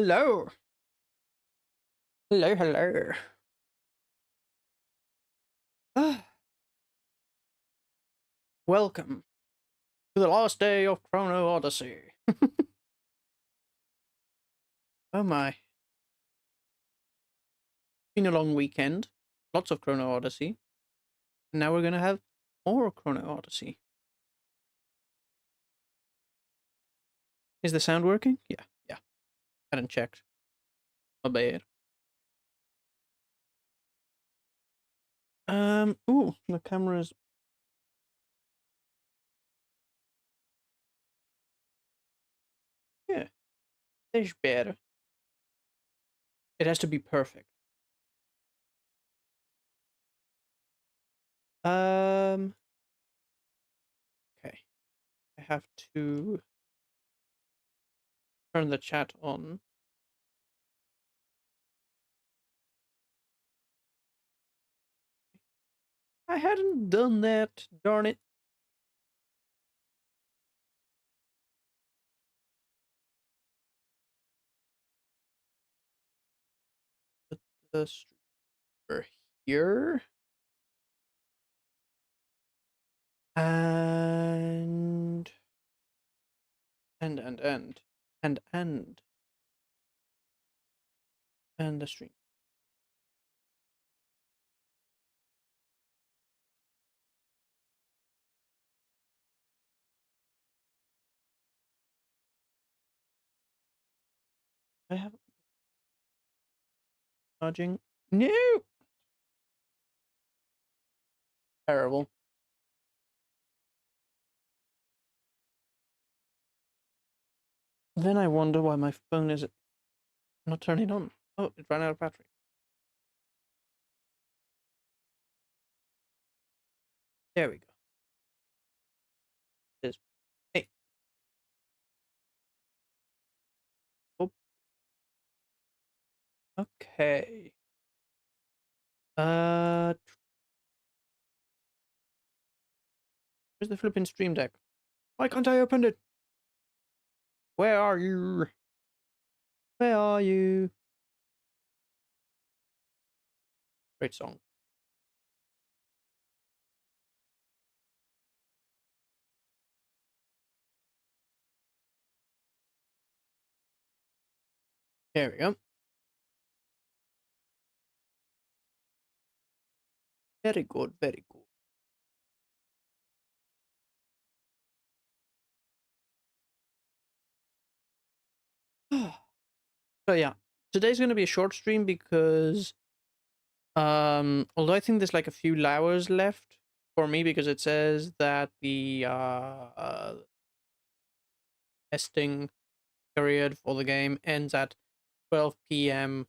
Hello. Hello, hello. Ah, welcome to the last day of Chrono Odyssey. Oh my. Been a long weekend. Lots of Chrono Odyssey. And now we're gonna have more Chrono Odyssey. Is the sound working? Yeah, yeah. Hadn't checked. My bad. Ooh, the camera's yeah, it's better. It has to be perfect. Um okay. I have to turn the chat on. I hadn't done that, darn it. Put the streamer here. And end end end and end and the stream. I have charging. No, terrible. Then I wonder why my phone is not turning on. Oh, it ran out of battery. There we go. It is. Hey. Oh, okay. Uh, where's the flipping stream deck? Why can't I open it? Where are you? Where are you? Great song. There we go. Very good. Very good. So yeah, today's gonna be a short stream because although I think there's like a few hours left for me because it says that the testing period for the game ends at 12 p.m.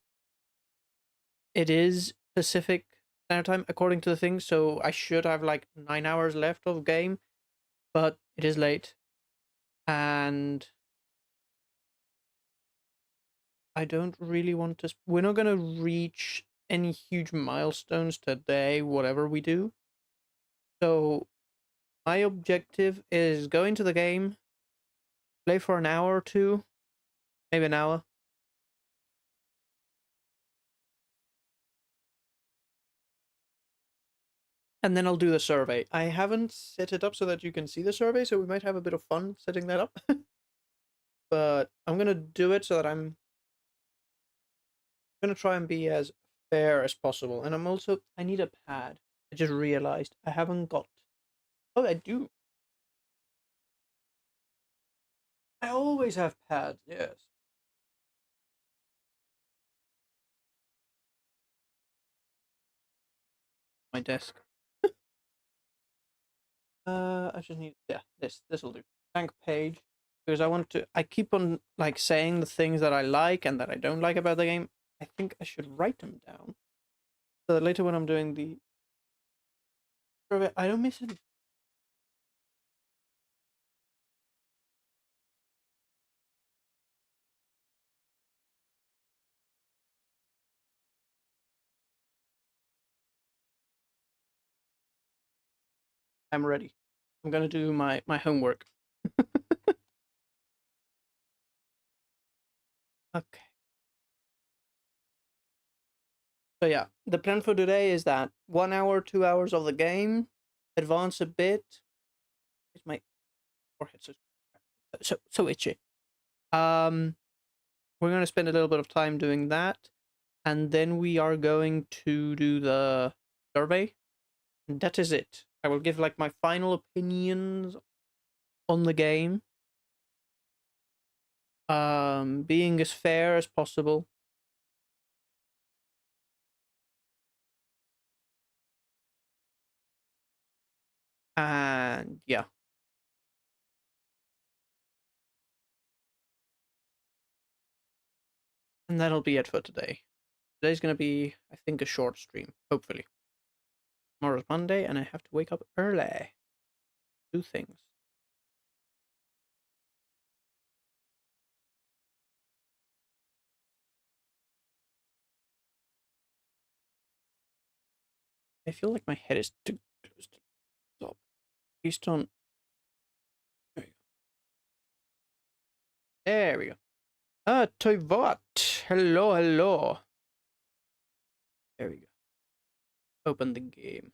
It is Pacific Standard Time according to the thing, so I should have like 9 hours left of game, but it is late, and I don't really want to. We're not gonna reach any huge milestones today, whatever we do. So my objective is go into the game, play for an hour or two, maybe an hour. And then I'll do the survey. I haven't set it up so that you can see the survey, so we might have a bit of fun setting that up. But I'm gonna do it so that I'm gonna try and be as fair as possible. And I need a pad. I just realized I haven't got. Oh, I do. I always have pads. Yes. My desk. I just need. Yeah, this will do. Blank page because I want to. I keep on like saying the things that I like and that I don't like about the game. I think I should write them down so that later when I'm doing the survey, I don't miss it. I'm ready. I'm gonna do my homework. Okay. So yeah, the plan for today is that 1 hour, 2 hours of the game, advance a bit. It's my forehead so itchy. We're gonna spend a little bit of time doing that, and then we are going to do the survey. And that is it. I will give like my final opinions on the game. Being as fair as possible. And yeah. And that'll be it for today. Today's gonna be, I think, a short stream, hopefully. Tomorrow's Monday, and I have to wake up early. Do things. I feel like my head is too close to the top. Please don't. There we go. There we go. Toivot. Hello, hello. There we go. Open the game.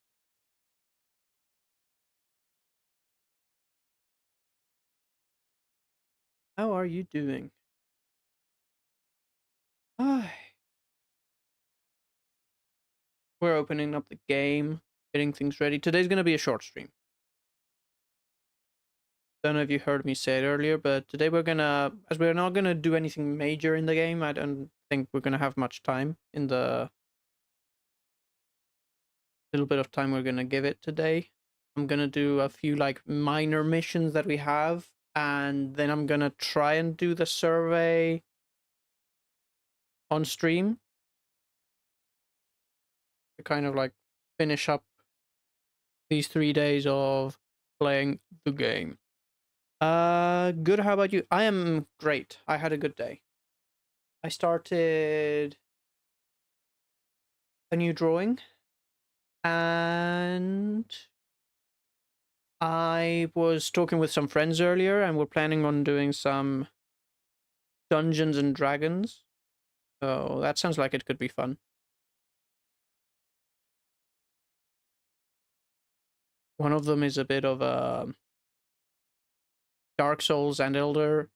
How are you doing? We're opening up the game, getting things ready. Today's gonna be a short stream. Don't know if you heard me say it earlier, but today we're gonna, as we're not gonna do anything major in the game, I don't think we're gonna have much time in the little bit of time we're gonna give it today. I'm gonna do a few like minor missions that we have, and then I'm gonna try and do the survey on stream to kind of like finish up these 3 days of playing the game. Good. How about you? I am great. I had a good day. I started a new drawing, and I was talking with some friends earlier, and we're planning on doing some Dungeons and Dragons. So that sounds like it could be fun. One of them is a bit of a Dark Souls and Elden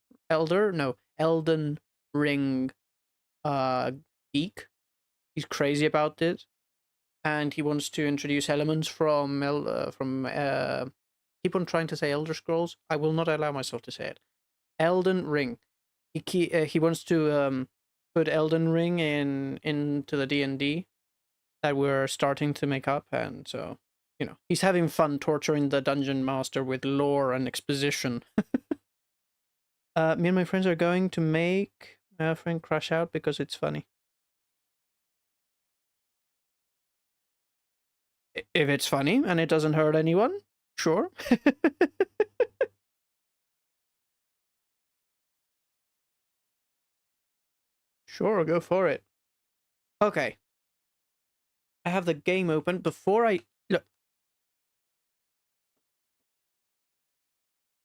Ring geek. He's crazy about it, and he wants to introduce elements from keep on trying to say Elder Scrolls. I will not allow myself to say it. Elden Ring. He wants to put Elden Ring into the D&D that we're starting to make up, and so he's having fun torturing the dungeon master with lore and exposition. Me and my friends are going to make my friend crash out because it's funny. If it's funny and it doesn't hurt anyone, sure. Sure, go for it. Okay. I have the game open. Before I look,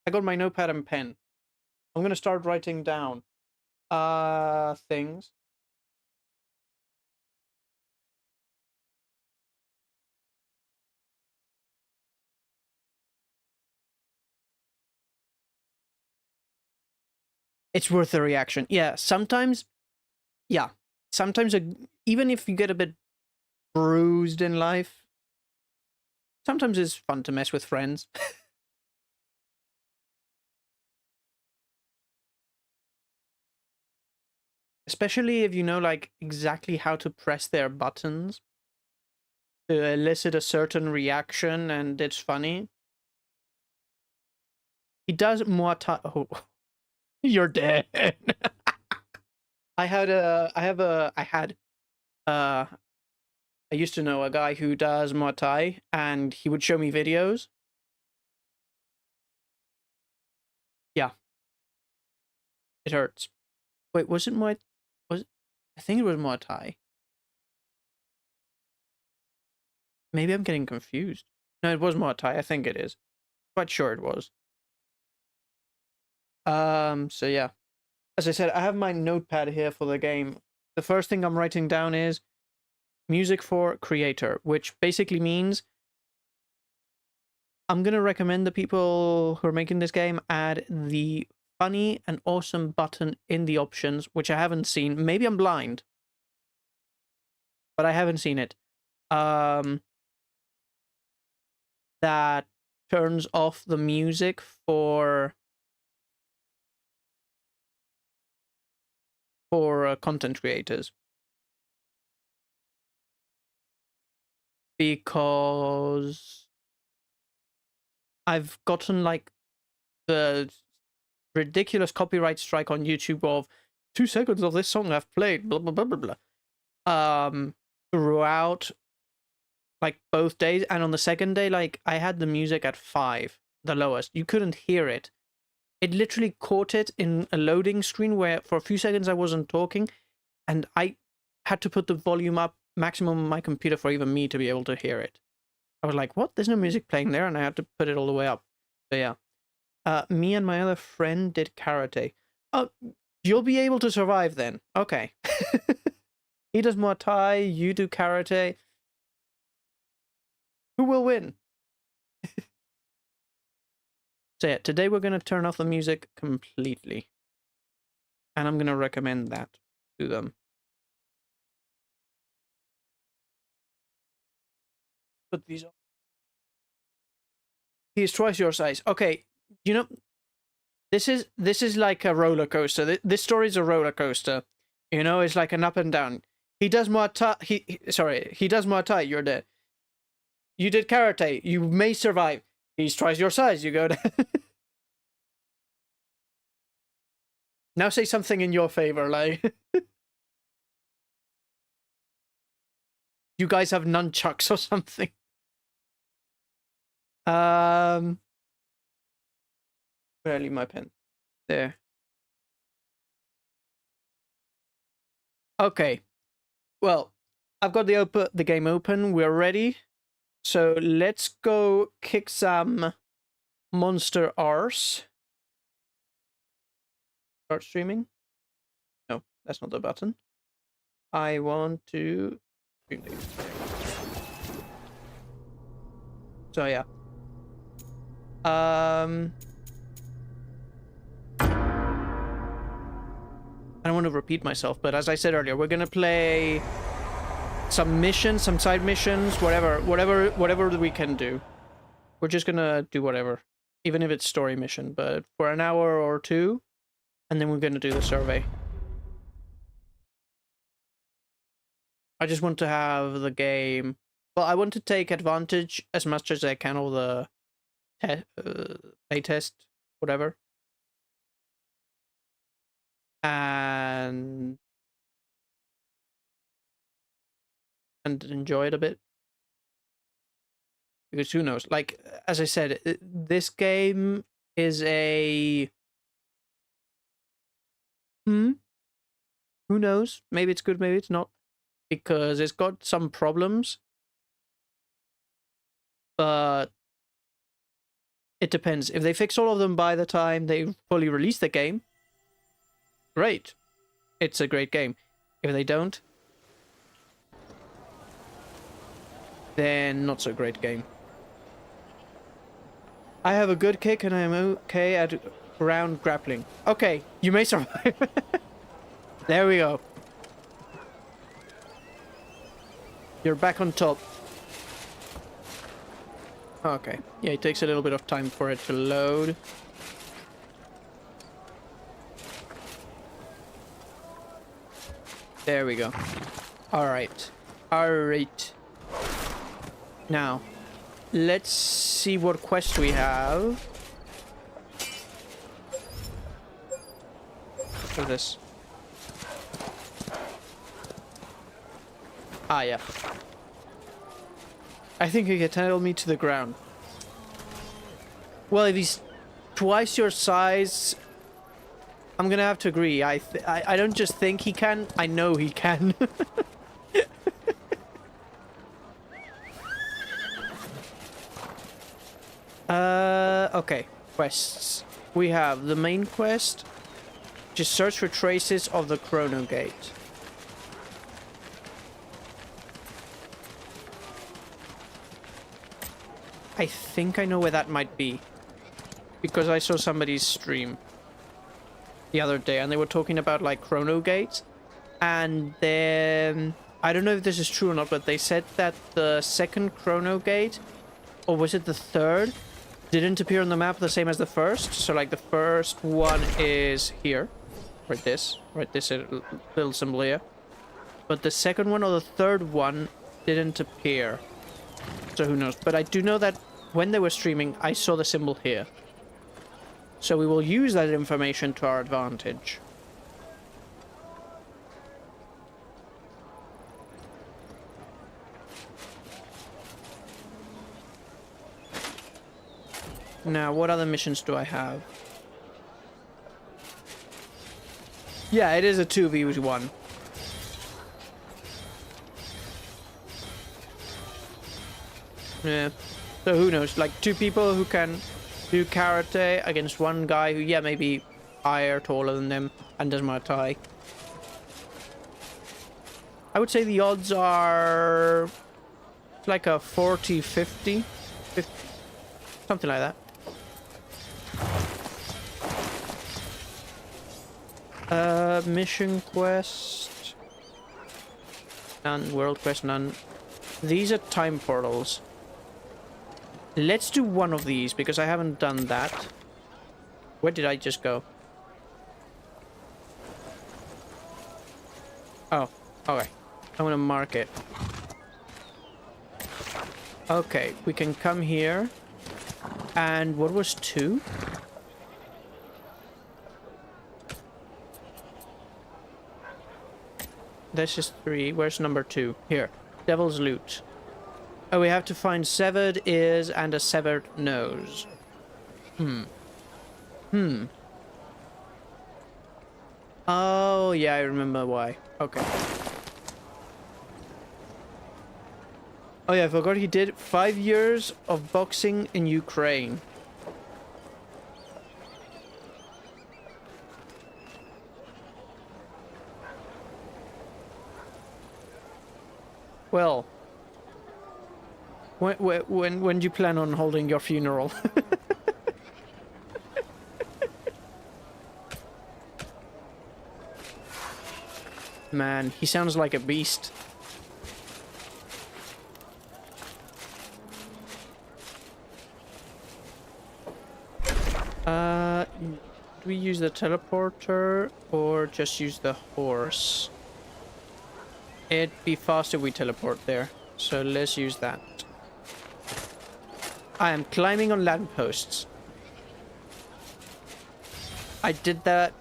I got my notepad and pen. I'm gonna start writing down things. It's worth a reaction. Yeah, sometimes even if you get a bit bruised in life, sometimes it's fun to mess with friends. Especially if you know like exactly how to press their buttons to elicit a certain reaction and it's funny. He does Muay Thai. Oh, you're dead. I used to know a guy who does Muay Thai, and he would show me videos. Yeah, it hurts. Wait, was it Muay? Was it? I think it was Muay Thai. Maybe I'm getting confused. No, it was Muay Thai. I think it is. Quite sure it was. So yeah. As I said, I have my notepad here for the game. The first thing I'm writing down is music for creator, which basically means I'm going to recommend the people who are making this game add the funny and awesome button in the options, which I haven't seen. Maybe I'm blind, but I haven't seen it. That turns off the music for content creators. Because I've gotten like the ridiculous copyright strike on YouTube of 2 seconds of this song I've played, blah blah blah blah blah. Throughout like both days, and on the second day, like I had the music at 5, the lowest. You couldn't hear it. It literally caught it in a loading screen where for a few seconds I wasn't talking, and I had to put the volume up maximum on my computer for even me to be able to hear it. I was like, what? There's no music playing there, and I had to put it all the way up. So yeah. Me and my other friend did karate. Oh, you'll be able to survive then. Okay. He does Muay Thai, you do karate. Who will win? So yeah, today we're going to turn off the music completely. And I'm going to recommend that to them. Put these on. He's twice your size. Okay, you know, this is like a roller coaster. This story is a roller coaster. You know, it's like an up and down. He does Muay Thai. He does Muay Thai. You're dead. You did karate. You may survive. He's twice your size. You go down. Now say something in your favor, like you guys have nunchucks or something. Where I leave my pen? There. Okay. Well, I've got the game open. We're ready. So let's go kick some monster arse. Start streaming. No, that's not the button. I want to stream the game. So yeah. I don't want to repeat myself, but as I said earlier, we're gonna play some missions, some side missions, whatever we can do. We're just gonna do whatever, even if it's story mission, but for an hour or two, and then we're gonna do the survey. I just want to have the game. Well, I want to take advantage as much as I can of the playtest, whatever. And enjoy it a bit. Because who knows? Like, as I said, this game is a... Who knows? Maybe it's good, maybe it's not. Because it's got some problems. But it depends. If they fix all of them by the time they fully release the game, great. It's a great game. If they don't, then not so great game. I have a good kick and I am okay at ground grappling. Okay, you may survive. There we go. You're back on top. Okay. Yeah, it takes a little bit of time for it to load. There we go. Alright. Alright. Now, let's see what quest we have. What's this? Ah, yeah. I think he can tackle me to the ground. Well, if he's twice your size, I'm gonna have to agree. I don't just think he can, I know he can. Okay. Quests. We have the main quest. Just search for traces of the Chrono Gate. I think I know where that might be. Because I saw somebody's stream the other day, and they were talking about, like, Chrono gates. And then... I don't know if this is true or not, but they said that the second Chrono gate, or was it the third, didn't appear on the map the same as the first. So, like, the first one is here. Right this little symbol here. But the second one or the third one didn't appear. So who knows. But I do know that when they were streaming, I saw the symbol here. So we will use that information to our advantage. Now, what other missions do I have? Yeah, it is a 2v1. Yeah. So who knows? Like, two people who can do karate against one guy who, yeah, maybe higher, taller than them, and does Muay Thai. I would say the odds are like a 40-50. Something like that. Mission quest. None. World quest, none. These are time portals. Let's do one of these, because I haven't done that. Where did I just go? Oh, okay. I'm gonna mark it. Okay, we can come here. And what was 2? This is 3. Where's number 2? Here. Devil's Loot. Oh, we have to find severed ears and a severed nose. Oh, yeah, I remember why. Okay. Oh, yeah, I forgot he did 5 years of boxing in Ukraine. Well... When do you plan on holding your funeral? Man, he sounds like a beast. Do we use the teleporter or just use the horse? It'd be faster if we teleport there, so let's use that. I am climbing on lampposts. I did that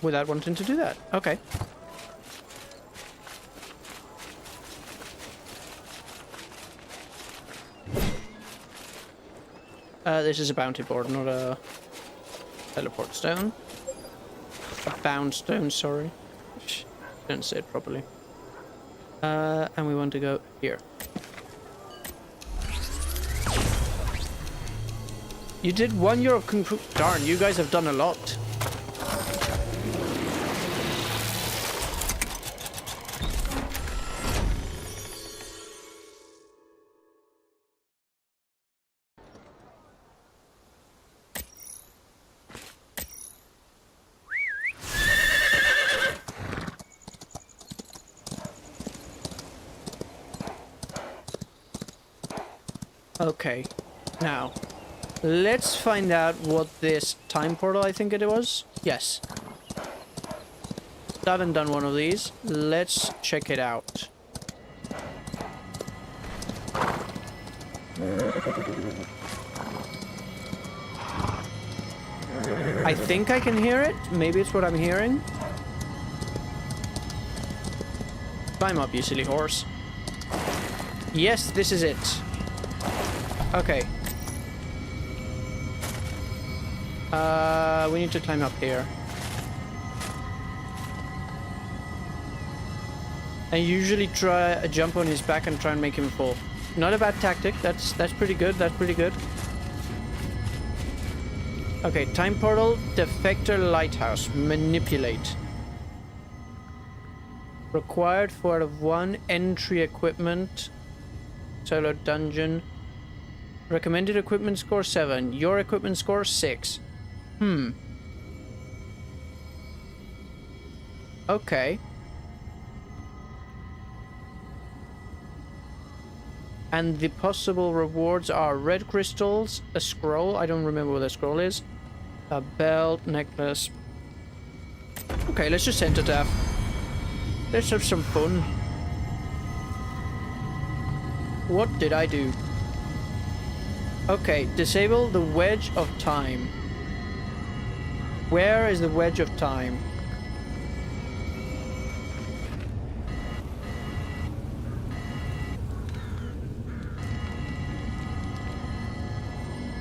without wanting to do that. Okay. This is a bounty board, not a teleport stone. A bound stone, sorry. Didn't say it properly. And we want to go here. You did 1 year of Kung Fu. Darn, you guys have done a lot. Okay, now, let's find out what this time portal, I think it was. Yes. I haven't done one of these. Let's check it out. I think I can hear it. Maybe it's what I'm hearing. Climb up, you silly horse. Yes, this is it. Okay. We need to climb up here. I usually try a jump on his back and try and make him fall. Not a bad tactic. That's pretty good. That's pretty good. Okay, time portal, defector lighthouse, manipulate. Required for 1 entry equipment, solo dungeon. Recommended equipment score 7. Your equipment score 6. Okay. And the possible rewards are red crystals, a scroll. I don't remember what the scroll is. A belt, necklace. Okay, let's just enter death. Let's have some fun. What did I do? Okay, disable the wedge of time. Where is the wedge of time?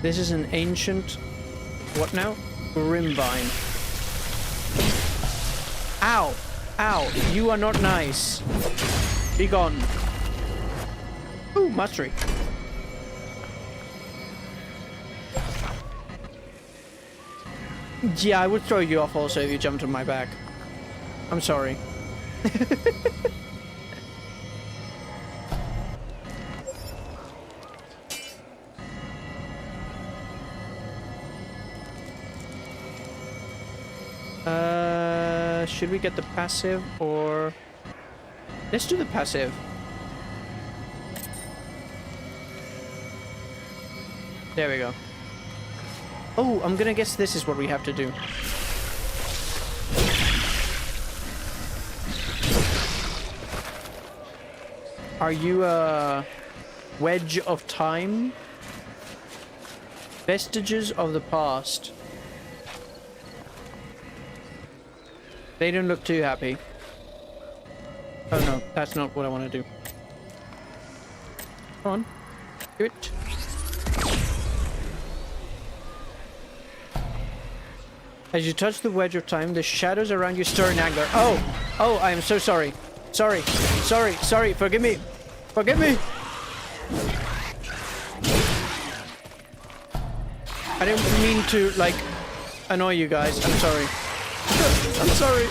This is an ancient... What now? Grimvine. Ow! Ow! You are not nice. Be gone. Ooh, mastery. Yeah, I would throw you off also if you jumped on my back. I'm sorry. Should we get the passive or... Let's do the passive. There we go. Oh, I'm gonna guess this is what we have to do. Are you a wedge of time? Vestiges of the past. They don't look too happy. Oh no, that's not what I want to do. Come on. Do it. As you touch the wedge of time, the shadows around you stir in anger. Oh! Oh, I am so sorry. Sorry. Sorry. Sorry. Forgive me. Forgive me! I didn't mean to, like, annoy you guys. I'm sorry. I'm sorry.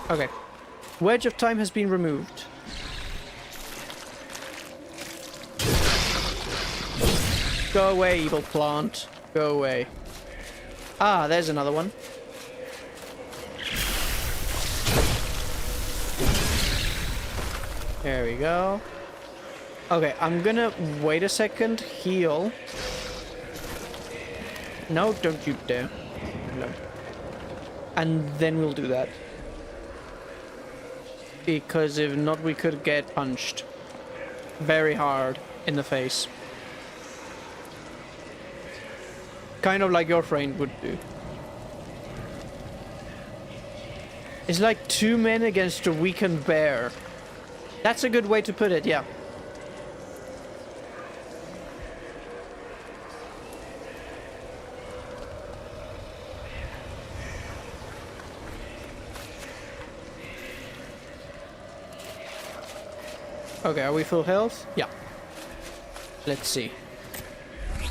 Okay. Wedge of time has been removed. Go away, evil plant. Go away. Ah, there's another one. There we go. Okay, I'm gonna wait a second, heal. No, don't you dare. No. And then we'll do that. Because if not, we could get punched very hard in the face. Kind of like your friend would do. It's like two men against a weakened bear. That's a good way to put it, yeah. Okay, are we full health? Yeah. Let's see.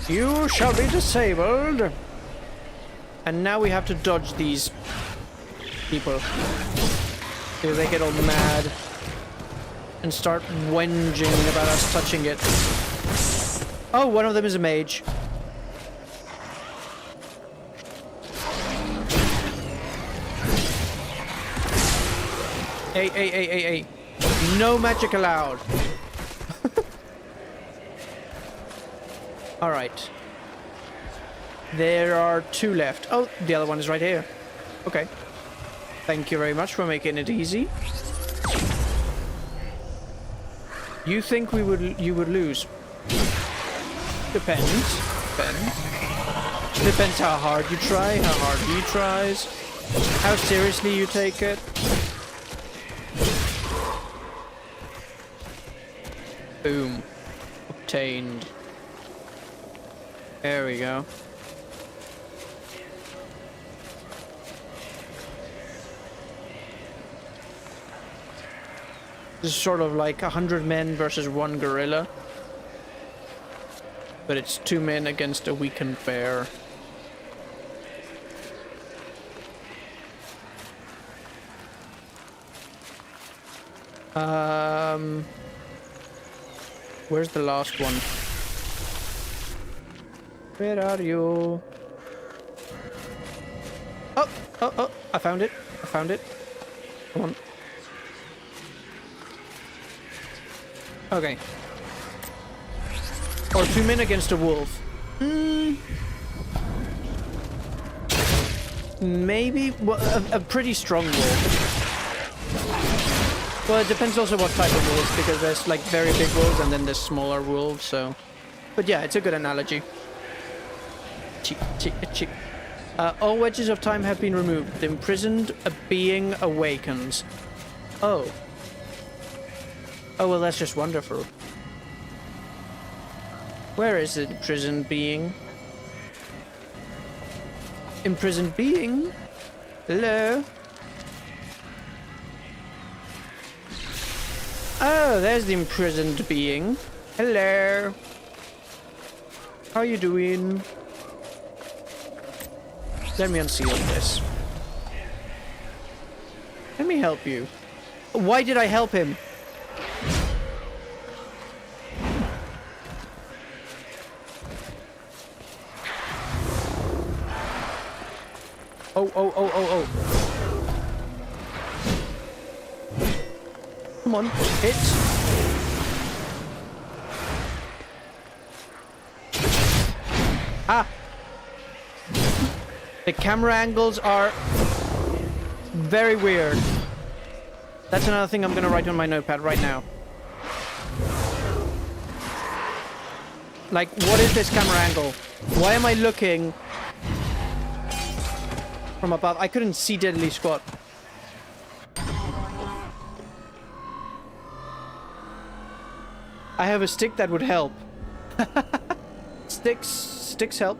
You shall be disabled. And now we have to dodge these people. Because they get all mad and start whinging about us touching it. Oh, one of them is a mage. Hey. No magic allowed. Alright. There are two left. Oh, the other one is right here. Okay. Thank you very much for making it easy. You think you would lose? Depends. Depends how hard you try, how hard he tries, how seriously you take it. Boom. Obtained. There we go. This is sort of like 100 men versus one gorilla. But it's 2 men against a weakened bear. Where's the last one? Where are you? Oh, oh, oh, I found it. I found it. Come on. Okay. Or 2 men against a wolf. Maybe a pretty strong wolf. Well, it depends also what type of wolves, because there's like very big wolves and then there's smaller wolves, so... But yeah, it's a good analogy. All wedges of time have been removed. The imprisoned being awakens. Oh. Oh, well, that's just wonderful. Where is the imprisoned being? Imprisoned being? Hello? Oh, there's the imprisoned being. Hello. How are you doing? Let me unseal this. Let me help you. Why did I help him? Oh, oh, oh, oh, oh. Come on, hit. Ah. The camera angles are very weird. That's another thing I'm gonna write on my notepad right now. Like, what is this camera angle? Why am I looking from above? I couldn't see diddly squat. I have a stick that would help. Sticks help.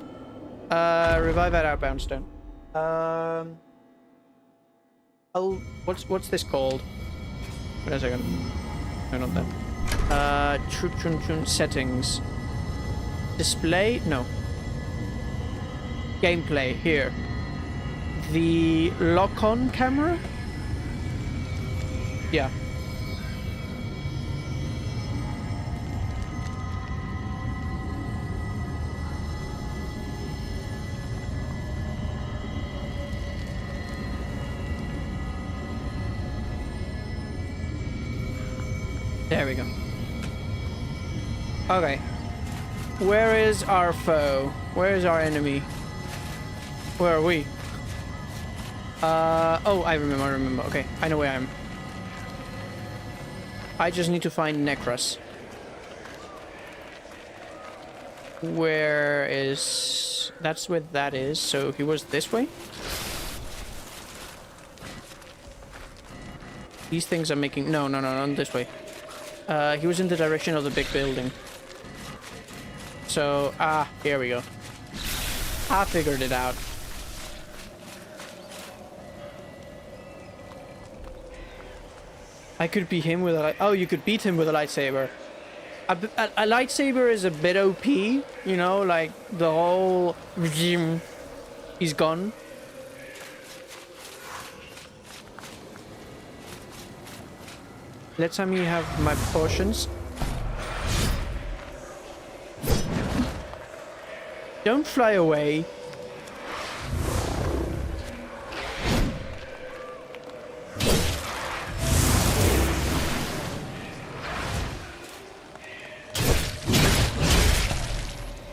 Revive at outbound stone. Oh, what's this called? Wait a second. No, not that. Settings. Display? No. Gameplay, here. The lock-on camera? Yeah. There we go. Okay. Where is our foe? Where is our enemy? Where are we? Oh, I remember. Okay, I know where I am. I just need to find Necros. Where is... That's where that is, so he was this way? These things are making... No, not this way. He was in the direction of the big building. So, here we go. I figured it out. I could beat him with a... Oh, you could beat him with a lightsaber. A lightsaber is a bit OP, you know, like the whole regime. He's gone. Let's have me have my potions. Don't fly away.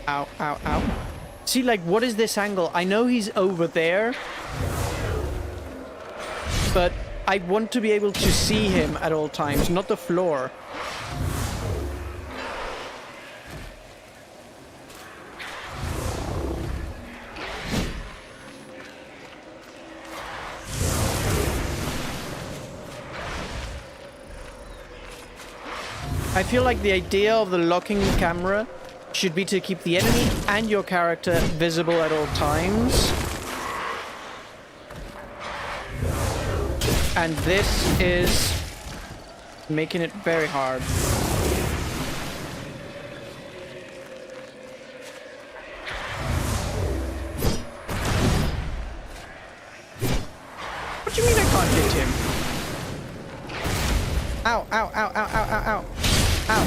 Ow, ow, ow. See, like, what is this angle? I know he's over there, but I want to be able to see him at all times, not the floor. I feel like the idea of the locking camera should be to keep the enemy and your character visible at all times. And this is making it very hard. What do you mean I can't hit him? Ow, ow, ow, ow, ow, ow, ow. Ow.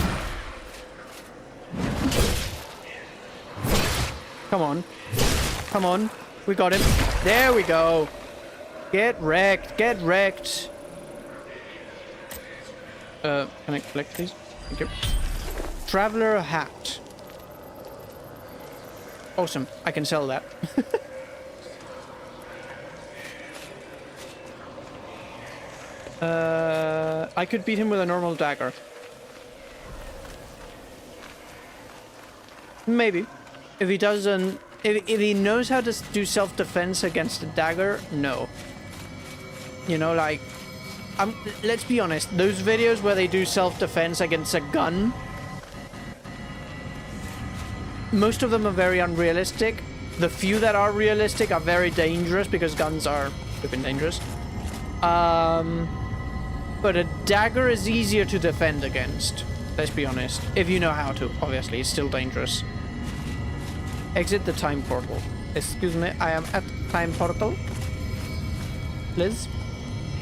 Come on. Come on. We got him. There we go. Get wrecked. Get wrecked. Can I collect these? Thank you. Traveler hat. Awesome. I can sell that. I could beat him with a normal dagger. Maybe. If he doesn't... If he knows how to do self-defense against a dagger, no. You know, like... let's be honest. Those videos where they do self-defense against a gun... Most of them are very unrealistic. The few that are realistic are very dangerous because guns are flipping dangerous. But a dagger is easier to defend against. Let's be honest. If you know how to, obviously. It's still dangerous. Exit the time portal. Excuse me, I am at time portal. Please.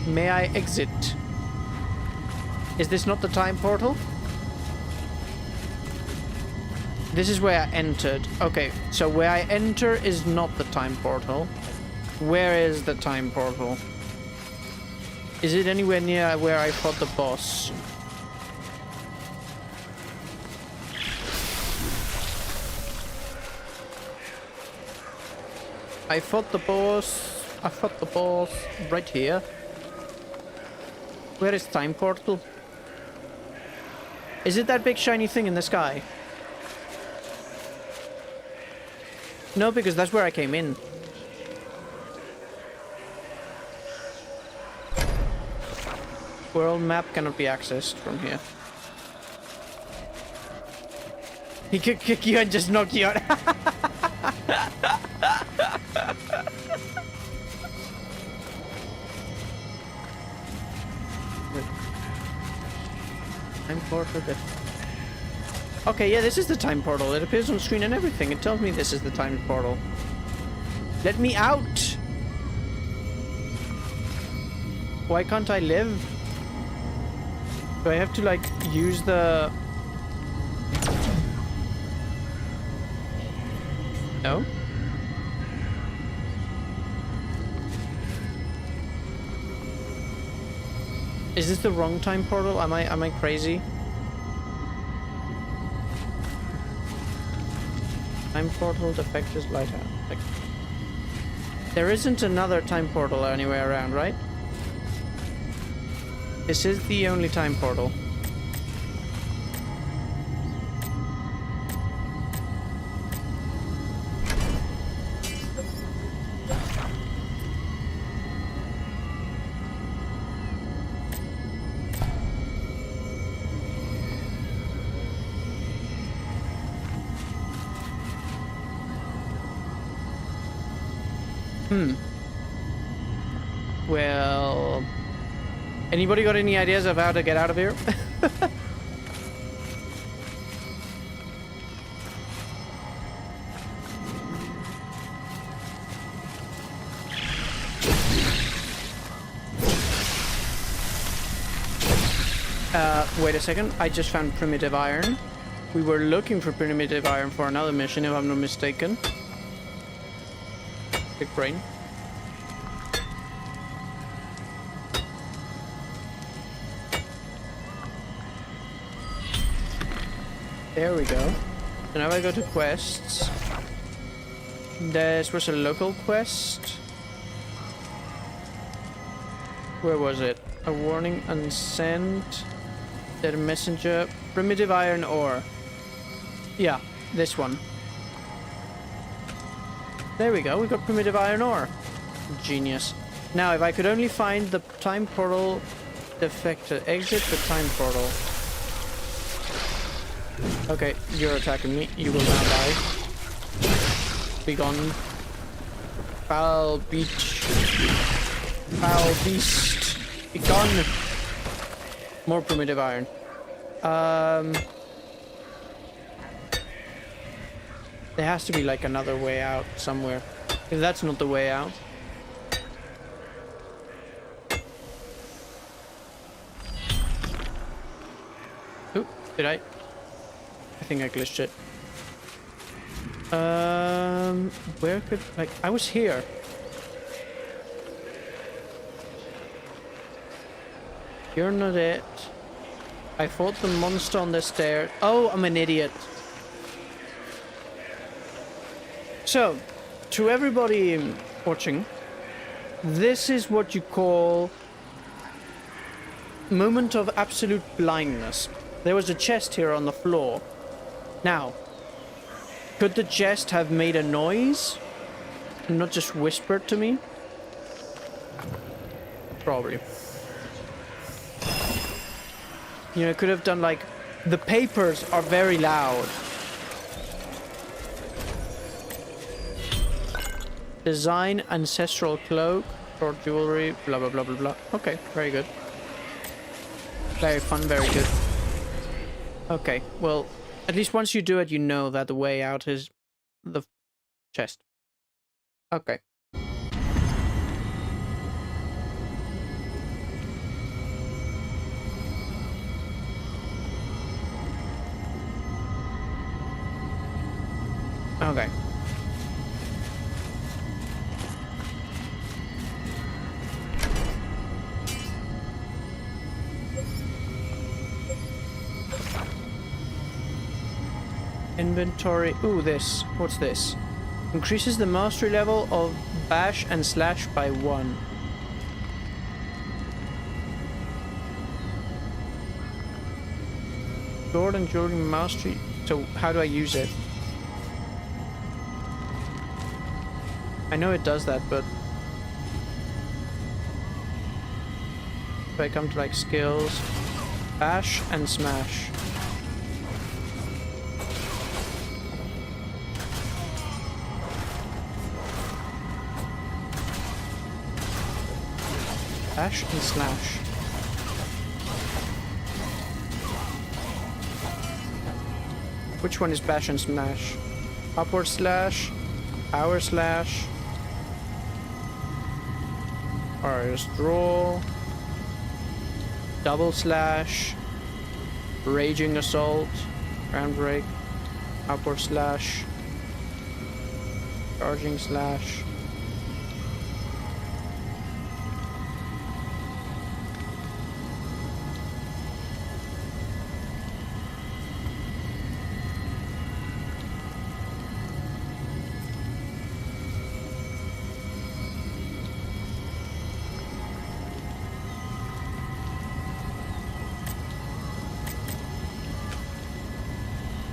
May I exit? Is this not the time portal? This is where I entered. Okay, so where I enter is not the time portal. Where is the time portal? Is it anywhere near where I fought the boss? I fought the boss right here. Where is time portal? Is it that big shiny thing in the sky? No, because that's where I came in. World map cannot be accessed from here. He could kick you and just knock you out. Time portal. Okay, yeah, this is the time portal. It appears on screen and everything. It tells me this is the time portal. Let me out! Why can't I live? Do I have to, like, use the... No? Is this the wrong time portal? Am I crazy? Time portal defectors lighthouse. Like, there isn't another time portal anywhere around, right? This is the only time portal. Well... Anybody got any ideas of how to get out of here? Wait a second. I just found primitive iron. We were looking for primitive iron for another mission, if I'm not mistaken. Big brain. There we go. So now I go to quests. This was a local quest. Where was it? A warning unsent. Dead messenger. Primitive iron ore. Yeah, this one. There we go. We got primitive iron ore. Genius. Now, if I could only find the time portal defector. Exit the time portal. Okay, you're attacking me. You will now die. Be gone. Foul beach. Foul beast. Be gone. More primitive iron. There has to be like another way out somewhere. If that's not the way out. Oop, did I think I glitched it. Where could, like, I was here. You're not it. I fought the monster on the stairs. Oh, I'm an idiot. So, to everybody watching, this is what you call moment of absolute blindness. There was a chest here on the floor. Now, could the chest have made a noise and not just whispered to me? Probably. You know, it could have done like, the papers are very loud. Design ancestral cloak, short jewelry, blah blah blah blah blah. Okay, very good. Very fun, very good. Okay, well, at least once you do it, you know that the way out is the chest. Okay. Okay. Inventory. Ooh, this. What's this? Increases the mastery level of bash and slash by 1. Sword and jewelry mastery. So how do I use it? I know it does that, but if I come to like skills, bash and smash. Bash and slash. Which one is bash and smash? Upward slash, power slash, or just draw, double slash, raging assault, ground break, upward slash, charging slash.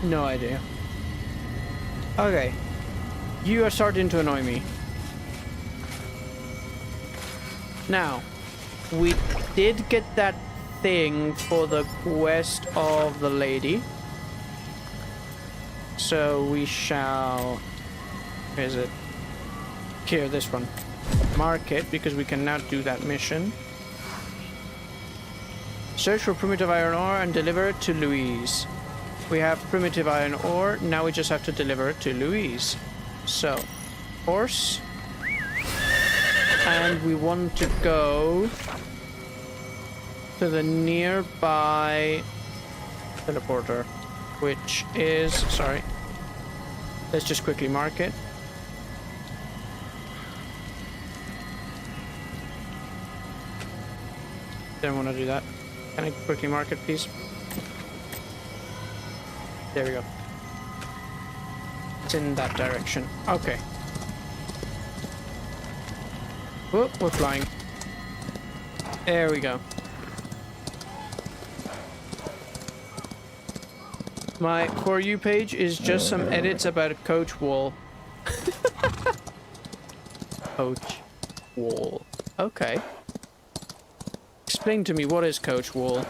No idea. Okay. You are starting to annoy me. Now, we did get that thing for the quest of the lady. So we shall... Where is it? Here, this one. Mark it, because we can now do that mission. Search for primitive iron ore and deliver it to Louise. We have primitive iron ore, now we just have to deliver it to Louise. So, horse. And we want to go to the nearby teleporter, which is, sorry. Let's just quickly mark it. Didn't want to do that. Can I quickly mark it, please? There we go. It's in that direction. Okay. Whoop, we're flying. There we go. My For You page is just some edits about a coach wall. Coach wall. Okay. Explain to me, what is coach wall?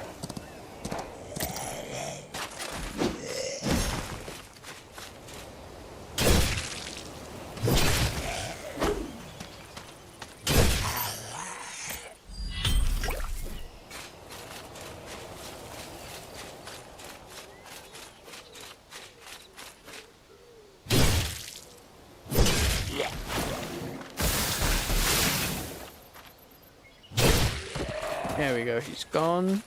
There we go, he's gone.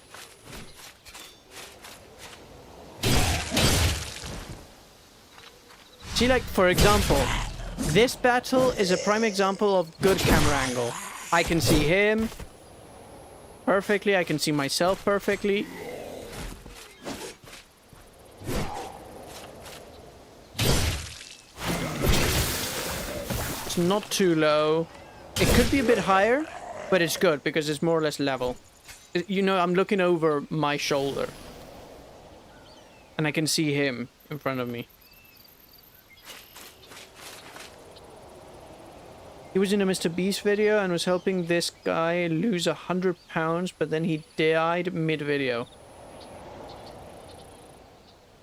See, like, for example, This battle is a prime example of good camera angle. I can see him perfectly. I can see myself perfectly. It's not too low. It could be a bit higher, but it's good because it's more or less level. You know, I'm looking over my shoulder. And I can see him in front of me. He was in a Mr. Beast video and was helping this guy lose 100 pounds, but then he died mid-video.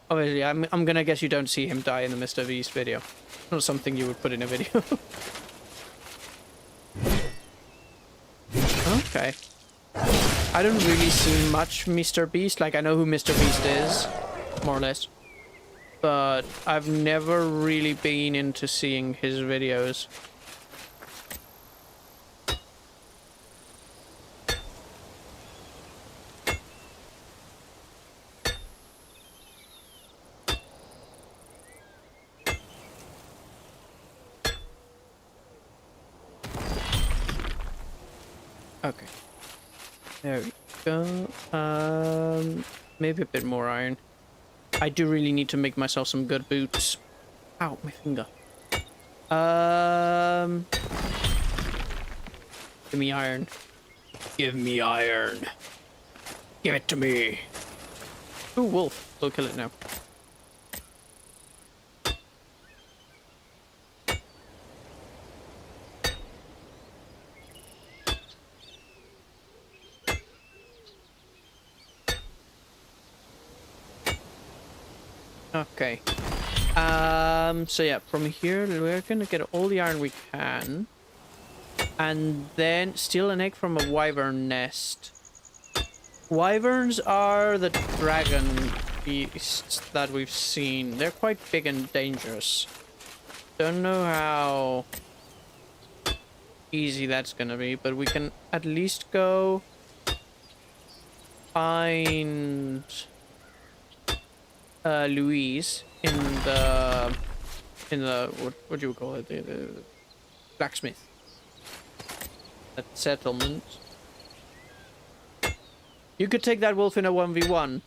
Obviously, I'm gonna guess you don't see him die in the Mr. Beast video. Not something you would put in a video. Okay. I don't really see much Mr. Beast. Like, I know who Mr. Beast is, more or less. But I've never really been into seeing his videos. Okay. There we go. Maybe a bit more iron. I do really need to make myself some good boots. Ow, my finger. Give me iron. Give me iron. Give it to me. Ooh, wolf. We'll kill it now. Okay. So yeah, from here we're gonna get all the iron we can. And then steal an egg from a wyvern nest. Wyverns are the dragon beasts that we've seen. They're quite big and dangerous. Don't know how easy that's gonna be, but we can at least go find Louise in the what do you call it, the blacksmith, that settlement. You could take that wolf in a 1v1.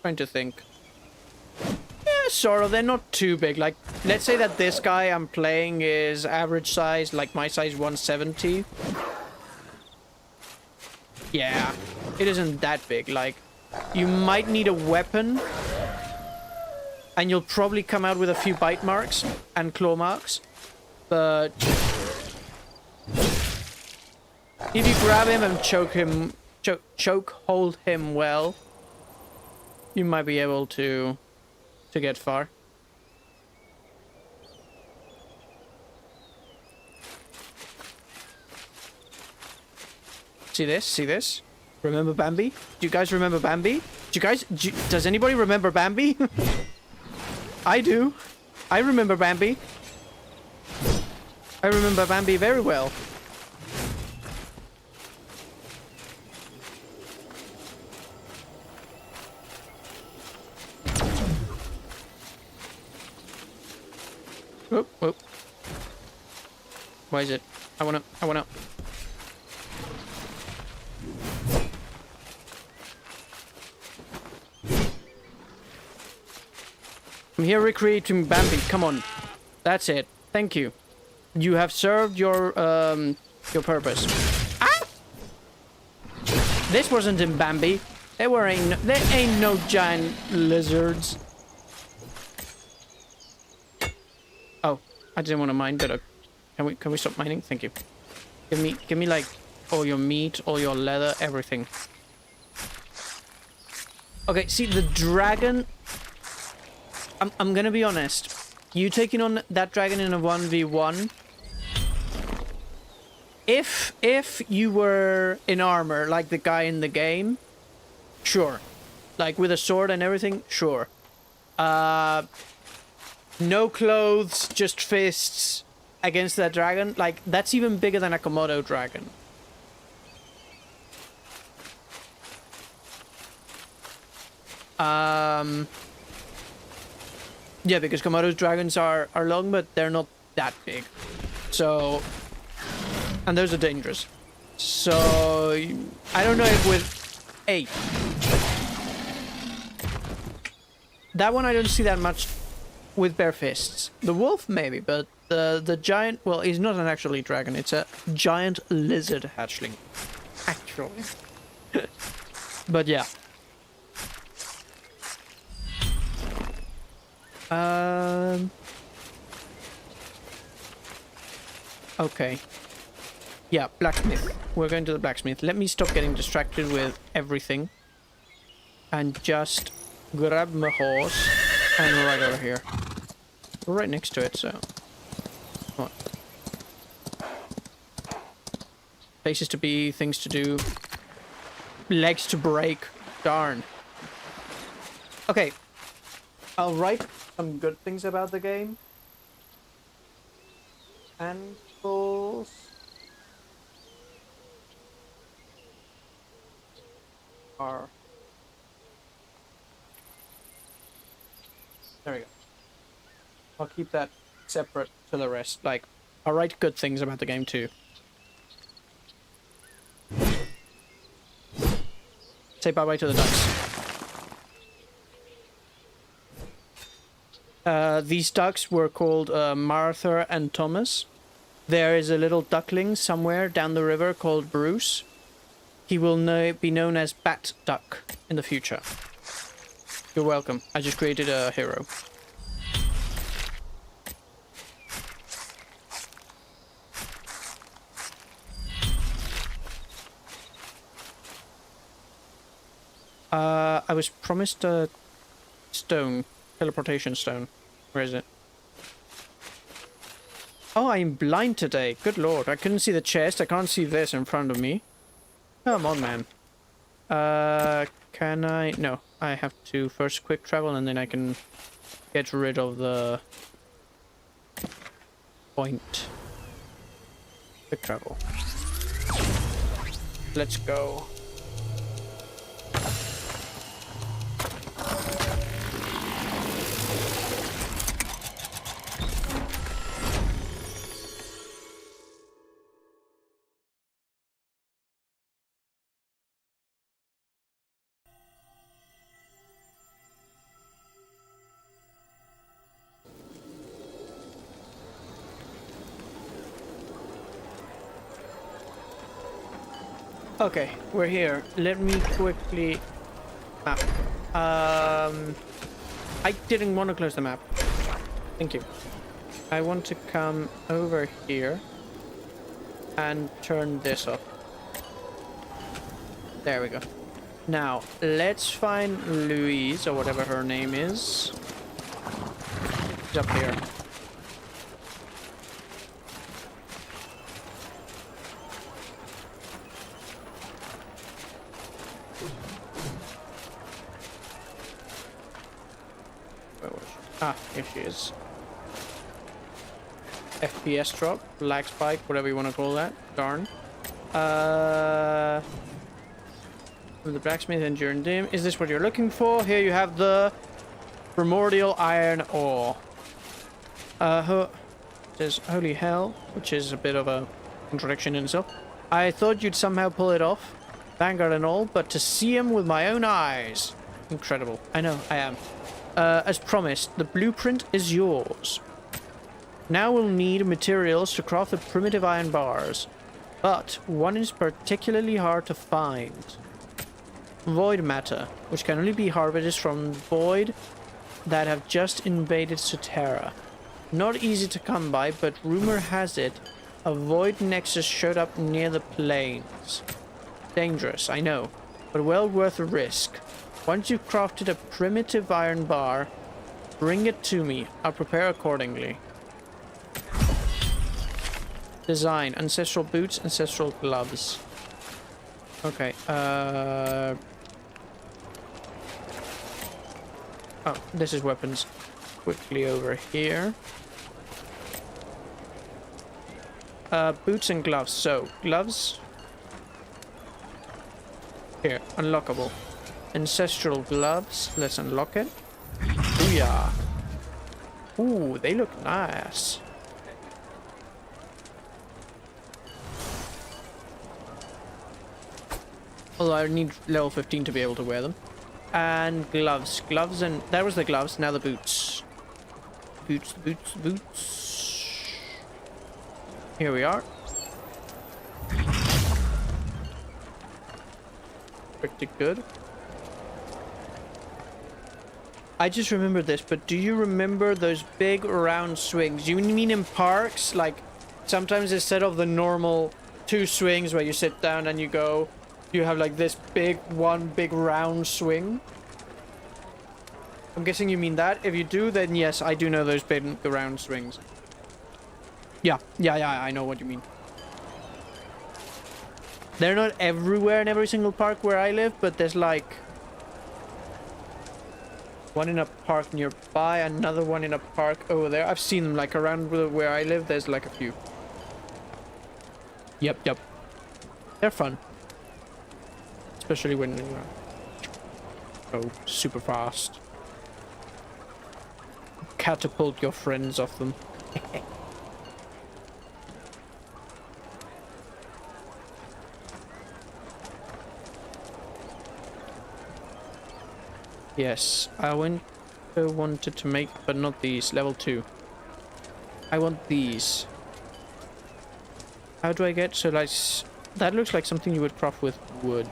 Trying to think. Yeah, sort of. They're not too big. Like, let's say that this guy I'm playing is average size, like my size 170. Yeah, it isn't that big. Like, you might need a weapon, and you'll probably come out with a few bite marks and claw marks. But if you grab him and choke hold him well, you might be able to get far. See this? See this? Remember Bambi? Do you guys remember Bambi? Does anybody remember Bambi? I do. I remember Bambi. I remember Bambi very well. Whoop, whoop. Why is it? I wanna. I'm here recreating Bambi. Come on. That's it. Thank you. You have served your purpose. Ah! This wasn't in Bambi. There ain't no giant lizards. Oh, I didn't want to mine, but can we stop mining? Thank you. Give me like all your meat, all your leather, everything. Okay, see the dragon. I'm gonna be honest. You taking on that dragon in a 1v1. If you were in armor like the guy in the game, sure. Like with a sword and everything, sure. No clothes, just fists against that dragon. Like, that's even bigger than a Komodo dragon. Yeah, because Komodo's dragons are long, but they're not that big. So, and those are dangerous. So, I don't know if with 8. That one I don't see that much with bare fists. The wolf maybe, but the giant, well, he's not an actually dragon. It's a giant lizard hatchling. Actually. But yeah. Okay. Yeah, blacksmith. We're going to the blacksmith. Let me stop getting distracted with everything. And just grab my horse and right over here. We're right next to it, so... Come on. Places to be, things to do. Legs to break. Darn. Okay. I'll write some good things about the game. Handfuls. Are... There we go. I'll keep that separate to the rest. Like, I'll write good things about the game too. Say bye-bye to the ducks. These ducks were called Martha and Thomas. There is a little duckling somewhere down the river called Bruce. He will be known as Bat Duck in the future. You're welcome. I just created a hero. I was promised a stone. Teleportation stone. Where is it? Oh, I'm blind today. Good lord. I couldn't see the chest. I can't see this in front of me. Come on, man. Can I... No. I have to first quick travel and then I can get rid of the point. Quick travel. Let's go. Okay, we're here. Let me quickly map. I didn't want to close the map. Thank you. I want to come over here and turn this off. There we go. Now, let's find Louise, or whatever her name is. She's up here. Ah, here she is. FPS drop, lag spike, whatever you want to call that. Darn. The blacksmith and Durin Dim. Is this what you're looking for? Here you have the primordial iron ore. There's holy hell, which is a bit of a contradiction in itself. I thought you'd somehow pull it off, Vanguard and all, but to see him with my own eyes. Incredible. I know, I am. As promised, the blueprint is yours. Now we'll need materials to craft the primitive iron bars, but one is particularly hard to find. Void matter, which can only be harvested from void that have just invaded Sotera. Not easy to come by, but rumor has it a void nexus showed up near the plains. Dangerous, I know, but well worth a risk. Once you've crafted a primitive iron bar, bring it to me. I'll prepare accordingly. Design. Ancestral boots, ancestral gloves. Okay, Oh, this is weapons. Quickly over here. Boots and gloves. So, gloves. Here, unlockable. Ancestral gloves. Let's unlock it. Booyah. Ooh, they look nice. Although I need level 15 to be able to wear them. And gloves. Gloves and... That was the gloves, now the boots. Boots, boots, boots. Here we are. Pretty good. I just remembered this, but do you remember those big round swings? You mean in parks? Like, sometimes instead of the normal 2 swings where you sit down and you go... You have like this one big round swing. I'm guessing you mean that. If you do, then yes, I do know those big round swings. Yeah, I know what you mean. They're not everywhere in every single park where I live, but there's like one in a park nearby, another one in a park over there. I've seen them like around where I live. There's like a few. Yep. They're fun. Especially when you go super fast. Catapult your friends off them. Yes, I wanted to make, but not these. Level 2. I want these. How do I get? So like, that looks like something you would craft with wood.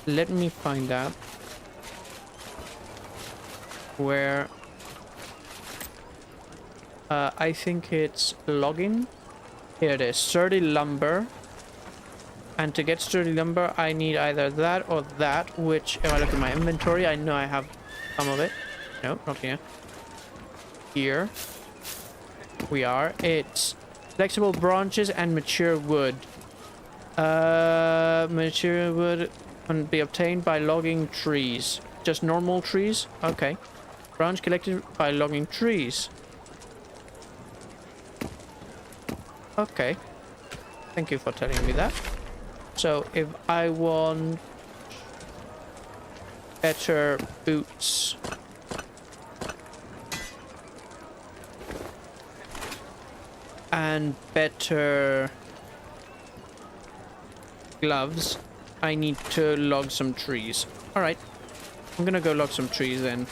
Let me find out where I think it's logging. Here it is, sturdy lumber. And to get sturdy lumber I need either that or that, which if I look at my inventory I know I have some of it. No, not here. Here we are. It's flexible branches and mature wood. Mature wood can be obtained by logging trees. Just normal trees? Okay. Branch collected by logging trees. Okay. Thank you for telling me that. So if I want better boots, and better gloves, I need to log some trees. Alright. I'm gonna go log some trees then.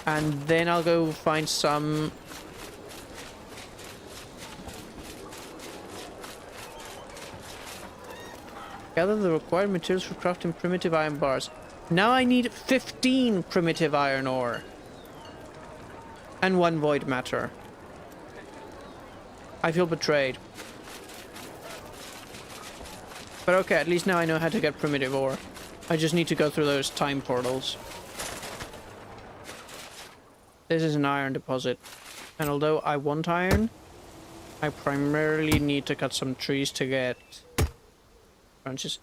And then I'll go find some... Gather the required materials for crafting primitive iron bars. Now I need 15 primitive iron ore. And 1 void matter. I feel betrayed. But okay, at least now I know how to get primitive ore. I just need to go through those time portals. This is an iron deposit. And although I want iron, I primarily need to cut some trees to get branches.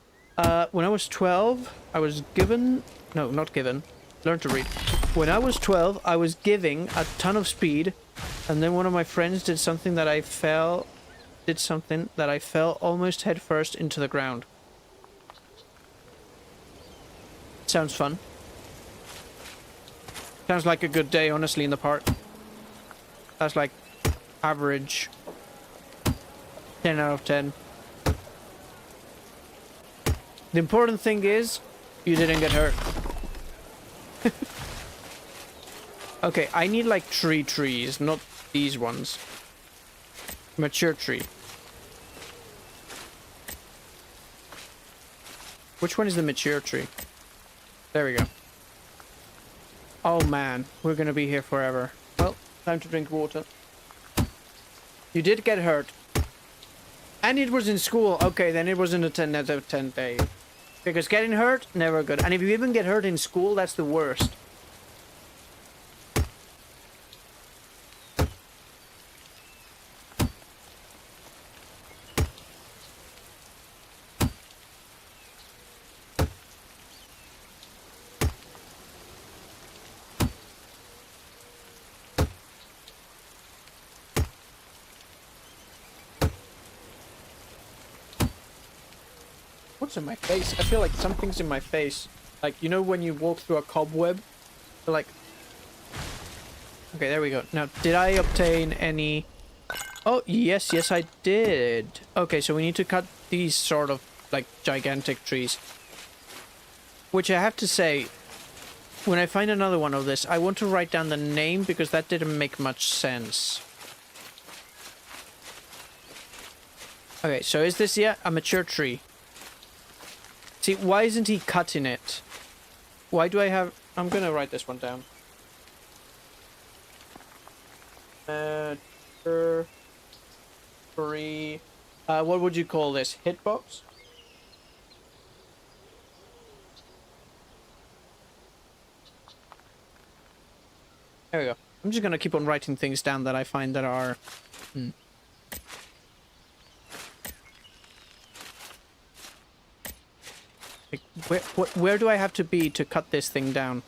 When I was 12, I was given... No, not given. Learn to read. When I was 12, I was giving a ton of speed, and then one of my friends did something that I fell... almost head first into the ground. Sounds fun. Sounds like a good day, honestly, in the park. That's like average 10 out of 10. The important thing is you didn't get hurt. Okay, I need like trees, not these ones. Mature tree. Which one is the mature tree? There we go. Oh man, we're gonna be here forever. Well, time to drink water. You did get hurt. And it was in school. Okay, then it wasn't a 10 out of 10 day. Because getting hurt, never good. And if you even get hurt in school, that's the worst. What's in my face? I feel like something's in my face. Like, you know when you walk through a cobweb? So, like... Okay, there we go. Now, did I obtain any... Oh, yes, yes, I did. Okay, so we need to cut these sort of, like, gigantic trees. Which I have to say, when I find another one of this, I want to write down the name because that didn't make much sense. Okay, so is this, yeah, a mature tree? See, why isn't he cutting it? Why do I have... I'm gonna write this one down. Tree... what would you call this? Hitbox? There we go. I'm just gonna keep on writing things down that I find that are... Like, where do I have to be to cut this thing down?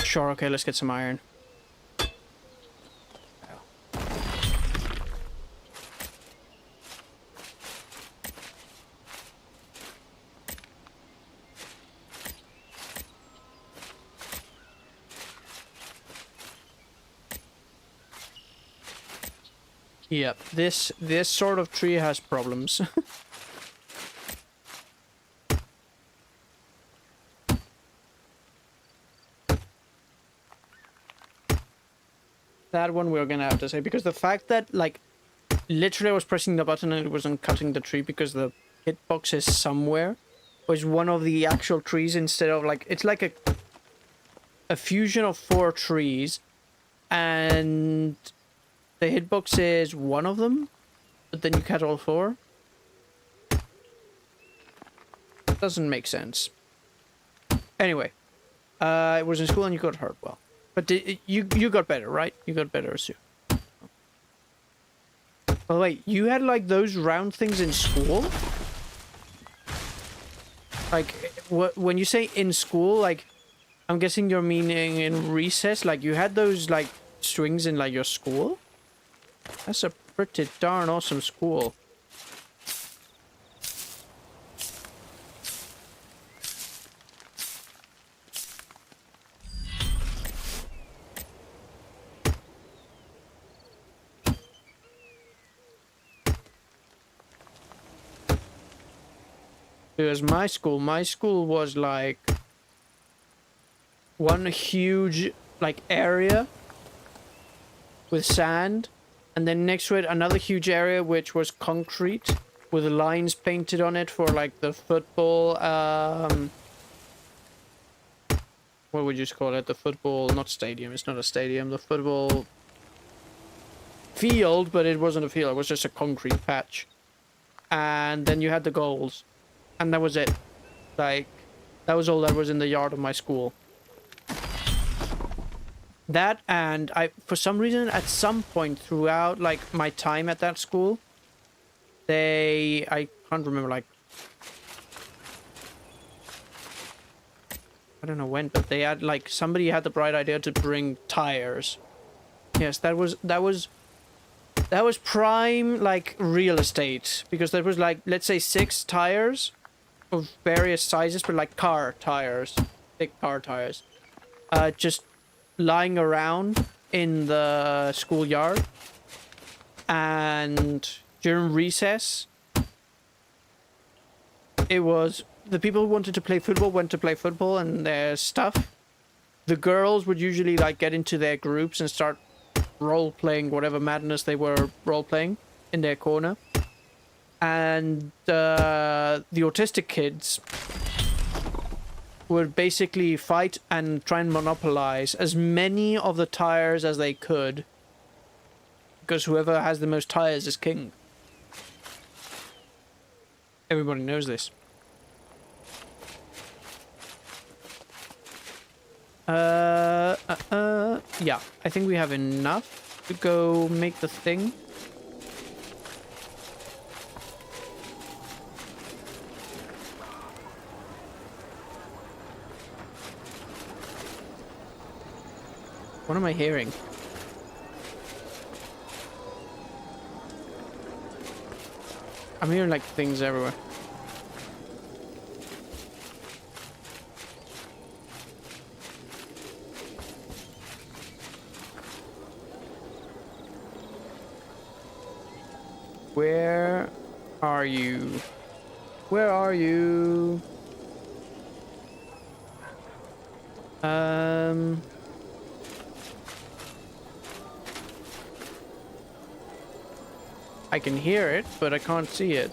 Sure, okay, let's get some iron. Yep, this sort of tree has problems. That one we're gonna have to say, because the fact that, like, literally I was pressing the button and it wasn't cutting the tree because the hitbox is somewhere, was one of the actual trees instead of, like, it's like a fusion of 4 trees, and the hitbox is one of them, but then you cut all 4. Doesn't make sense. Anyway, it was in school and you got hurt. Well, but you got better, right? You got better soon. By the way, you had like those round things in school? Like, when you say in school, like, I'm guessing you're meaning in recess. Like, you had those like strings in like your school? That's a pretty darn awesome school. Because my school was like one huge like area with sand, and then next to it another huge area which was concrete with lines painted on it for like the football, what would you call it? The football, not stadium, it's not a stadium, the football field, but it wasn't a field, it was just a concrete patch. And then you had the goals. And that was it. Like, that was all that was in the yard of my school. That, and for some reason, at some point throughout, like, my time at that school, I can't remember, like, I don't know when, but they had, like, somebody had the bright idea to bring tires. Yes, that was prime, like, real estate, because there was, like, let's say 6 tires of various sizes, but like car tires, big car tires, just lying around in the schoolyard. And during recess, it was the people who wanted to play football went to play football and their stuff. The girls would usually like get into their groups and start role playing whatever madness they were role playing in their corner. And the autistic kids would basically fight and try and monopolize as many of the tires as they could, because whoever has the most tires is king. Everybody knows this. Yeah, I think we have enough to go make the thing. What am I hearing? I'm hearing like things everywhere. Where are you? Where are you? I can hear it, but I can't see it.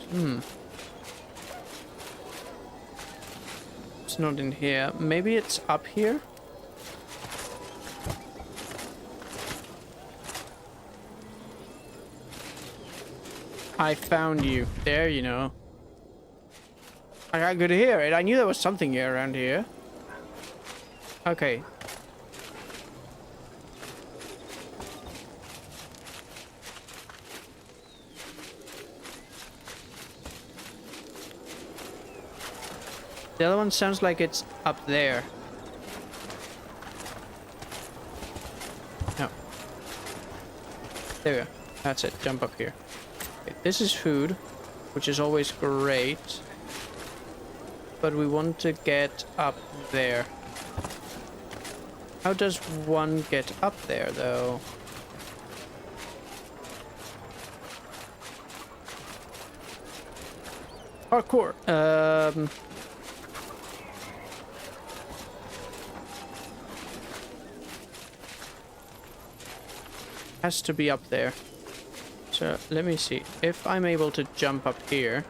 It's not in here. Maybe it's up here? I found you. There, you know. I could hear it. I knew there was something here around here. Okay. The other one sounds like it's up there. No. There we go. That's it. Jump up here. Okay, this is food, which is always great. But we want to get up there. How does one get up there, though? Parkour. Has to be up there. So let me see if I'm able to jump up here.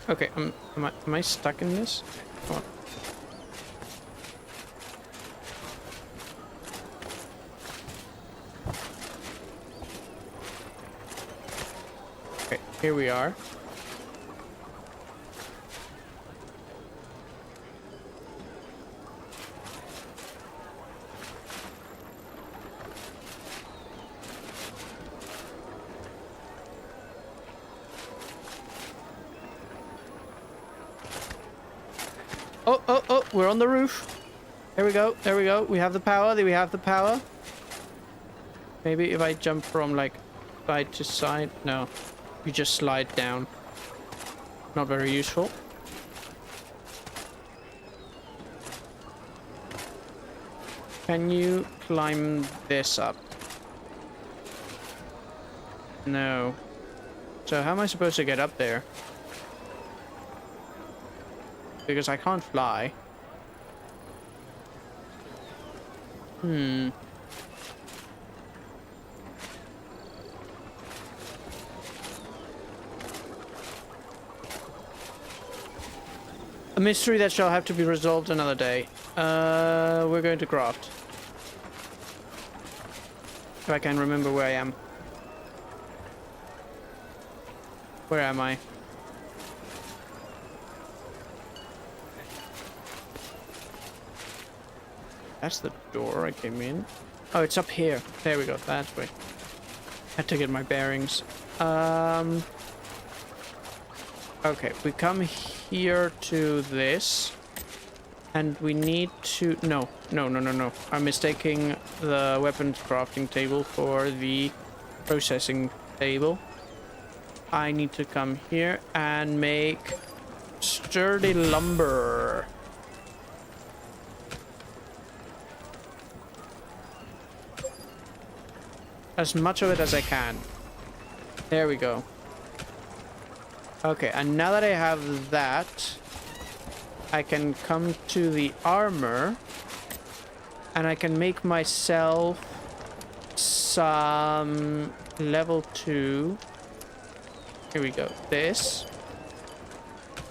Okay, am I stuck in this? Come on. Okay, here we are. Oh, we're on the roof. There we go. There we go. We have the power. We have the power. Maybe if I jump from like side to side. No, you just slide down. Not very useful. Can you climb this up? No. So how am I supposed to get up there? Because I can't fly. A mystery that shall have to be resolved another day. We're going to craft. If I can remember where I am. Where am I? That's the door I came in. Oh, it's up here. There we go. That's way. Had to get my bearings. Okay, we come here to this. And we need to... No. I'm mistaking the weapons crafting table for the processing table. I need to come here and make sturdy lumber. As much of it as I can. There we go. Okay, and now that I have that, I can come to the armor and I can make myself some level 2. Here we go. This.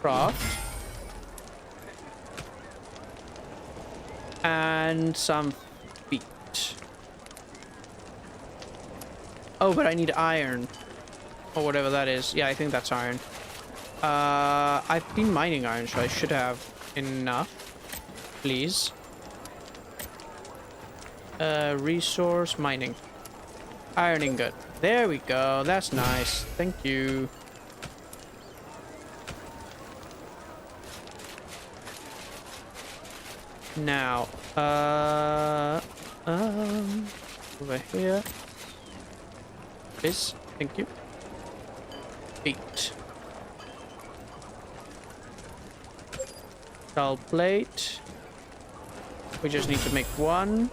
Craft. And some feet. Oh, but I need iron. Or whatever that is. Yeah, I think that's iron. I've been mining iron, so I should have enough. Please. Resource mining. Iron ingot. There we go. That's nice. Thank you. Now, over here. This, thank you. 8. Dull plate. We just need to make 1.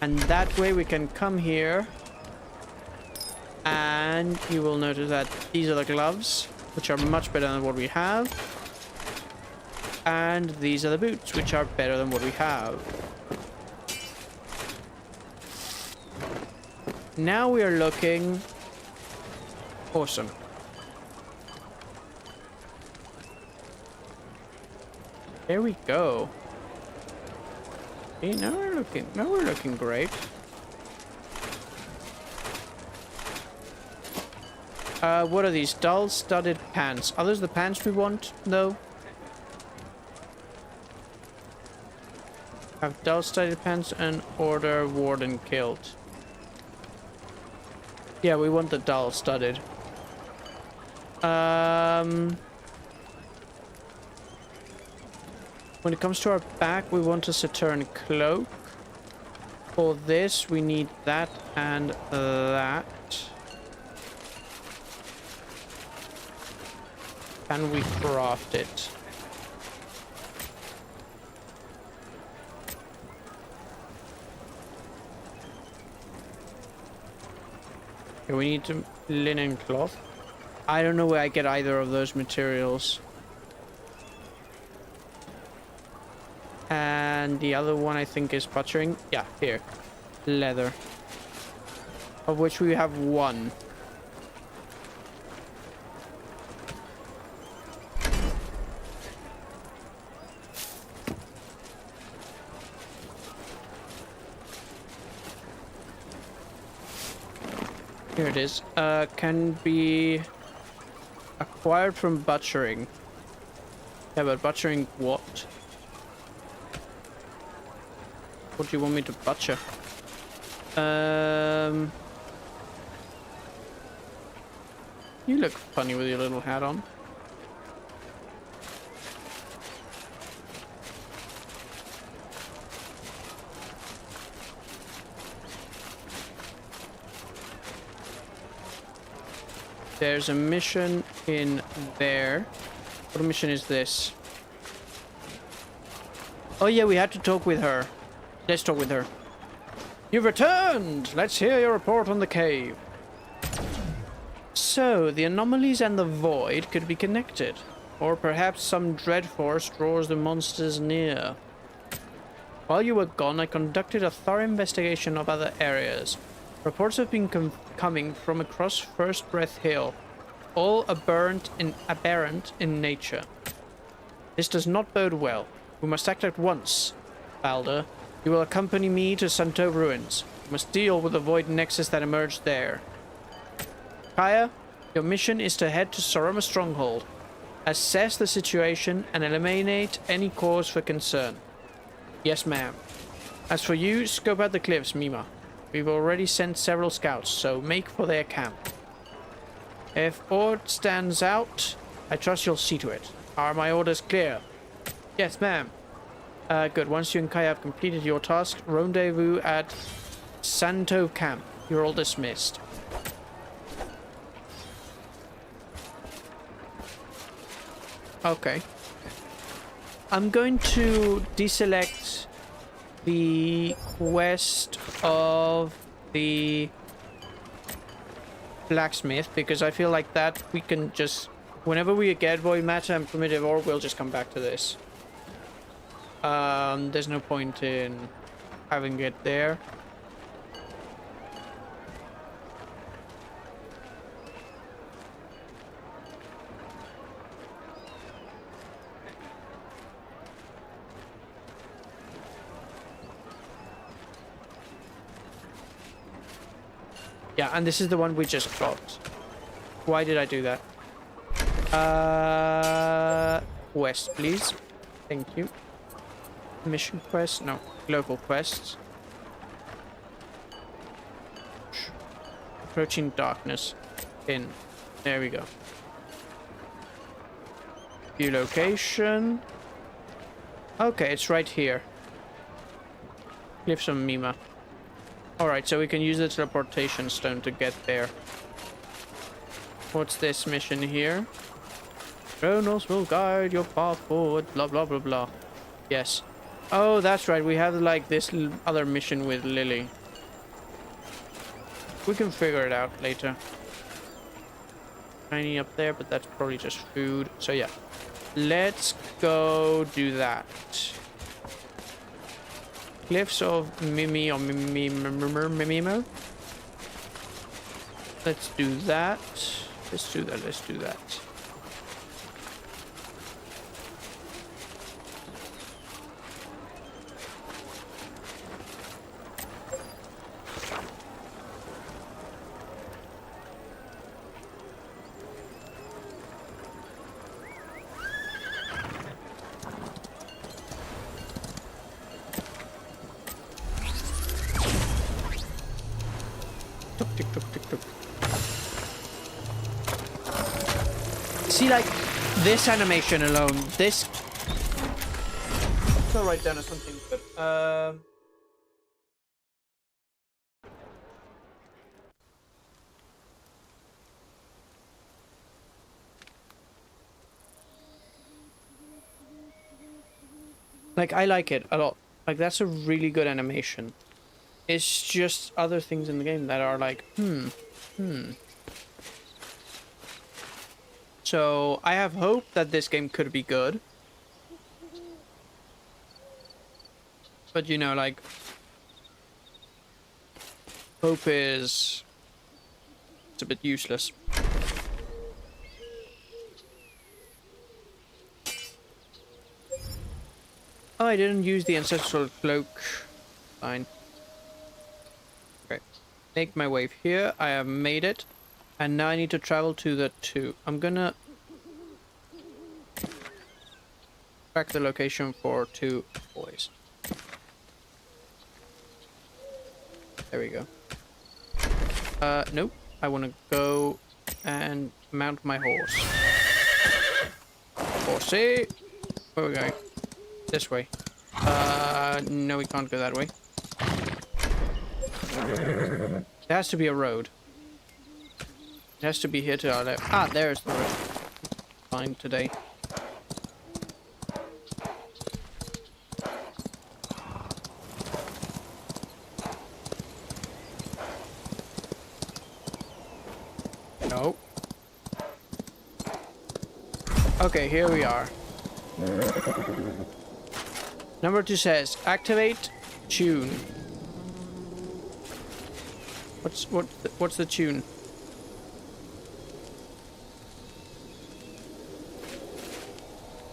And that way we can come here. And you will notice that these are the gloves, which are much better than what we have. And these are the boots, which are better than what we have. Now we are looking awesome. There we go. Okay, now we're looking great. What are these? Dull studded pants. Are those the pants we want, though? Have dull studded pants and order warden killed. Yeah, we want the dull studded. When it comes to our back, we want a Saturn cloak. For this, we need that and that. Can we craft it? Okay, we need to linen cloth. I don't know where I get either of those materials. And the other one I think is butchering. Yeah, here. Leather. Of which we have 1. Here it is. Can be acquired from butchering. Yeah, but butchering what? What do you want me to butcher? You look funny with your little hat on. There's a mission in there. What mission is this? Oh yeah, we had to talk with her. Let's talk with her. You've returned! Let's hear your report on the cave. So, the anomalies and the void could be connected. Or perhaps some dread force draws the monsters near. While you were gone, I conducted a thorough investigation of other areas. Reports have been coming from across First Breath Hill, all aberrant in nature. This does not bode well. We must act at once. Balder, you will accompany me to Santo Ruins. We must deal with the void nexus that emerged there. Kaya, your mission is to head to Soroma Stronghold, assess the situation, and eliminate any cause for concern. Yes, ma'am. As for you, scope out the cliffs, Mima. We've already sent several scouts, so make for their camp. If aught stands out, I trust you'll see to it. Are my orders clear? Yes, ma'am. Good. Once you and Kaya have completed your task, rendezvous at Santo Camp. You're all dismissed. Okay. I'm going to deselect the quest of the blacksmith because I feel like that we can just, whenever we get void matter and primitive ore, we'll just come back to this. There's no point in having it there. Yeah, and this is the one we just got. Why did I do that? Quest, please. Thank you. Mission quest? No. Local quests. Approaching darkness. In. There we go. View location. Okay, it's right here. Cliffs of Mima. Alright, so we can use the teleportation stone to get there. What's this mission here? Chronos will guide your path forward, blah blah blah blah. Yes. Oh, that's right, we have like this other mission with Lily. We can figure it out later. Tiny up there, but that's probably just food. So yeah, let's go do that. Cliffs of Mimi or Mimimo. Let's do that. Let's do that. Let's do that. Tick, tick, tick, tick. See, like, this animation alone, this... I'll write down something good. Like, I like it a lot. Like, that's a really good animation. It's just other things in the game that are like, So, I have hope that this game could be good. But, you know, like... Hope is... It's a bit useless. Oh, I didn't use the ancestral cloak. Fine. Okay. Make my way here. I have made it. And now I need to travel to the 2. I'm gonna... track the location for 2 boys. There we go. Nope. I want to go and mount my horse. Horsey! Where are we going? This way. No, we can't go that way. There has to be a road. It has to be here to our left. Ah, there's the road. Fine today. No. Okay, here we are. Number 2 says, activate tune. What's the tune?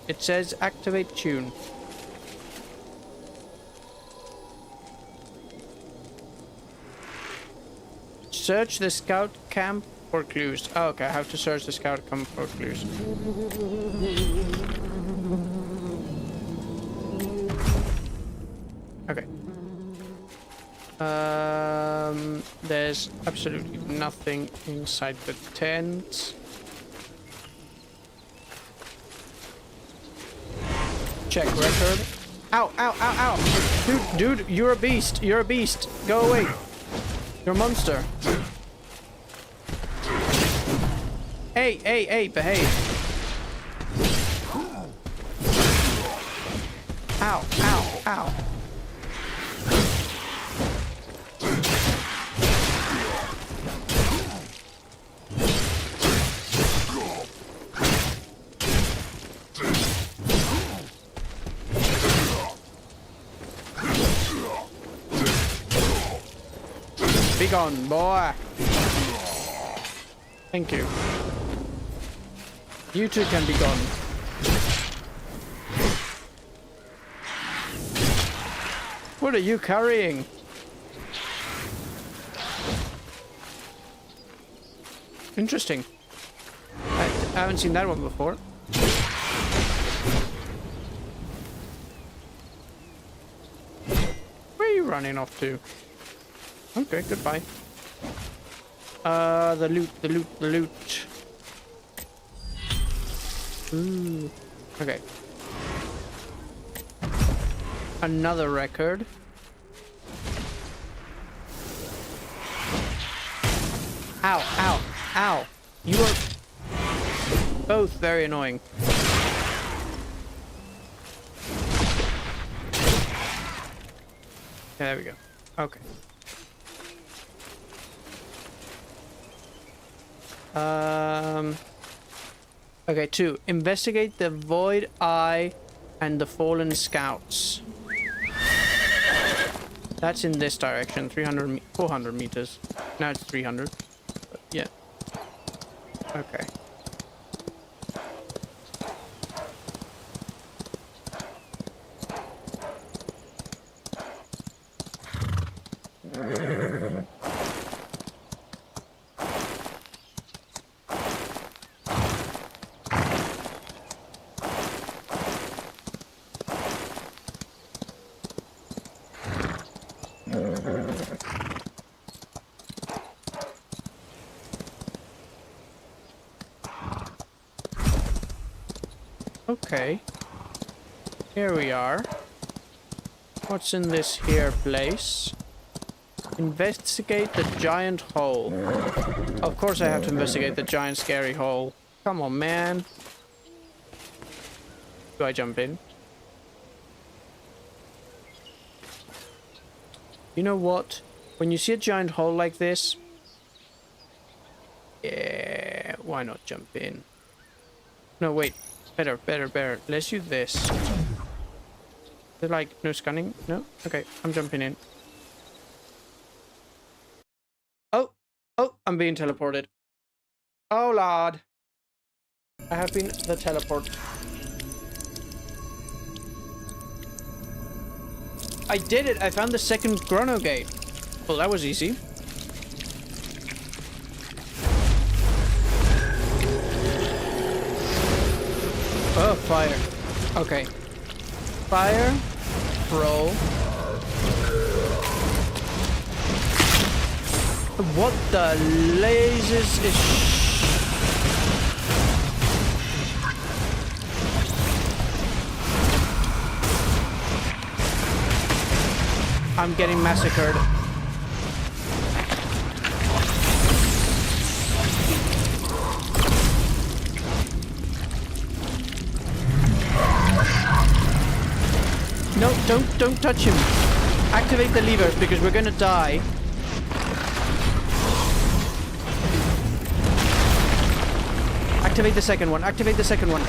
It says activate tune. Search the scout camp for clues. Oh, okay, I have to search the scout camp for clues. Okay. There's absolutely nothing inside the tent. Check record. Ow, ow, ow, ow! Dude, you're a beast. You're a beast. Go away. You're a monster. Hey, behave. Ow, ow, ow. Be gone, boy. Thank you. You two can be gone. What are you carrying? Interesting. I haven't seen that one before. Where are you running off to? Okay, goodbye. The loot. Ooh. Okay. another record. Ow, ow, ow. You are both very annoying. There we go. Okay. Okay, 2. Investigate the Void Eye and the Fallen Scouts. That's in this direction. 400 meters. Now it's 300. But yeah. Okay. Okay. Here we are. What's in this here place? Investigate the giant hole. Of course I have to investigate the giant scary hole. Come on, man. Do I jump in? You know what? When you see a giant hole like this... Yeah, why not jump in? No, wait. Better. Let's do this. Is there like no scanning? No? Okay, I'm jumping in. Oh, I'm being teleported. Oh, Lord. I have been the teleport. I did it! I found the second Chrono gate. Well, that was easy. Oh, fire. Okay. Fire. Roll. What the lasers is... I'm getting massacred. No, don't touch him. Activate the levers because we're gonna die. Activate the second one. Activate the second one.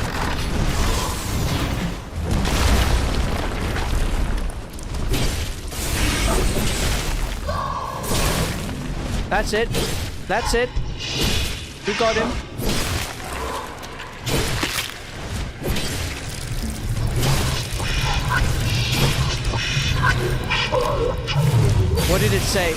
That's it. That's it. We got him. What did it say?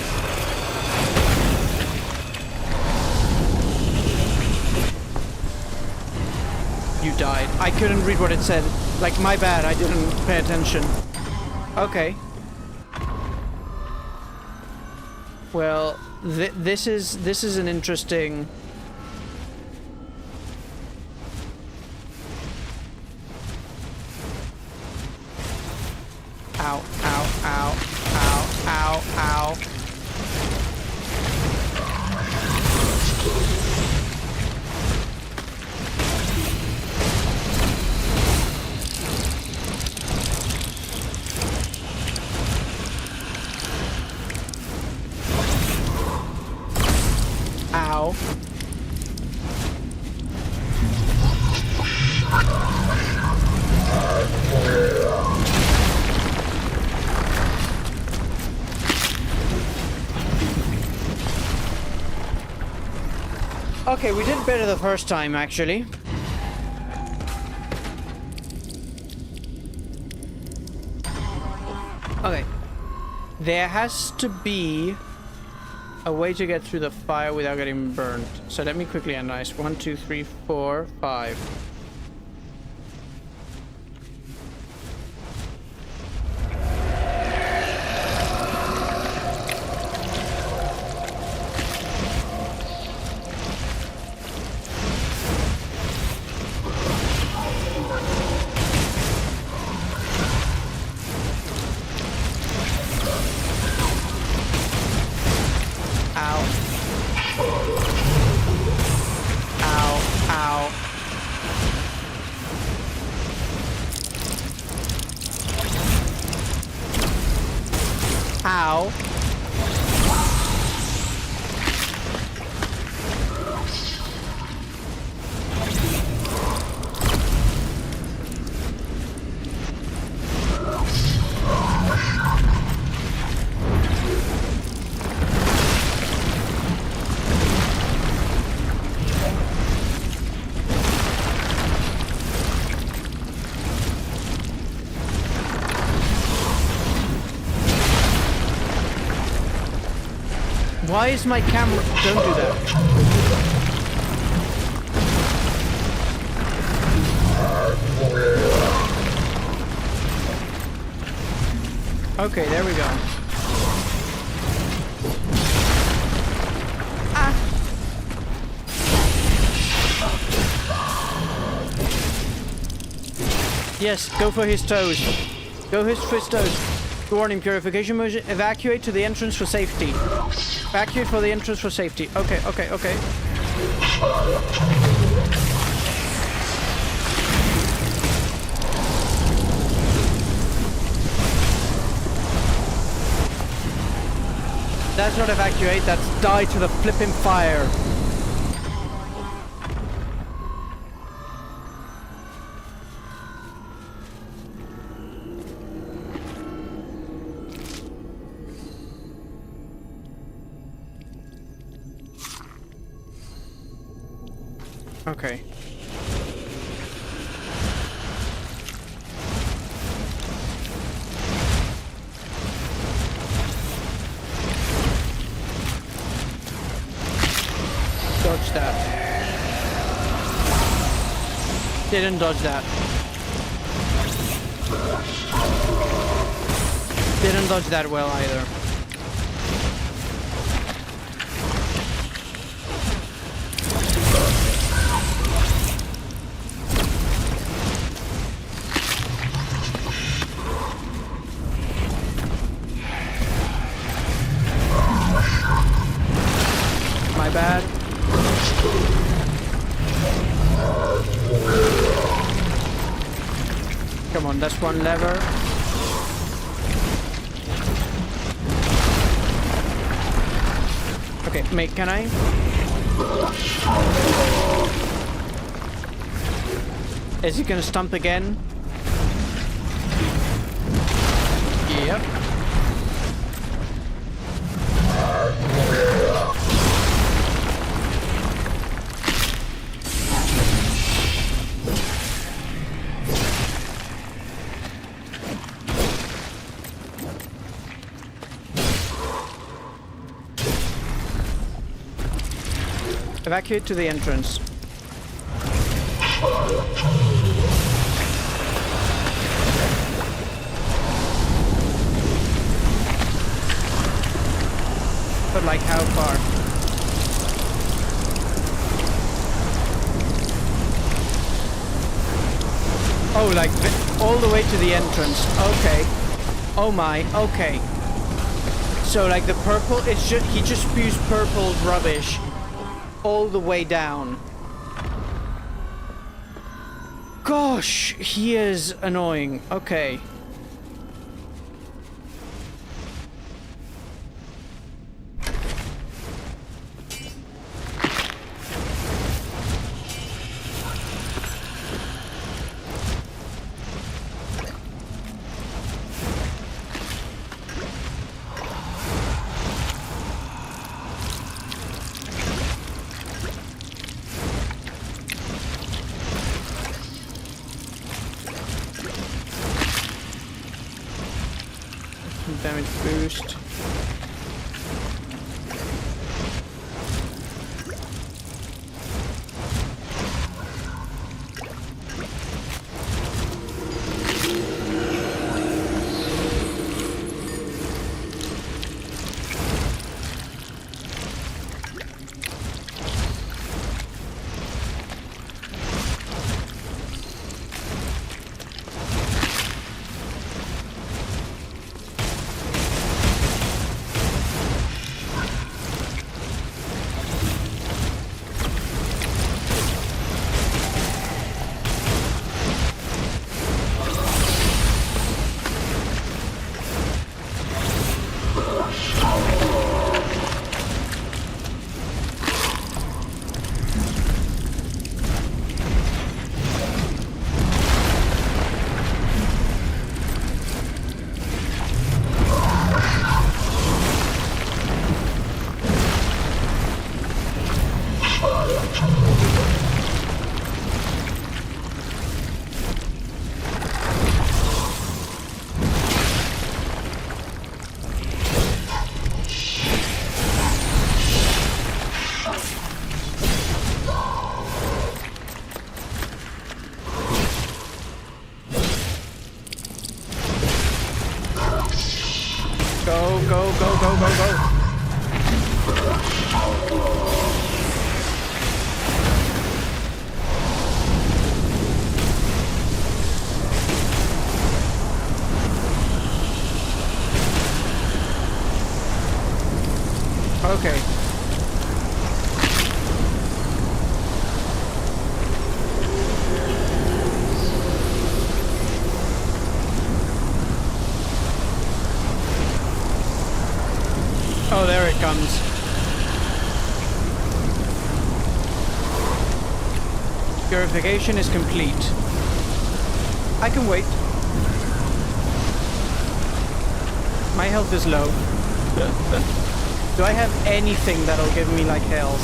You died. I couldn't read what it said. Like, my bad. I didn't pay attention. Okay. Well, this is an interesting... Ow, ow, ow, ow, ow, ow. Ow. Okay, we did better the first time, actually. Okay. There has to be a way to get through the fire without getting burned. So let me quickly analyze. 1, 2, 3, 4, 5. Ow. Why is my camera... Don't do that. Okay, there we go. Ah! Yes, go for his toes. Go for his toes. Warning, purification motion. Evacuate to the entrance for safety. Evacuate for the entrance for safety. Okay, okay, okay. That's not evacuate, that's die to the flipping fire. Okay. Dodge that. Didn't dodge that. Didn't dodge that well either. My bad. Come on, that's one lever. Okay, mate, can I? Is he gonna stump again? Yep. Evacuate to the entrance. But like how far? Oh, like all the way to the entrance. Okay. Oh my, okay. So like the purple, it's just, he just spews purple rubbish all the way down. Gosh, he is annoying. Okay. Damage boost. Go, go, go, go, go, go. Okay. Oh, there it comes. Purification is complete. I can wait. My health is low. Do I have anything that'll give me, like, health?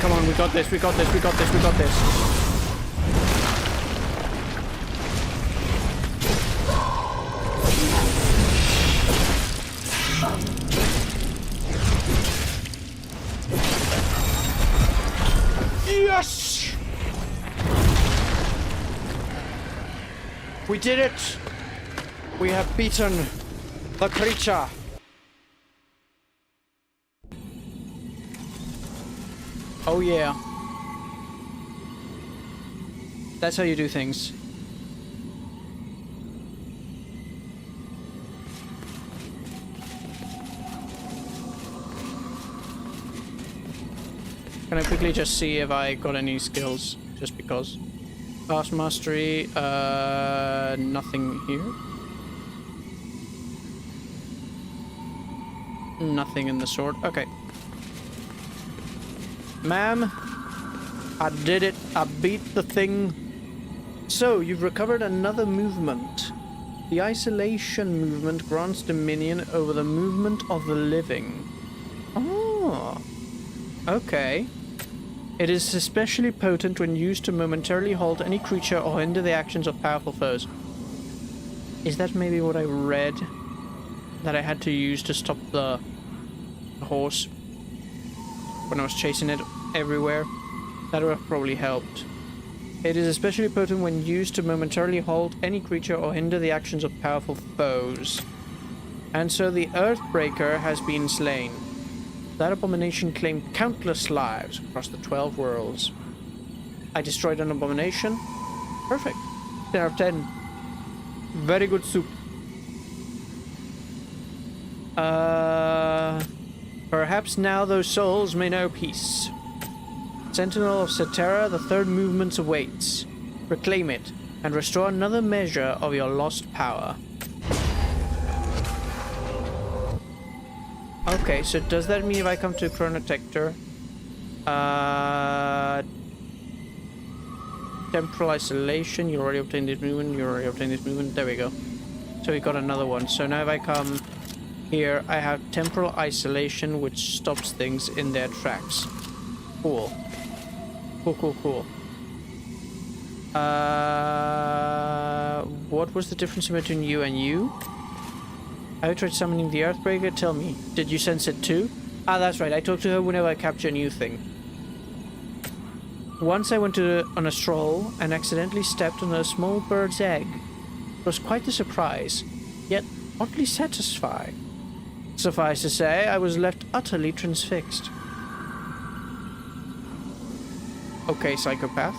Come on, we got this, we got this, we got this, we got this. Yes! We did it! We have beaten the creature. Oh yeah. That's how you do things. Can I quickly just see if I got any skills? Just because. Fast mastery, nothing here. Nothing in the sword. Okay. Ma'am, I did it. I beat the thing. So, you've recovered another movement. The isolation movement grants dominion over the movement of the living. Oh. Okay. It is especially potent when used to momentarily halt any creature or hinder the actions of powerful foes. Is that maybe what I read? That I had to use to stop the horse when I was chasing it everywhere? That would have probably helped. It is especially potent when used to momentarily halt any creature or hinder the actions of powerful foes. And so the Earthbreaker has been slain. That abomination claimed countless lives across the 12 worlds. I destroyed an abomination. Perfect. 10 out of 10. Very good soup. Perhaps now those souls may know peace. Sentinel of Cetera, the third movement awaits. Reclaim it, and restore another measure of your lost power. Okay, so does that mean if I come to Chronotector, temporal isolation, you already obtained this movement, there we go. So we got another one. So now if I come here, I have temporal isolation, which stops things in their tracks. Cool. Cool, cool, cool. What was the difference between you and you? Have you tried summoning the Earthbreaker? Tell me. Did you sense it too? Ah, that's right. I talk to her whenever I capture a new thing. Once I went on a stroll and accidentally stepped on a small bird's egg. It was quite a surprise, yet oddly satisfying. Suffice to say, I was left utterly transfixed. Okay, psychopath.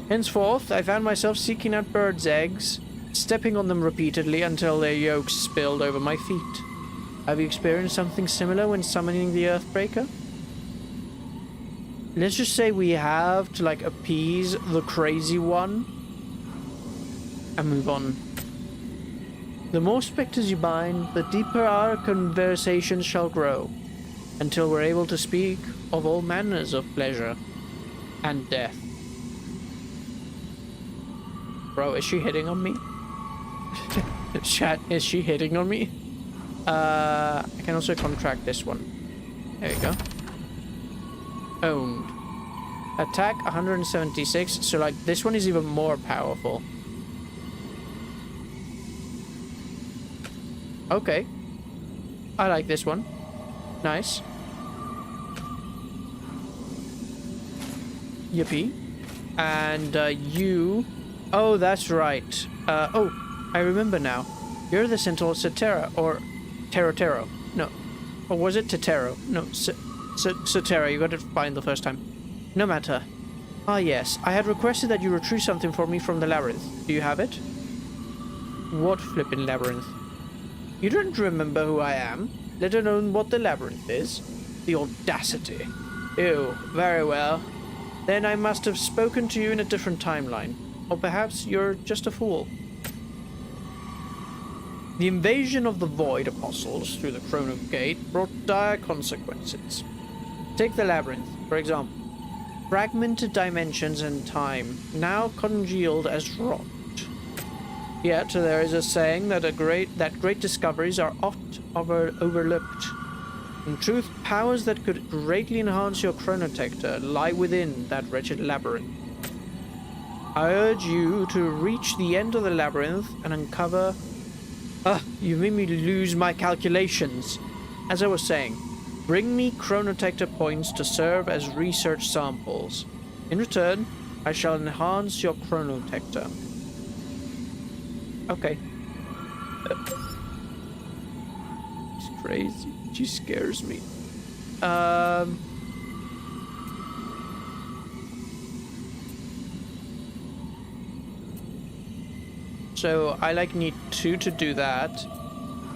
Henceforth, I found myself seeking out birds' eggs, stepping on them repeatedly until their yolks spilled over my feet. Have you experienced something similar when summoning the Earthbreaker? Let's just say we have to, like, appease the crazy one and move on. The more spectres you bind, the deeper our conversations shall grow, until we're able to speak of all manners of pleasure and death. Bro, is she hitting on me? Chat, is she hitting on me? I can also contract this one. There you go. Owned. Attack 176, so like this one is even more powerful. Okay. I like this one. Nice. Yippee. And you... Oh, that's right. Oh, I remember now. You're the Sentinel Cetera, or Tero. No. Or was it Tetero? No, Cetera, you got it fine the first time. No matter. Ah yes, I had requested that you retrieve something for me from the labyrinth. Do you have it? What flippin' labyrinth? You don't remember who I am, let alone what the labyrinth is? The audacity. Ew, very well. Then I must have spoken to you in a different timeline. Or perhaps you're just a fool. The invasion of the Void Apostles through the Chrono Gate brought dire consequences. Take the labyrinth, for example. Fragmented dimensions and time, now congealed as rot. Yet there is a saying that great discoveries are oft overlooked. In truth, powers that could greatly enhance your chronotector lie within that wretched labyrinth. I urge you to reach the end of the labyrinth and uncover... you made me lose my calculations. As I was saying, bring me chronotector points to serve as research samples. In return, I shall enhance your chronotector. Okay. It's crazy. She scares me. So I need 2 to do that.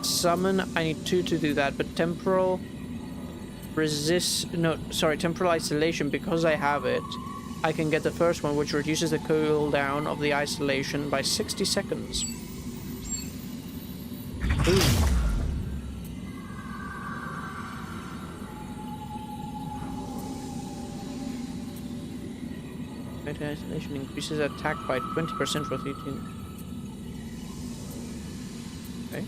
Summon, I need 2 to do that, but temporal temporal isolation, because I have it, I can get the first one, which reduces the cooldown of the isolation by 60 seconds. Ooh. Isolation increases attack by 20% for 13. Okay.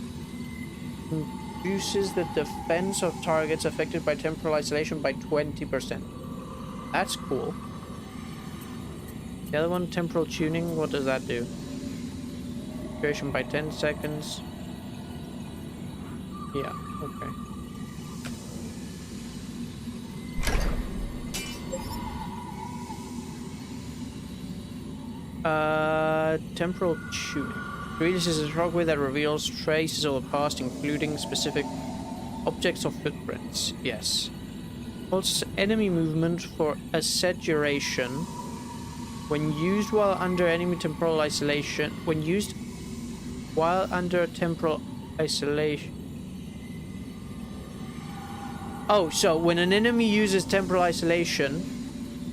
Reduces the defense of targets affected by temporal isolation by 20%. That's cool. The other one, temporal tuning, what does that do? Duration by 10 seconds. Yeah, okay. Temporal tuning. Releases a shockwave that reveals traces of the past, including specific objects or footprints. Yes. Also, enemy movement for a set duration. When used while under enemy temporal isolation. When used while under temporal isolation. Oh, so when an enemy uses temporal isolation,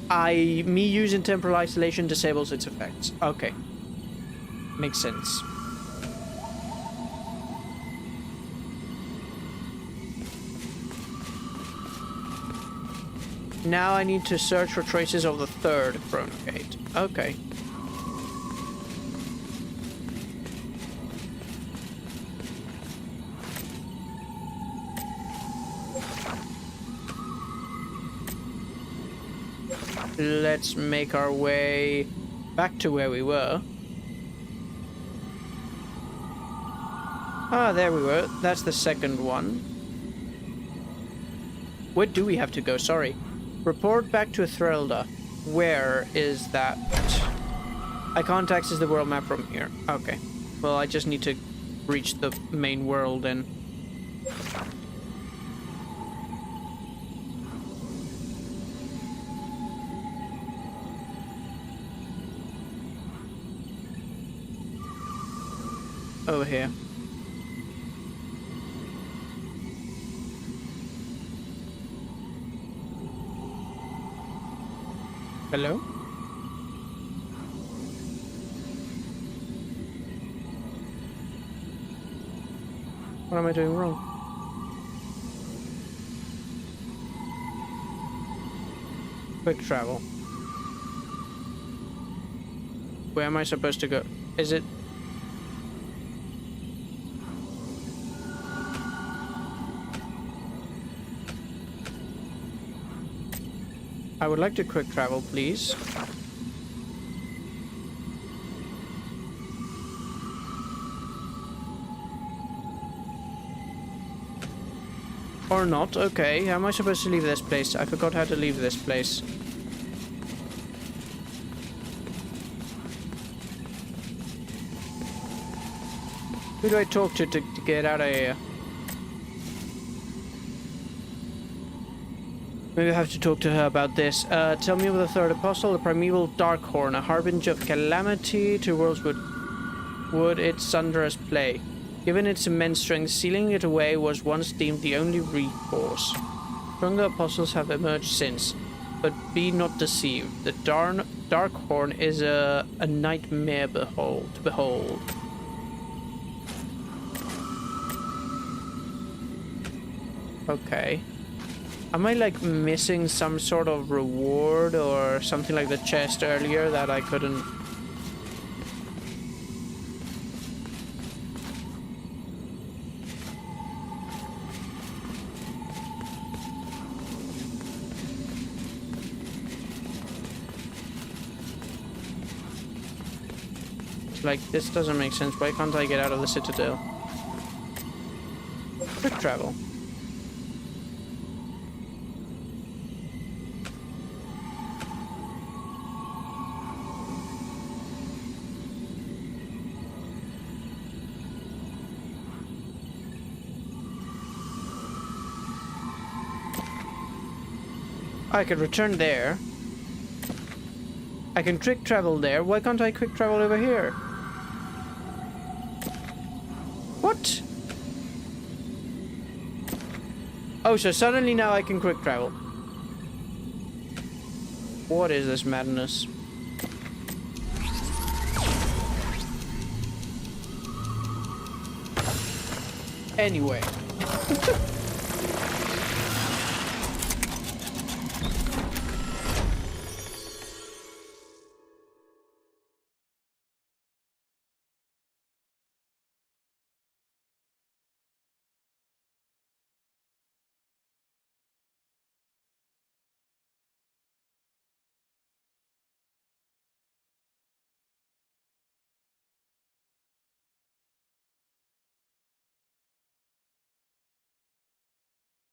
me using temporal isolation disables its effects. Okay. Makes sense. Now I need to search for traces of the third Chrono Gate. Okay. let's make our way back to where we were. Ah, there we were. That's the second one. Where do we have to go? Sorry. Report back to Threlda. Where is that? I can't access the world map from here. Okay. Well, I just need to reach the main world and... over here. Hello? What am I doing wrong? Quick travel. Where am I supposed to go? Is it... I would like to quick travel, please. Or not, okay. How am I supposed to leave this place? I forgot how to leave this place. Who do I talk to get out of here? Maybe I have to talk to her about this. Tell me of the third apostle, the primeval Darkhorn, a harbinger of calamity to worlds would its sunderous play. Given its immense strength, sealing it away was once deemed the only recourse. Stronger apostles have emerged since, but be not deceived. The Darkhorn is a nightmare to behold. Okay. Am I like missing some sort of reward or something like the chest earlier that I couldn't... Like, this doesn't make sense. Why can't I get out of the citadel? Quick travel. I could return there. I can quick travel there. Why can't I quick travel over here? What? Oh, so suddenly now I can quick travel. What is this madness? Anyway.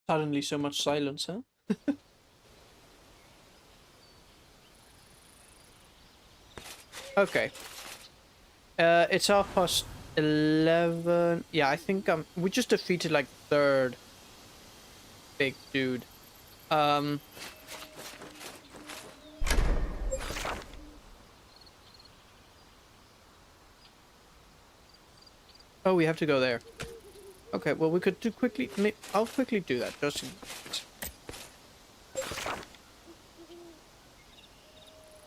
Suddenly so much silence, huh? Okay. It's 11:30. Yeah, I think we just defeated like third big dude. Oh, we have to go there. Okay, well we could do quickly. I'll quickly do that just in case.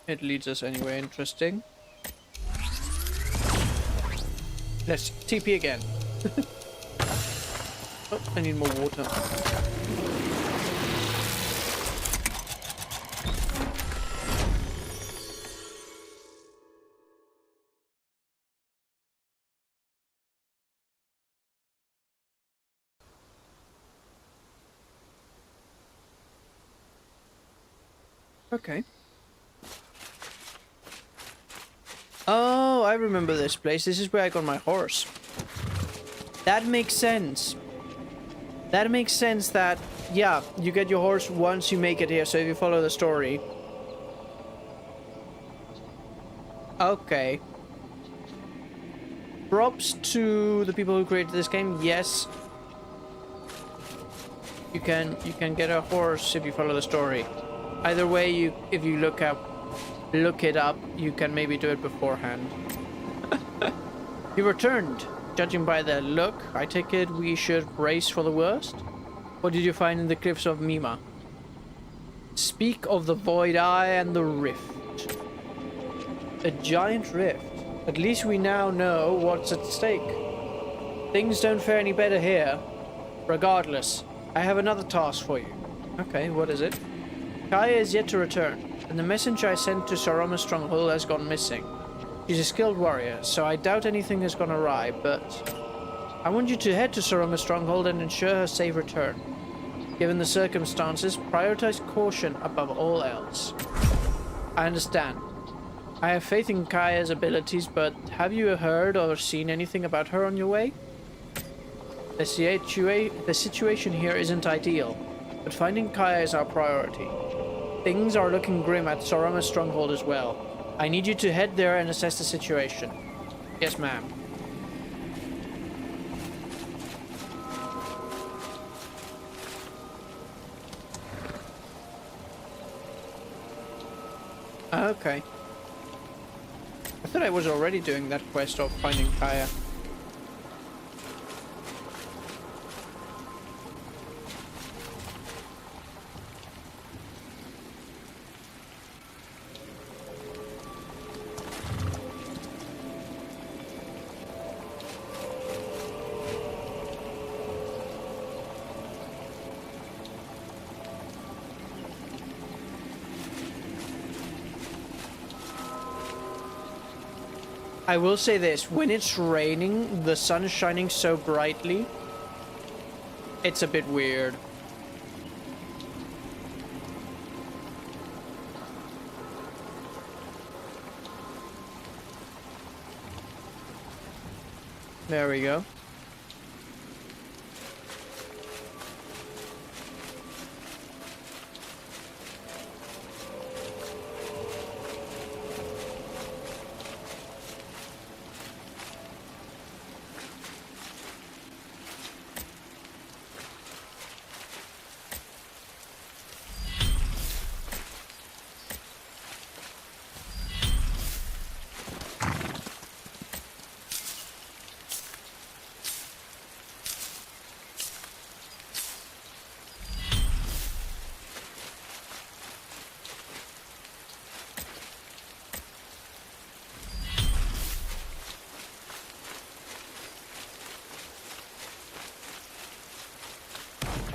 It leads us anywhere interesting. Let's TP again. Oh, I need more water. Okay. I remember this place. This is where I got my horse. That makes sense. That makes sense that, yeah, you get your horse once you make it here, so if you follow the story. Okay. Props to the people who created this game, yes. You can get a horse if you follow the story. Either way, if you look it up, you can maybe do it beforehand. You returned. Judging by the look, I take it we should brace for the worst? What did you find in the cliffs of Mima? Speak of the Void Eye and the Rift. A giant rift. At least we now know what's at stake. Things don't fare any better here. Regardless, I have another task for you. Okay, what is it? Kaya is yet to return, and the messenger I sent to Saroma's stronghold has gone missing. She's a skilled warrior, so I doubt anything has gone awry, but I want you to head to Saroma's stronghold and ensure her safe return. Given the circumstances, prioritize caution above all else. I understand. I have faith in Kaya's abilities, but have you heard or seen anything about her on your way? The situation here isn't ideal, but finding Kaya is our priority. Things are looking grim at Saroma's stronghold as well. I need you to head there and assess the situation. Yes, ma'am. Okay. I thought I was already doing that quest of finding Kaya. I will say this, when it's raining, the sun is shining so brightly, it's a bit weird. There we go.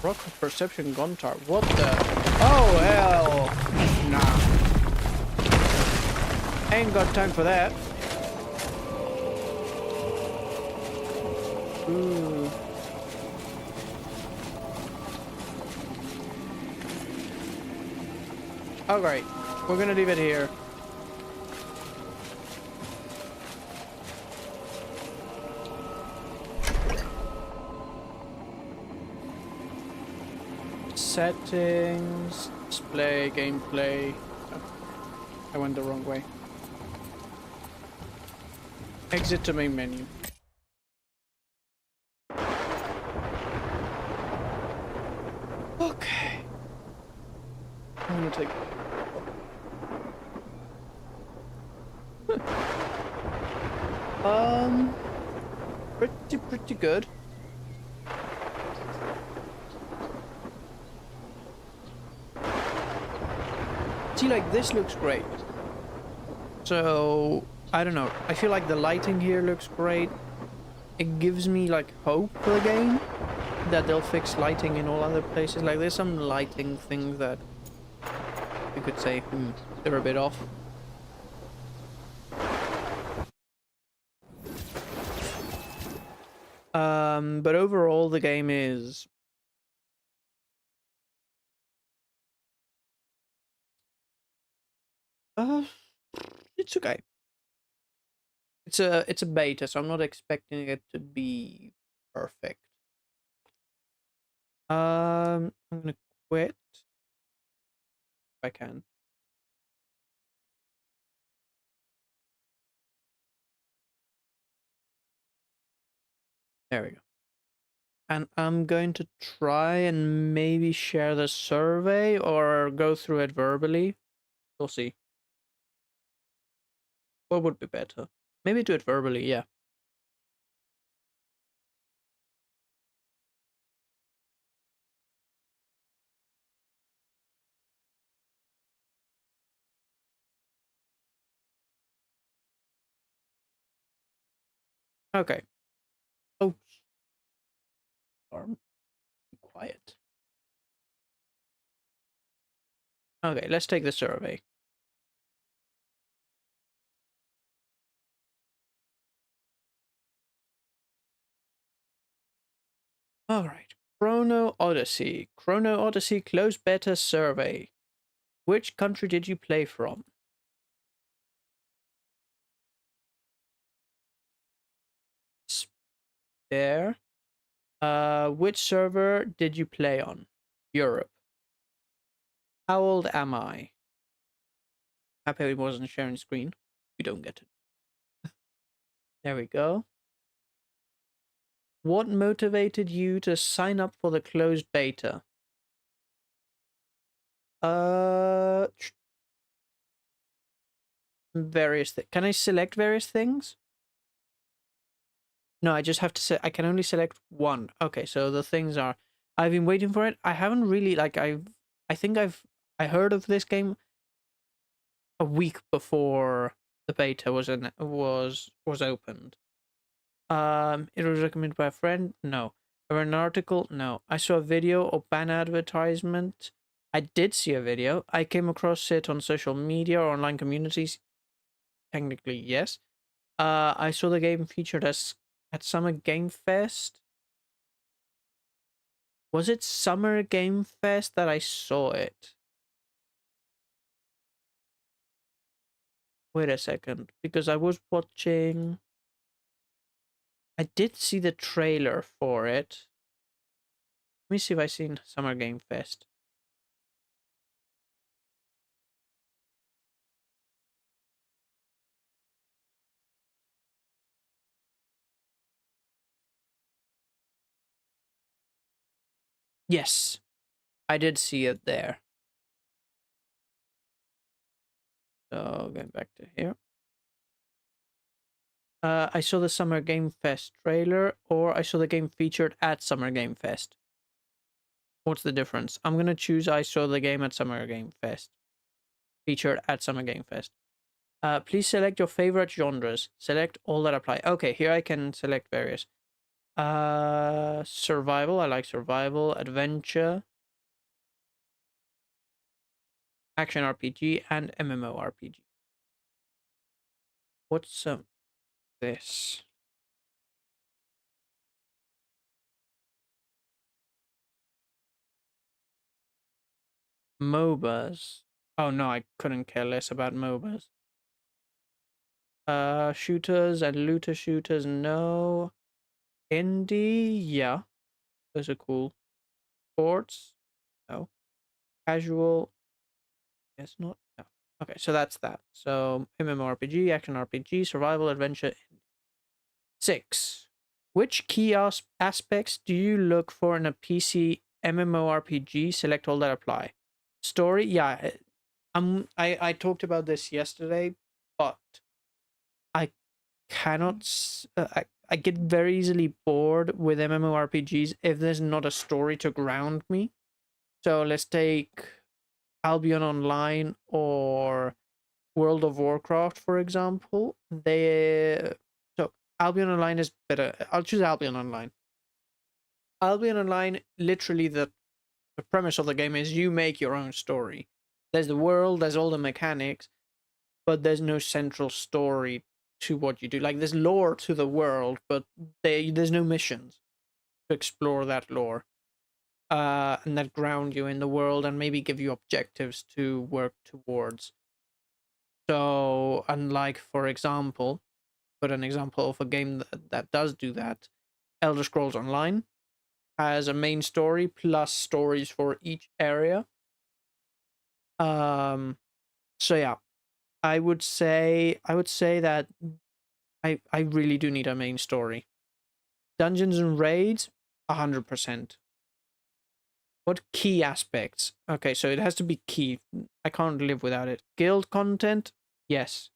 Rock of Perception Gontar. What the? Oh, hell. Nah. Ain't got time for that. Ooh. Alright. We're gonna leave it here. Settings, display, gameplay. Oh, I went the wrong way. Exit to main menu. Okay. I'm gonna take. Pretty good. See, like, this looks great. So, I don't know. I feel like the lighting here looks great. It gives me, like, hope for the game. That they'll fix lighting in all other places. Like, there's some lighting things that you could say, they're a bit off. But overall, the game is... it's okay. It's a beta, so I'm not expecting it to be perfect. I'm gonna quit if I can. There we go. And I'm going to try and maybe share the survey or go through it verbally. We'll see. What would be better? Maybe do it verbally, yeah. Okay. Oh, darn. Be quiet. Okay, let's take the survey. Alright. Chrono Odyssey. Chrono Odyssey closed beta survey. Which country did you play from? Spare. Which server did you play on? Europe. How old am I? Happy it wasn't sharing screen. You don't get it. There we go. What motivated you to sign up for the closed beta? Uh, various things. Can I select various things? No, I just have to say I can only select one. Okay, so the things are I've been waiting for it. I haven't really like I think I heard of this game a week before the beta was opened. It was recommended by a friend. No. I read an article. No. I saw a video or ban advertisement. I did see a video. I came across it on social media or online communities. Technically, yes. I saw the game featured as at Summer Game Fest. Was it Summer Game Fest that I saw it? Wait a second, because I was watching. I did see the trailer for it. Let me see if I seen Summer Game Fest. Yes, I did see it there. So going back to here. I saw the Summer Game Fest trailer, or I saw the game featured at Summer Game Fest. What's the difference? I'm gonna choose I saw the game at Summer Game Fest. Featured at Summer Game Fest. Please select your favorite genres. Select all that apply. Okay, here I can select various. Survival. I like survival. Adventure. Action RPG and MMORPG. What's this? MOBAs. Oh no, I couldn't care less about MOBAs. Shooters and looter shooters, no. Indie, yeah, those are cool. Sports, no. Casual, yes, not. No. Okay, so that's that. So MMORPG, action RPG, survival, adventure. 6. Which key aspects do you look for in a PC MMORPG? Select all that apply. Story, yeah. I talked about this yesterday, but I cannot. I get very easily bored with MMORPGs if there's not a story to ground me. So let's take Albion Online or World of Warcraft, for example. So Albion Online is better. I'll choose Albion Online. Albion Online, literally the premise of the game is you make your own story. There's the world, there's all the mechanics, but there's no central story to what you do. Like there's lore to the world, but there's no missions to explore that lore. And that ground you in the world and maybe give you objectives to work towards. So, unlike, for example, put an example of a game that does do that. Elder Scrolls Online has a main story plus stories for each area. Um, so yeah, I would say that I really do need a main story. Dungeons and raids, 100%. What key aspects? Okay, so it has to be key. I can't live without it. Guild content, yes.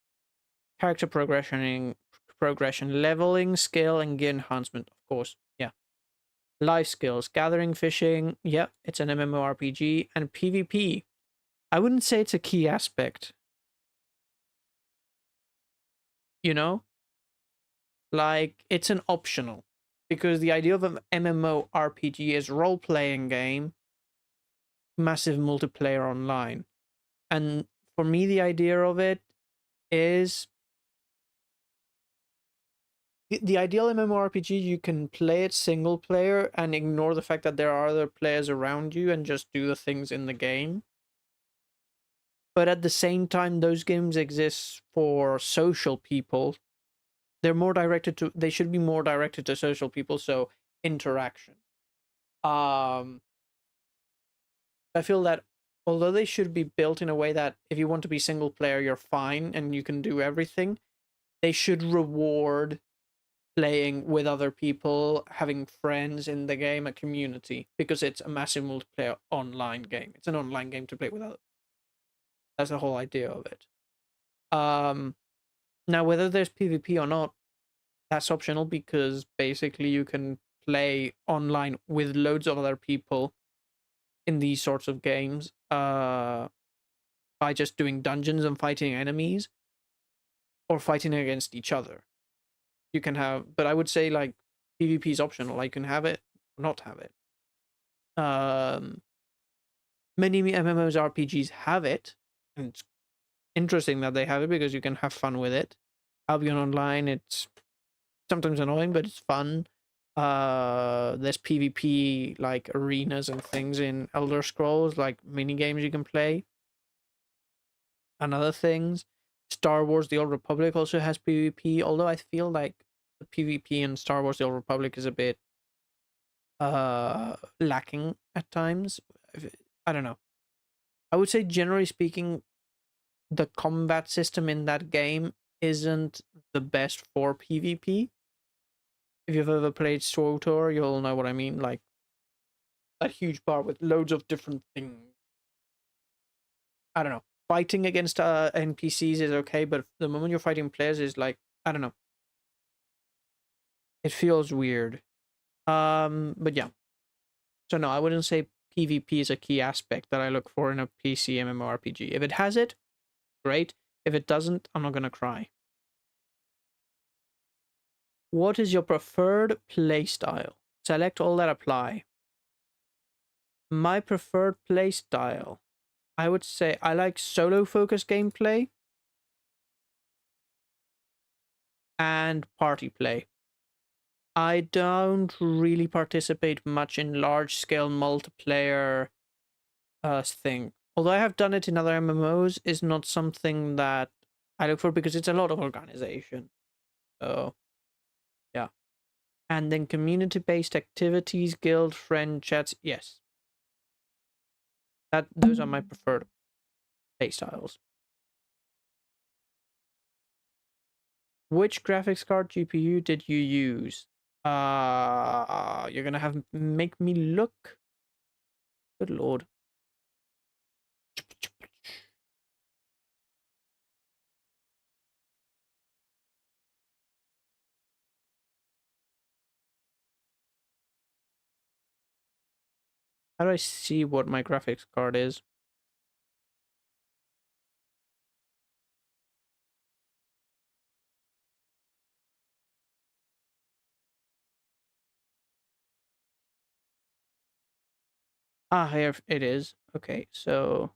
Character progression, leveling, skill, and gear enhancement, of course. Yeah. Life skills, gathering, fishing. Yeah, it's an MMORPG. And PvP. I wouldn't say it's a key aspect. You know? Like, it's an optional. Because the idea of an MMORPG is role-playing game, massive multiplayer online. And for me, the idea of it is the ideal MMORPG. You can play it single player and ignore the fact that there are other players around you and just do the things in the game. But at the same time, those games exist for social people. They should be more directed to social people, so interaction. Um I feel that although they should be built in a way that if you want to be single player, you're fine and you can do everything, they should reward playing with other people, having friends in the game, a community, because it's a massive multiplayer online game. It's an online game to play with others. That's the whole idea of it. Um, Now whether there's PvP or not, that's optional because basically you can play online with loads of other people in these sorts of games by just doing dungeons and fighting enemies or fighting against each other. You can have, but I would say like PvP is optional. Like, you can have it or not have it. Um, Many MMOs RPGs have it, and it's interesting that they have it because you can have fun with it. Albion Online, it's sometimes annoying, but it's fun. There's PvP like arenas and things in Elder Scrolls, like mini games you can play and other things. Star Wars: The Old Republic also has PvP, although I feel like the PvP in Star Wars: The Old Republic is a bit lacking at times. I don't know. I would say generally speaking, the combat system in that game isn't the best for PvP. If you've ever played SWTOR, you'll know what I mean. Like that huge bar with loads of different things. I don't know. Fighting against NPCs is okay, but the moment you're fighting players is like, I don't know. It feels weird. But yeah. So no, I wouldn't say PvP is a key aspect that I look for in a PC MMORPG. If it has it, great. If it doesn't, I'm not gonna cry. What is your preferred playstyle? Select all that apply. My preferred playstyle, I would say I like solo focused gameplay and party play. I don't really participate much in large scale multiplayer thing. Although I have done it in other MMOs, is not something that I look for because it's a lot of organization. So yeah. And then community based activities, guild, friend chats, yes. Those are my preferred playstyles. Which graphics card GPU did you use? You're gonna have make me look. Good lord. How do I see what my graphics card is? Ah, here it is. Okay, so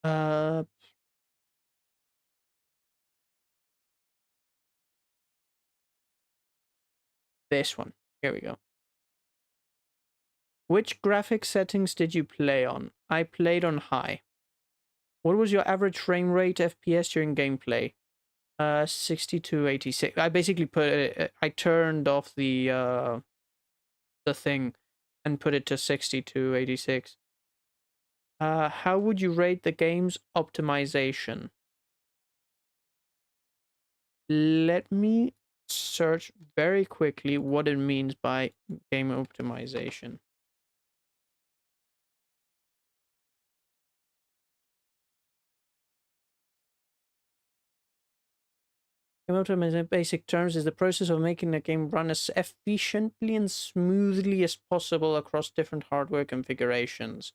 uh this one. Here we go. Which graphic settings did you play on? I played on high. What was your average frame rate FPS during gameplay? 60 to 86. I basically put it, I turned off the thing and put it to 60 to 86. How would you rate the game's optimization? Let me search very quickly what it means by game optimization. Game optimization in basic terms is the process of making the game run as efficiently and smoothly as possible across different hardware configurations.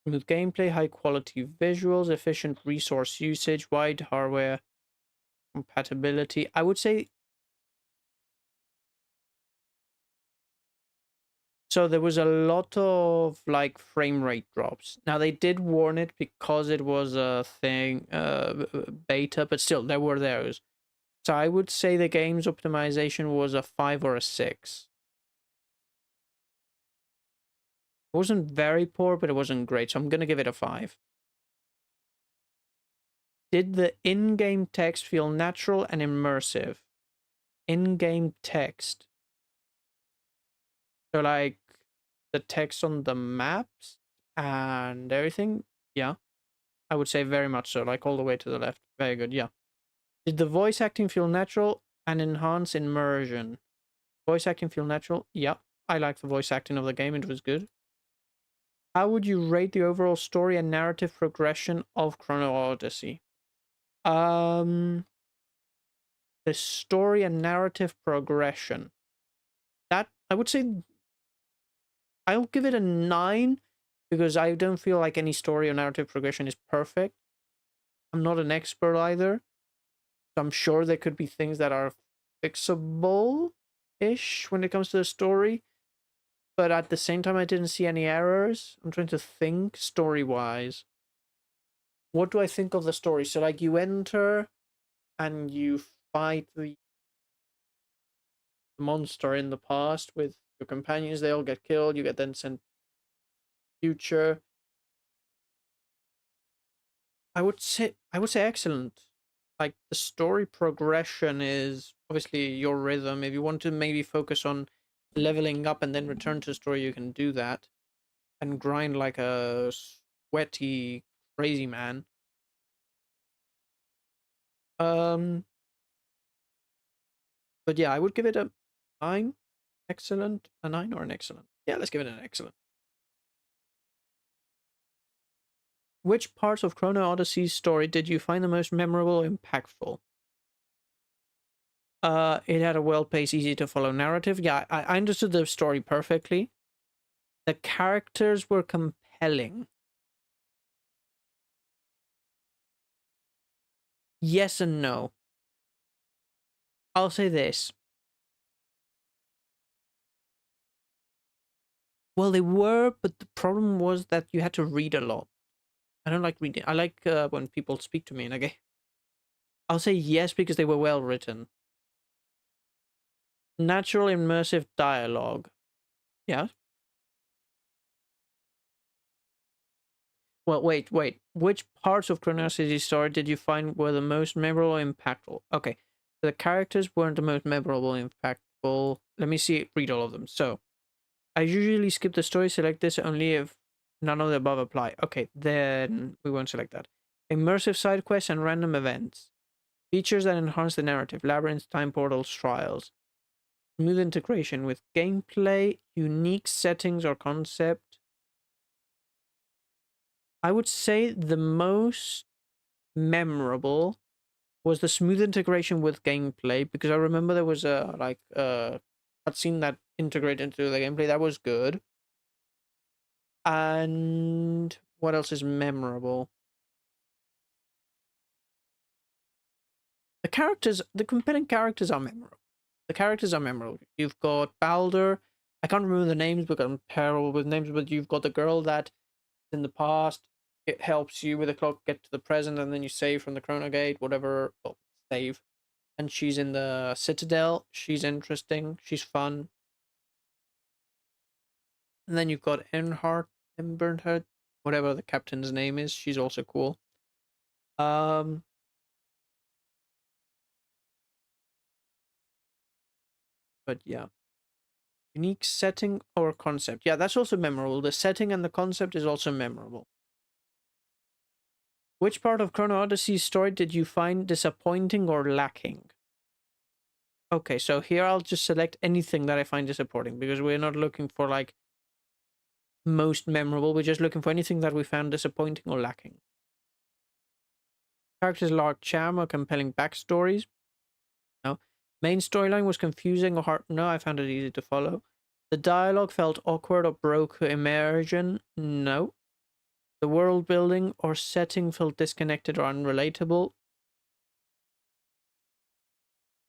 Smooth gameplay, high quality visuals, efficient resource usage, wide hardware compatibility. I would say so. There was a lot of like frame rate drops. Now they did warn it because it was a thing, beta, but still there were those. So I would say the game's optimization was a 5 or a 6. It wasn't very poor, but it wasn't great. So I'm gonna give it a 5. Did the in-game text feel natural and immersive? In-game text. So like the text on the maps and everything? Yeah. I would say very much so, like all the way to the left. Very good, yeah. Did the voice acting feel natural and enhance immersion? Voice acting feel natural? Yeah. I like the voice acting of the game, it was good. How would you rate the overall story and narrative progression of Chrono Odyssey? The story and narrative progression. That I would say I'll give it a 9 because I don't feel like any story or narrative progression is perfect. I'm not an expert either. So I'm sure there could be things that are fixable-ish when it comes to the story. But at the same time, I didn't see any errors. I'm trying to think story-wise. What do I think of the story? So like you enter and you fight the monster in the past with your companions. They all get killed. You get then sent future. I would say excellent. Like the story progression is obviously your rhythm. If you want to maybe focus on leveling up and then return to the story, you can do that and grind like a sweaty crazy man. Um, but yeah, I would give it a 9. Excellent, a 9 or an excellent. Yeah, let's give it an excellent. Which parts of Chrono Odyssey's story did you find the most memorable or impactful? It had a well-paced, easy-to-follow narrative. Yeah, I understood the story perfectly. The characters were compelling. Yes and no. I'll say this. Well, they were, but the problem was that you had to read a lot. I don't like reading. I like when people speak to me in a game. I'll say yes because they were well written. Natural immersive dialogue. Yeah. Well, wait. Which parts of Chrono City's story did you find were the most memorable or impactful? Okay. The characters weren't the most memorable or impactful. Let me see, read all of them. So, I usually skip the story, select this only if none of the above apply. Okay, then we won't select that. Immersive side quests and random events. Features that enhance the narrative. Labyrinths, time portals, trials. Smooth integration with gameplay, unique settings or concept. I would say the most memorable was the smooth integration with gameplay because I remember there was a cutscene that integrated into the gameplay that was good. And what else is memorable? The characters, the compelling characters are memorable. The characters are memorable. You've got Balder. I can't remember the names because I'm terrible with names, but you've got the girl that in the past it helps you with the clock get to the present and then you save from the Chrono Gate, whatever. Well, save. And she's in the Citadel. She's interesting. She's fun. And then you've got Bernhardt, whatever the captain's name is. She's also cool. Um, but yeah, unique setting or concept. Yeah, that's also memorable. The setting and the concept is also memorable. Which part of Chrono Odyssey's story did you find disappointing or lacking? Okay, so here I'll just select anything that I find disappointing because we're not looking for like most memorable. We're just looking for anything that we found disappointing or lacking. Characters lack charm or compelling backstories. No. Main storyline was confusing or hard. No, I found it easy to follow. The dialogue felt awkward or broke immersion. No. The world building or setting felt disconnected or unrelatable.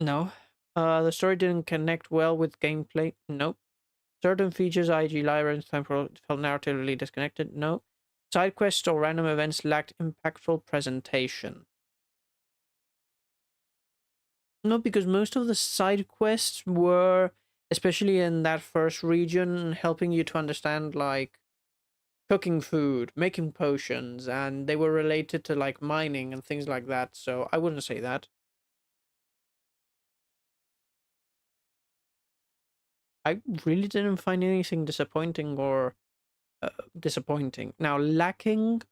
No. The story didn't connect well with gameplay. Nope. Certain features, i.e. labyrinth time felt narratively disconnected. No. Side quests or random events lacked impactful presentation. No, because most of the side quests were, especially in that first region, helping you to understand like cooking food, making potions, and they were related to like mining and things like that. So I wouldn't say that. I really didn't find anything disappointing or disappointing. Now, lacking.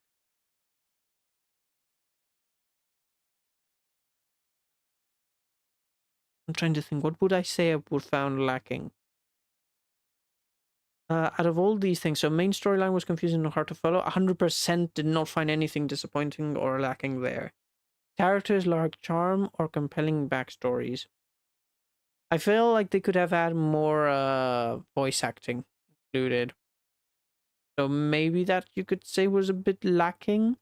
I'm trying to think. What would I say I would found lacking? Out of all these things, so main storyline was confusing and hard to follow. 100% did not find anything disappointing or lacking there. Characters lack charm or compelling backstories. I feel like they could have had more voice acting included. So maybe that you could say was a bit lacking.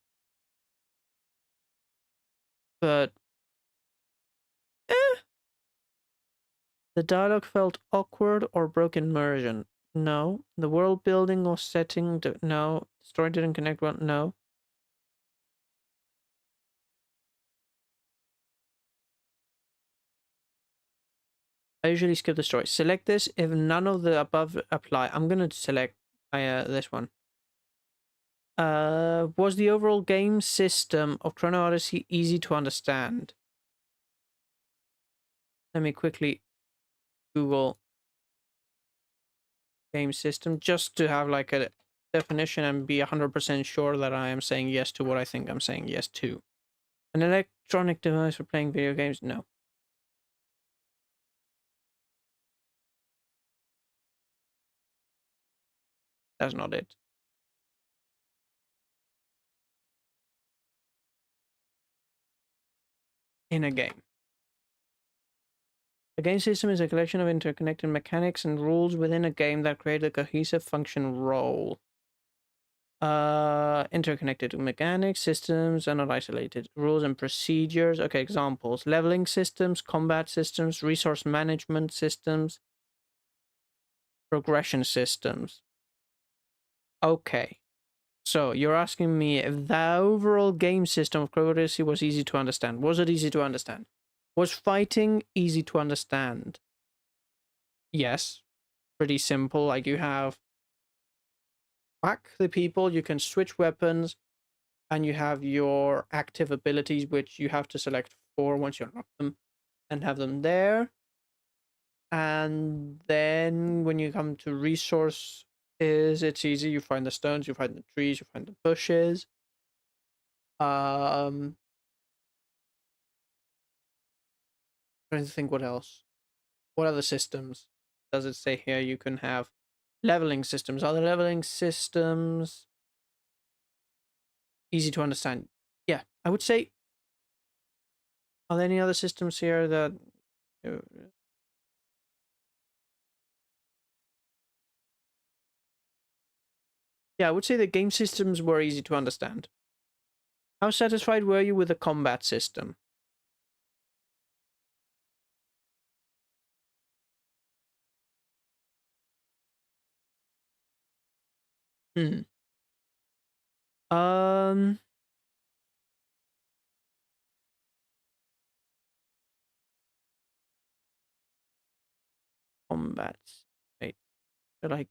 But eh, the dialogue felt awkward or broke immersion. No. The world building or setting, no. The story didn't connect well, no. I usually skip the story. Select this if none of the above apply. I'm going to select this one. Was the overall game system of Chrono Odyssey easy to understand? Let me quickly Google game system just to have like a definition and be 100% sure that I am saying yes to what I think I'm saying yes to. An electronic device for playing video games? No, that's not it. In a game. A game system is a collection of interconnected mechanics and rules within a game that create a cohesive function role. Interconnected mechanics, systems are not isolated. Rules and procedures. Okay, examples. Leveling systems, combat systems, resource management systems, progression systems. Okay. So you're asking me if the overall game system of Chrono Odyssey was easy to understand. Was it easy to understand? Was fighting easy to understand? Yes. Pretty simple. Like you have whack the people, you can switch weapons, and you have your active abilities, which you have to select for once you unlock them and have them there. And then when you come to resources, it's easy. You find the stones, you find the trees, you find the bushes. Trying to think what else. What other systems does it say here you can have? Leveling systems. Are the leveling systems easy to understand? Yeah, I would say. Are there any other systems here that? uh, Yeah, I would say the game systems were easy to understand. How satisfied were you with the combat system? Hmm. Um. Combats. Wait. Should I?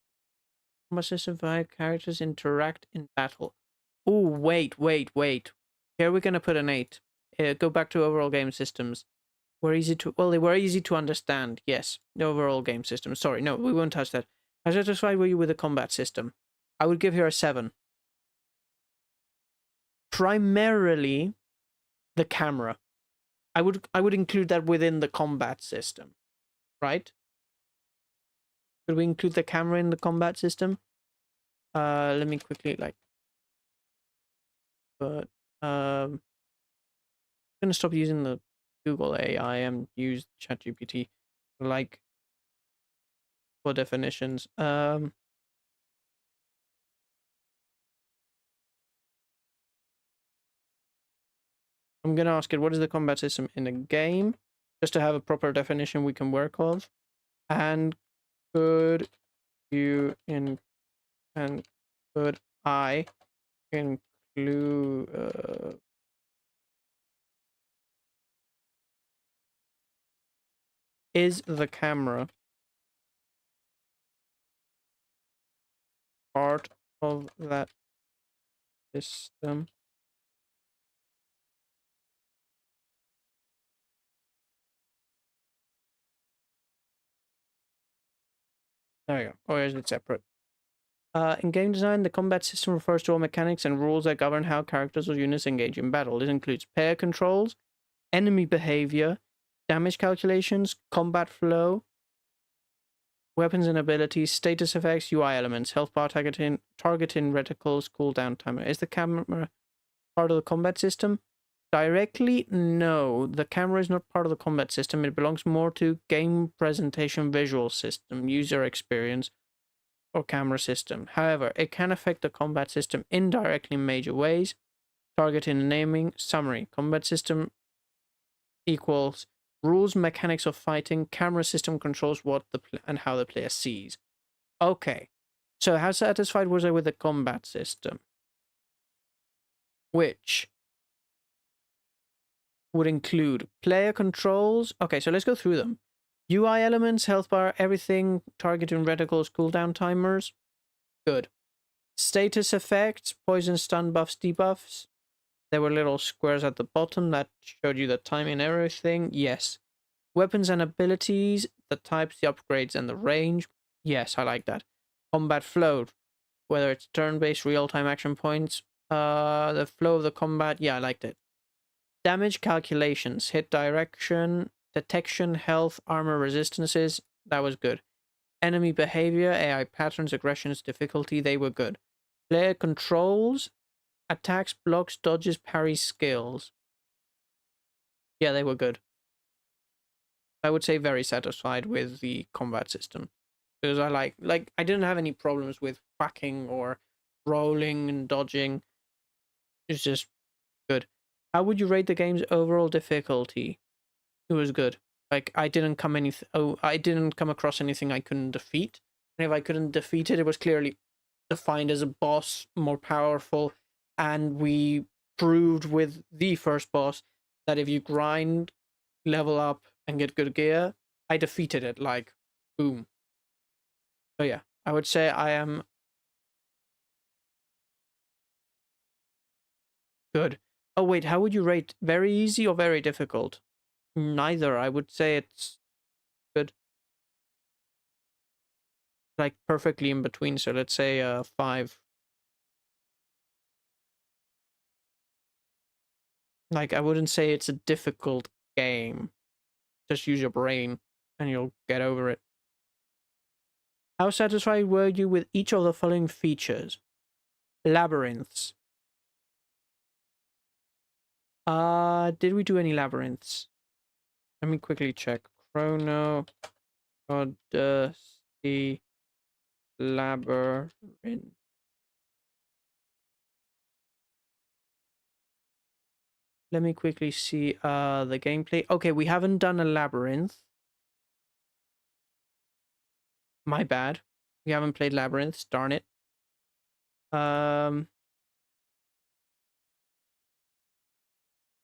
Combat system for how characters interact in battle. Oh, wait. Here we're gonna put an 8. Go back to overall game systems. They were easy to understand. Yes, the overall game system. Sorry, no, we won't touch that. How satisfied were you with the combat system? I would give here a 7. Primarily the camera. I would include that within the combat system, right? Could we include the camera in the combat system? Let me quickly but I'm gonna stop using the Google AI and use ChatGPT like for definitions. I'm gonna ask it what is the combat system in a game, just to have a proper definition we can work of. And could you in and could I include is the camera part of that system? There you go. Or is it separate? In game design, the combat system refers to all mechanics and rules that govern how characters or units engage in battle. This includes player controls, enemy behavior, damage calculations, combat flow, weapons and abilities, status effects, UI elements, health bar targeting, reticles, cooldown timer. Is the camera part of the combat system? Directly, no. The camera is not part of the combat system. It belongs more to game presentation visual system, user experience, or camera system. However, it can affect the combat system indirectly in major ways. Targeting and naming. Summary. Combat system equals rules, mechanics of fighting. Camera system controls what and how the player sees. Okay. So how satisfied was I with the combat system? Which would include player controls. Okay, so let's go through them. UI elements, health bar, everything, targeting reticles, cooldown timers. Good. Status effects, poison, stun buffs, debuffs. There were little squares at the bottom that showed you the timing and everything. Yes. Weapons and abilities, the types, the upgrades, and the range. Yes, I like that. Combat flow, whether it's turn-based, real-time action points. The flow of the combat, yeah, I liked it. Damage calculations, hit direction, detection, health, armor resistances. That was good. Enemy behavior, AI patterns, aggressions, difficulty. They were good. Player controls, attacks, blocks, dodges, parries, skills. Yeah, they were good. I would say very satisfied with the combat system. Because I I didn't have any problems with whacking or rolling and dodging. It's just good. How would you rate the game's overall difficulty? It was good. Like I didn't come across anything I couldn't defeat. And if I couldn't defeat it, it was clearly defined as a boss, more powerful, and we proved with the first boss that if you grind, level up, and get good gear, I defeated it, like, boom. So yeah, I would say I am good. Oh wait, how would you rate very easy or very difficult? Neither. I would say it's good. Like perfectly in between. So let's say 5. Like I wouldn't say it's a difficult game. Just use your brain and you'll get over it. How satisfied were you with each of the following features? Labyrinths. Did we do any labyrinths? Let me quickly check. Chrono, Odyssey, Labyrinth. Let me quickly see the gameplay. Okay, we haven't done a labyrinth. My bad. We haven't played labyrinths, darn it.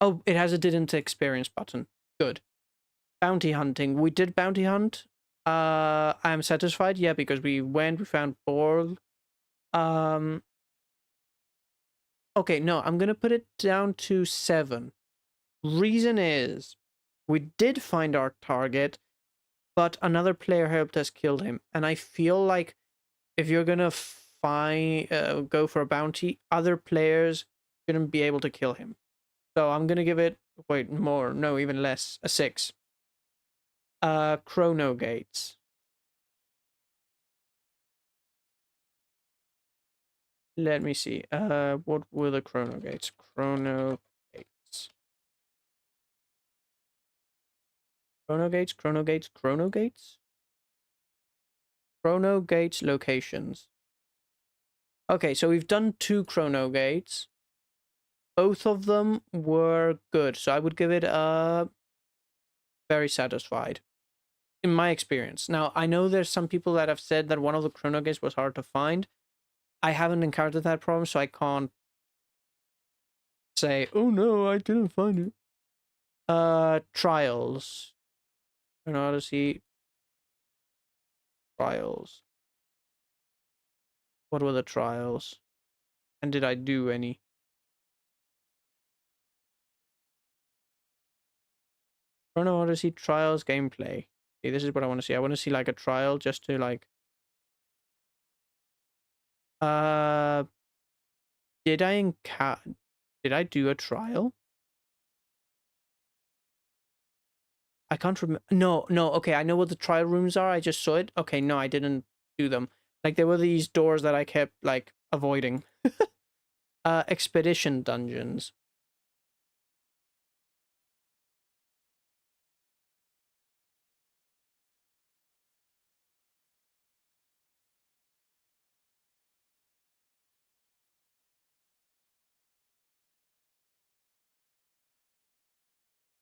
Oh, it has a didn't experience button. Good. Bounty hunting. We did bounty hunt. I am satisfied, yeah, because we found Borg. Um. Okay, no, I'm gonna put it down to 7. Reason is, we did find our target, but another player helped us kill him, and I feel like if you're gonna go for a bounty, other players shouldn't be able to kill him. So I'm gonna give it, wait, more, no, even less, a 6. Chrono gates. Let me see. What were the chrono gates? Chrono gates. Chrono gates, chrono gates, chrono gates? Chrono gates locations. Okay, so we've done 2 chrono gates. Both of them were good, so I would give it a very satisfied, in my experience. Now, I know there's some people that have said that one of the chrono gates was hard to find. I haven't encountered that problem, so I can't say, oh no, I didn't find it. Trials. Chrono Odyssey. Trials. What were the trials? And did I do any? Chrono Odyssey trials gameplay. See, this is what I want to see. I want to see like a trial just to like. Uh, did I do a trial? I can't remember. No, no. Okay, I know what the trial rooms are. I just saw it. Okay, no, I didn't do them. Like there were these doors that I kept like avoiding. Expedition dungeons.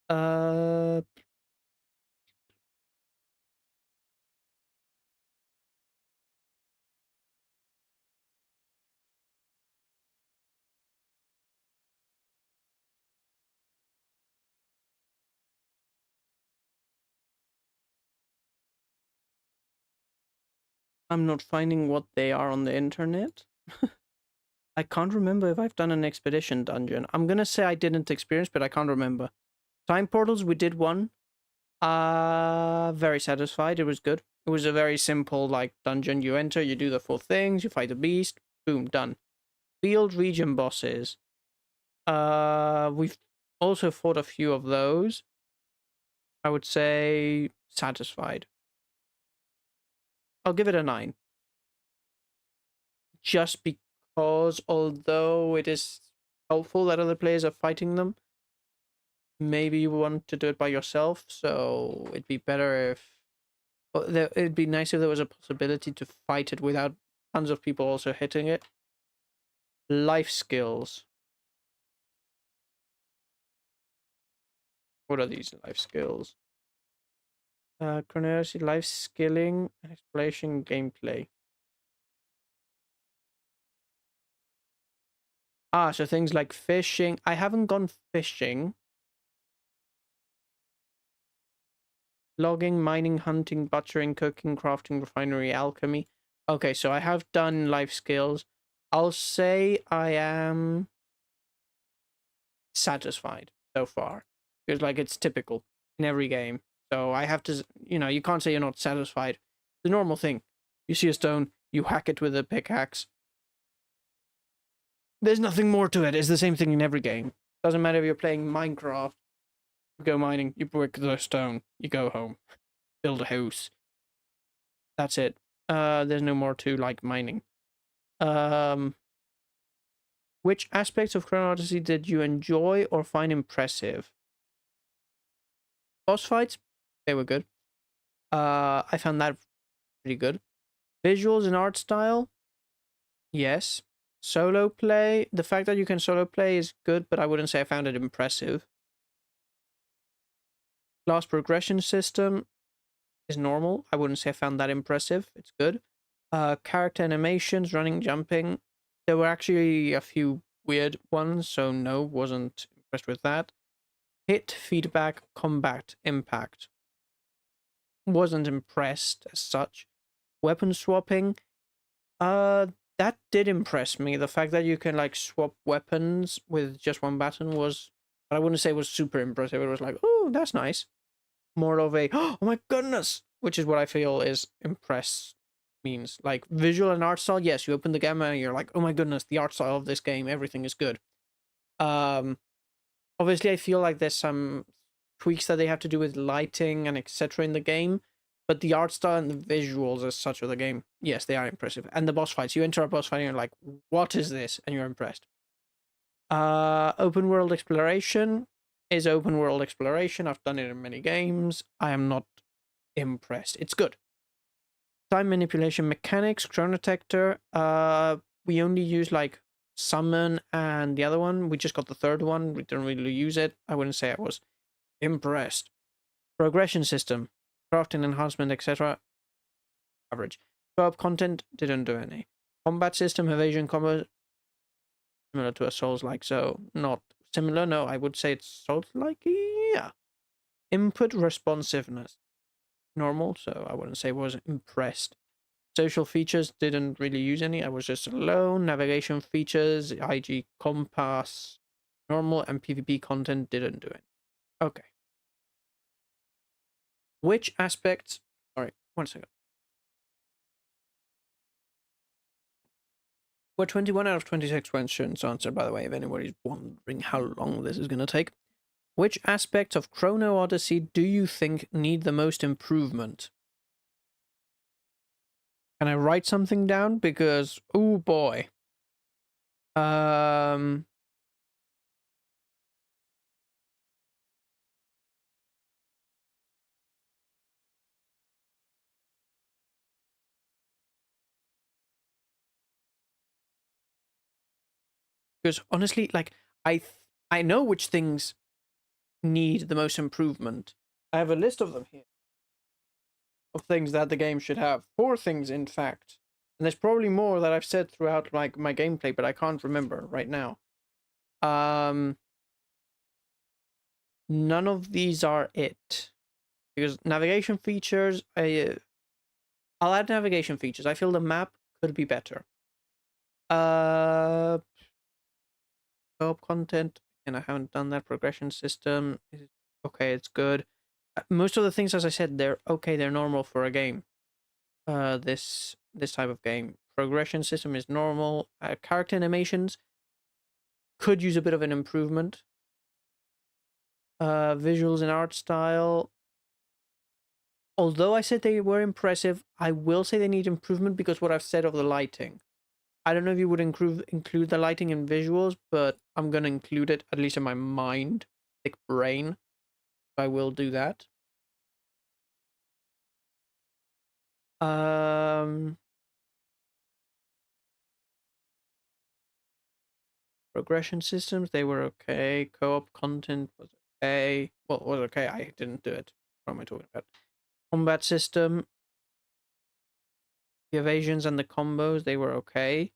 Uh, I'm not finding what they are on the internet. I can't remember if I've done an expedition dungeon. I'm gonna say I didn't experience, but I can't remember. Time portals, we did one. Very satisfied. It was good. It was a very simple like dungeon. You enter, you do the 4 things, you fight a beast, boom, done. Field region bosses. We've also fought a few of those. I would say satisfied. I'll give it a 9. Just because although it is helpful that other players are fighting them, maybe you want to do it by yourself, so it'd be better if it'd be nice if there was a possibility to fight it without tons of people also hitting it. Life skills. What are these life skills? Chronology, life skilling, and exploration gameplay. Ah, so things like fishing. I haven't gone fishing. Logging, mining, hunting, butchering, cooking, crafting, refinery, alchemy. Okay, so I have done life skills. I'll say I am satisfied so far. Because, like, it's typical in every game. So I have to, you can't say you're not satisfied. The normal thing. You see a stone, you hack it with a pickaxe. There's nothing more to it. It's the same thing in every game. Doesn't matter if you're playing Minecraft. You go mining, you break the stone, you go home. Build a house. That's it. There's no more to like mining. Which aspects of Chrono Odyssey did you enjoy or find impressive? Boss fights, they were good. I found that pretty good. Visuals and art style, yes. Solo play, the fact that you can solo play is good, but I wouldn't say I found it impressive. Class progression system is normal. I wouldn't say I found that impressive. It's good. Character animations, running, jumping. There were actually a few weird ones, so no, wasn't impressed with that. Hit, feedback, combat, impact. Wasn't impressed as such. Weapon swapping. that did impress me. The fact that you can like swap weapons with just one button was, I wouldn't say was super impressive. It was like, oh, that's nice. More of a, oh my goodness, which is what I feel is impress means. Like visual and art style, yes, you open the game and you're like, oh my goodness, the art style of this game, everything is good. Obviously, I feel like there's some tweaks that they have to do with lighting and etc. in the game, but the art style and the visuals as such of the game, yes, they are impressive. And the boss fights, you enter a boss fight and you're like, what is this? And you're impressed. Open world exploration is open world exploration. I've done it in many games. I am not impressed. It's good. Time manipulation mechanics, Chrono Detector. We only use like summon and the other one. We just got the third one. We didn't really use it. I wouldn't say I was impressed. Progression system, crafting enhancement, etc. Average. Co-op content, didn't do any. Combat system, evasion combo, similar to a Souls-like, so not similar. No, I would say it's Souls-like. Yeah. Input responsiveness, normal. So I wouldn't say I was impressed. Social features, didn't really use any. I was just alone. Navigation features, IG compass, normal, and PvP content didn't do it. Okay. Which aspects? Sorry, 1 second. We're 21 out of 26 questions answered, by the way, if anybody's wondering how long this is going to take. Which aspects of Chrono Odyssey do you think need the most improvement? Can I write something down? Because, oh boy. Because honestly, like, I know which things need the most improvement. I have a list of them here. Of things that the game should have. 4 things, in fact. And there's probably more that I've said throughout like my gameplay, but I can't remember right now. None of these are it. Because navigation features, I'll add navigation features. I feel the map could be better. Co-op content, and I haven't done that. Progression system, okay, it's good. Most of the things, as I said, they're okay. They're normal for a game. This type of game. Progression system is normal. Character animations could use a bit of an improvement. Visuals and art style. Although I said they were impressive, I will say they need improvement because what I've said of the lighting. I don't know if you would include the lighting in visuals, but I'm going to include it, at least in my mind, thick brain. I will do that. Progression systems, they were okay. Co-op content was okay. Well, it was okay. I didn't do it. What am I talking about? Combat system. The evasions and the combos, they were okay.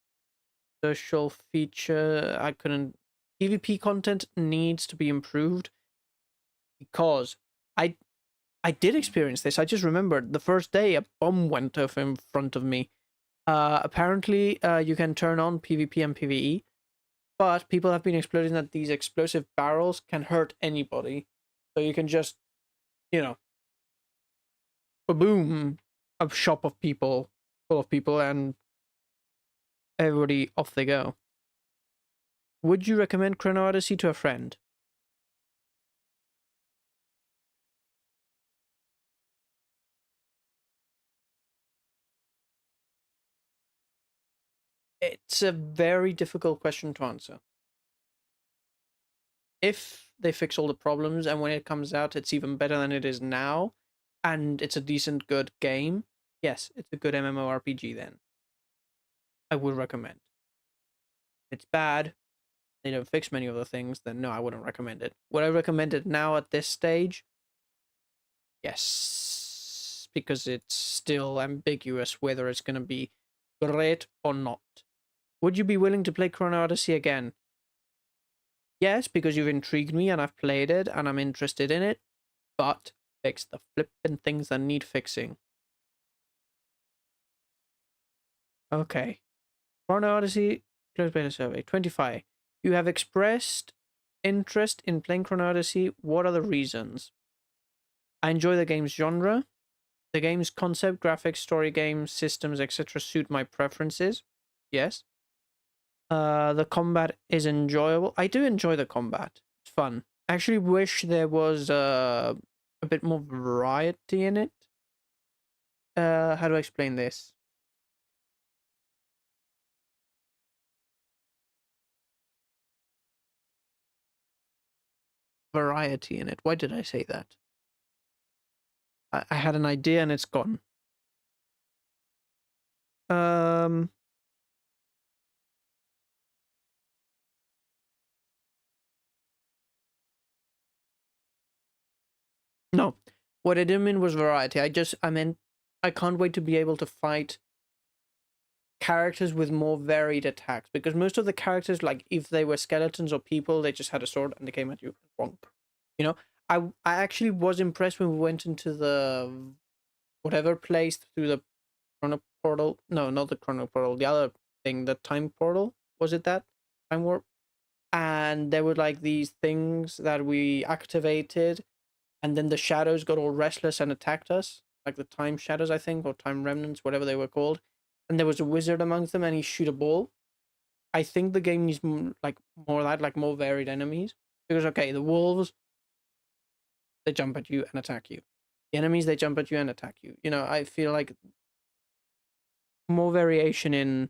Social feature, I couldn't. PvP content needs to be improved because I did experience this. I just remembered the first day a bomb went off in front of me. Apparently, you can turn on PvP and PvE, but people have been exploding that these explosive barrels can hurt anybody. So you can just, you know, boom, a shop of people, full of people, and everybody off they go. Would you recommend Chrono Odyssey to a friend? It's a very difficult question to answer. If they fix all the problems and when it comes out it's even better than it is now, and it's a decent, good game, yes, it's a good MMORPG then. I would recommend. If it's bad, they don't fix many of the things, then no, I wouldn't recommend it. Would I recommend it now at this stage? Yes, because it's still ambiguous whether it's going to be great or not. Would you be willing to play Chrono Odyssey again? Yes, because you've intrigued me and I've played it and I'm interested in it, but fix the flippin' things that need fixing. Okay. Chrono Odyssey, closed beta survey. 25. You have expressed interest in playing Chrono Odyssey. What are the reasons? I enjoy the game's genre. The game's concept, graphics, story games, systems, etc. suit my preferences. Yes. The combat is enjoyable. I do enjoy the combat. It's fun. I actually wish there was a bit more variety in it. How do I explain this? Variety in it. Why did I say that? I had an idea and it's gone. Um, no. What I didn't mean was variety. I meant I can't wait to be able to fight characters with more varied attacks, because most of the characters, like if they were skeletons or people, they just had a sword and they came at you. Wrong. You know, I actually was impressed when we went into the whatever place through the chrono portal. No, not the chrono portal. The other thing, the time portal. Was it that time warp? And there were like these things that we activated, and then the shadows got all restless and attacked us, like the time shadows, I think, or time remnants, whatever they were called. And there was a wizard amongst them, and he shoot a ball. I think the game needs like more of that, like more varied enemies. Because okay, the wolves, they jump at you and attack you. The enemies, they jump at you and attack you. You know, I feel like more variation in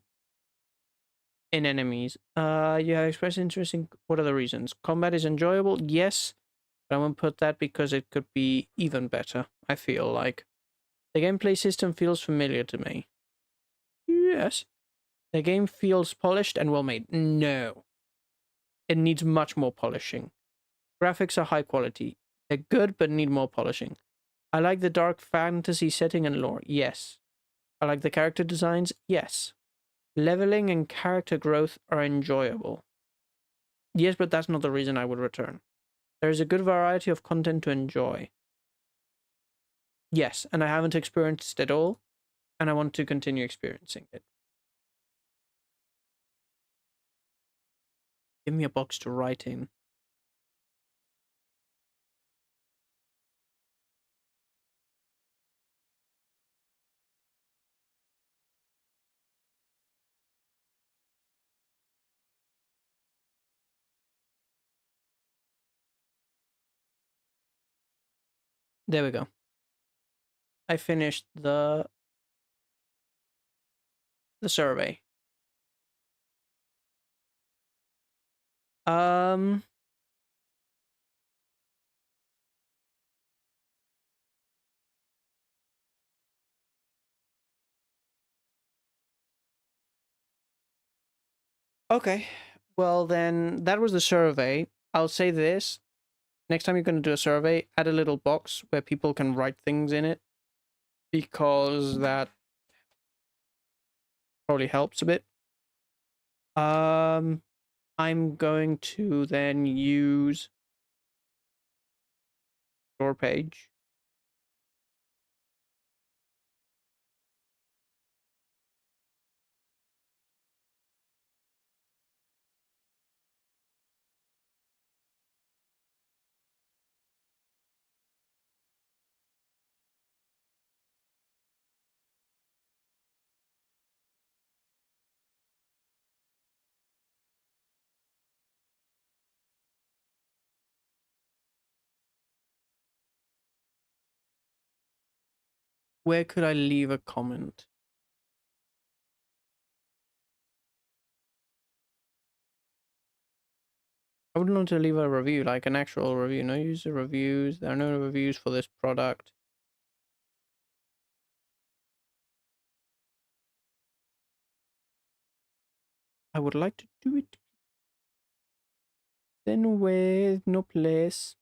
enemies. Yeah, express interest in what are the reasons? Combat is enjoyable, yes, but I won't put that because it could be even better. I feel like the gameplay system feels familiar to me. Yes, the game feels polished and well made. No, it needs much more polishing. Graphics are high quality. They're good, but need more polishing. I like the dark fantasy setting and lore. Yes. I like the character designs. Yes. Leveling and character growth are enjoyable. Yes, but that's not the reason I would return. There is a good variety of content to enjoy. Yes, and I haven't experienced it all, and I want to continue experiencing it. Give me a box to write in. There we go. I finished the survey. Um okay. Well then that was the survey. I'll say this. Next time you're going to do a survey, add a little box where people can write things in it, because that probably helps a bit. Um, I'm going to then use your page. Where could I leave a comment? I would want to leave a review, like an actual review. No user reviews. There are no reviews for this product. I would like to do it. Then where? No place.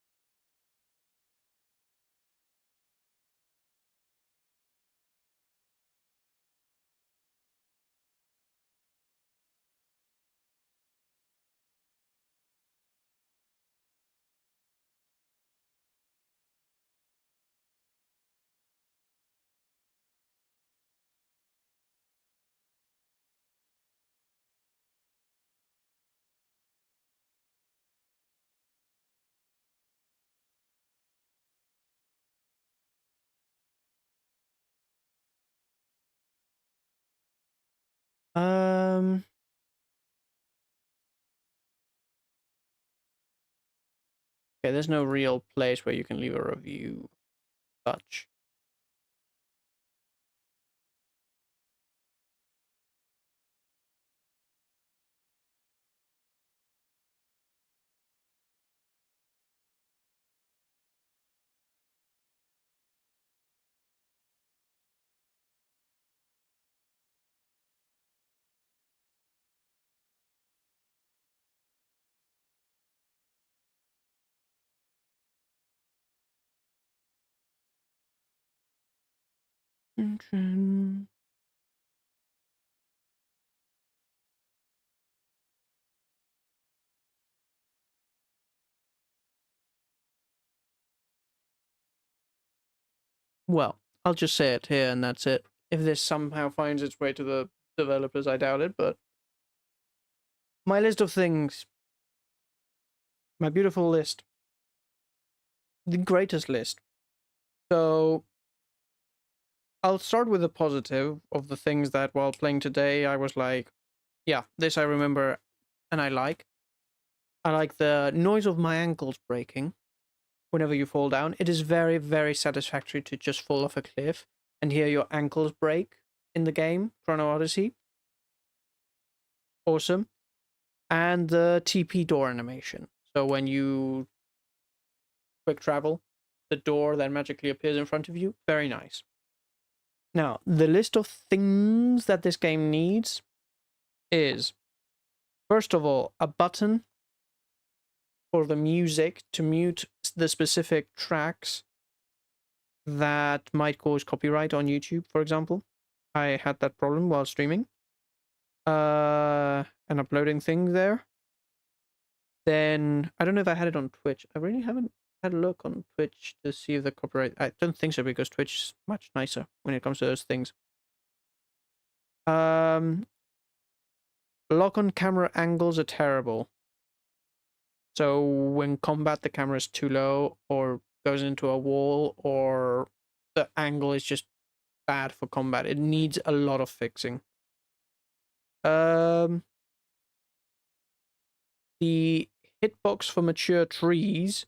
Okay, there's no real place where you can leave a review. Such. Well, I'll just say it here and that's it. If this somehow finds its way to the developers, I doubt it, but my list of things, my beautiful list, the greatest list. So I'll start with the positive of the things that while playing today, I was like, yeah, this I remember and I like. I like the noise of my ankles breaking whenever you fall down. It is very, very satisfactory to just fall off a cliff and hear your ankles break in the game, Chrono Odyssey. Awesome. And the TP door animation. So when you quick travel, the door then magically appears in front of you. Very nice. Now, the list of things that this game needs is, first of all, a button for the music to mute the specific tracks that might cause copyright on YouTube, for example. I had that problem while streaming and uploading things there. Then, I don't know if I had it on Twitch. I really haven't had a look on Twitch to see if the copyright... I don't think so, because Twitch is much nicer when it comes to those things. Lock-on camera angles are terrible. So when combat, the camera is too low, or goes into a wall, or the angle is just bad for combat. It needs a lot of fixing. The hitbox for mature trees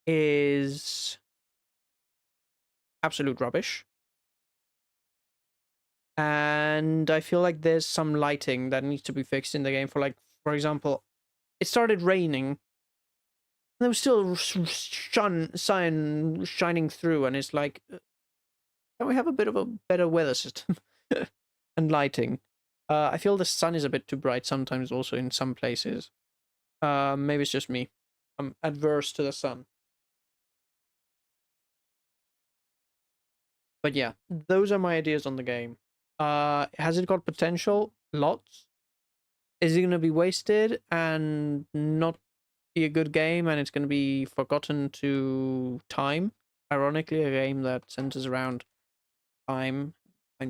is absolute rubbish. And I feel like there's some lighting that needs to be fixed in the game. For example, it started raining, and there was still sun shining through, and it's like, can we have a bit of a better weather system and lighting? I feel the sun is a bit too bright sometimes, also in some places. Maybe it's just me. I'm adverse to the sun. But yeah, those are my ideas on the game. Has it got potential? Lots. Is it going to be wasted and not be a good game, and it's going to be forgotten to time? Ironically, a game that centers around time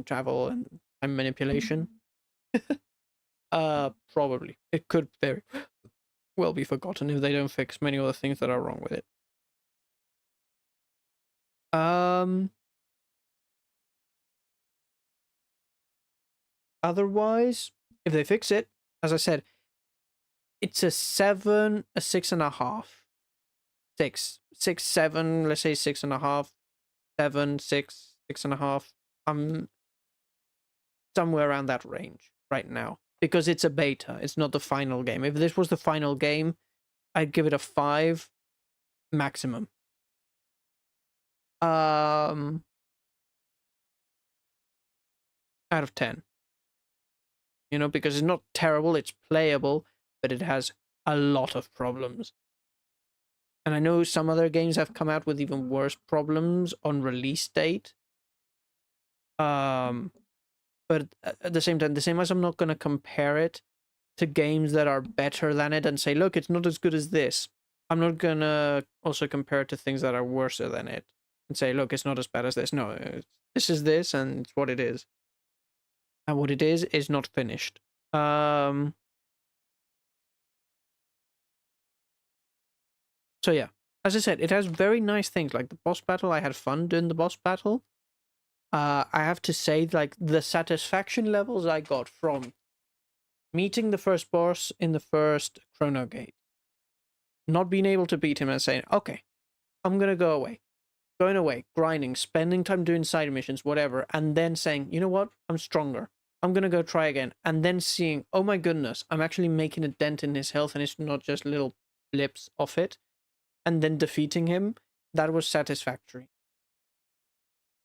travel and time manipulation. Probably. It could very well be forgotten if they don't fix many other things that are wrong with it. Otherwise, if they fix it, as I said, it's a 7, a 6.5. 6, 7, let's say 6.5, 7, 6, 6.5. Somewhere around that range right now. Because it's a beta, it's not the final game. If this was the final game, I'd give it a 5 maximum. Out of 10. You know, because it's not terrible, it's playable, but it has a lot of problems. And I know some other games have come out with even worse problems on release date. But at the same time, the same as I'm not going to compare it to games that are better than it and say, look, it's not as good as this. I'm not going to also compare it to things that are worse than it and say, look, it's not as bad as this. No, this is this, and it's what it is. And what it is not finished. So yeah, as I said, it has very nice things. Like the boss battle, I had fun doing the boss battle. I have to say, like, the satisfaction levels I got from meeting the first boss in the first Chrono Gate, not being able to beat him and saying, okay, I'm gonna go away. Going away, grinding, spending time doing side missions, whatever, and then saying, you know what, I'm stronger. I'm gonna go try again. And then seeing, oh my goodness, I'm actually making a dent in his health and it's not just little blips of it. And then defeating him, that was satisfactory.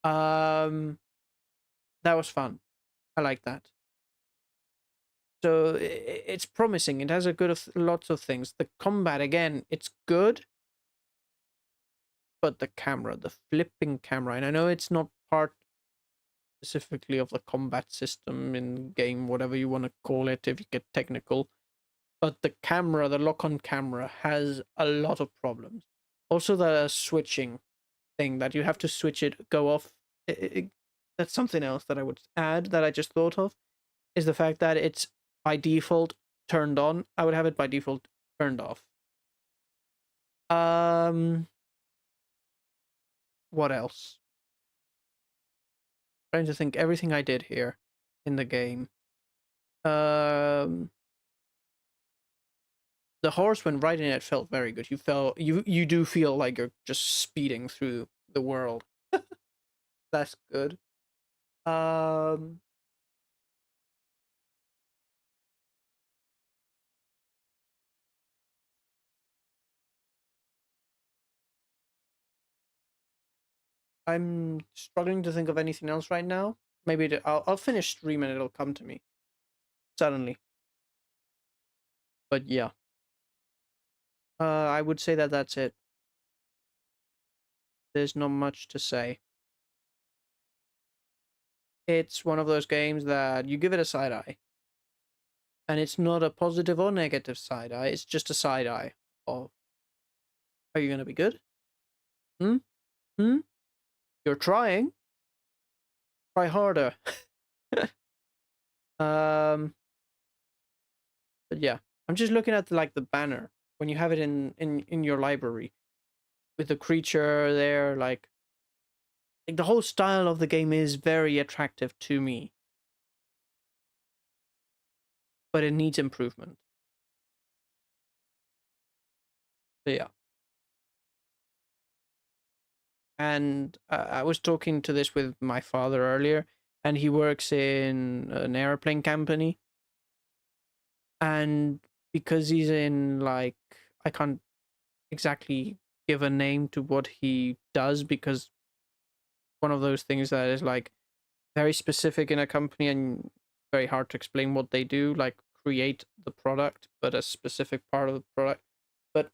Um, that was fun. I like that. So it's promising. It has a good lots of things. The combat again, it's good, but the camera, the flipping camera, and I know it's not part specifically of the combat system in game, whatever you want to call it, if you get technical. But the camera, the lock-on camera, has a lot of problems. Also, the switching thing that you have to switch it, go off. That's something else that I would add that I just thought of, is the fact that it's by default turned on. I would have it by default turned off. What else? Trying to think everything I did here in the game. The horse when riding it felt very good. You do feel like you're just speeding through the world. That's good. I'm struggling to think of anything else right now. Maybe I'll finish stream and it'll come to me suddenly. But yeah, I would say that that's it. There's not much to say. It's one of those games that you give it a side eye, and it's not a positive or negative side eye. It's just a side eye of, are you gonna be good? Hmm. Hmm. You're trying. Try harder. But yeah, I'm just looking at like the banner when you have it in your library with the creature there, like the whole style of the game is very attractive to me, but it needs improvement. So yeah. And I was talking to this with my father earlier, and he works in an airplane company, and because he's in like, I can't exactly give a name to what he does, because one of those things that is like very specific in a company and very hard to explain what they do, like create the product, but a specific part of the product. But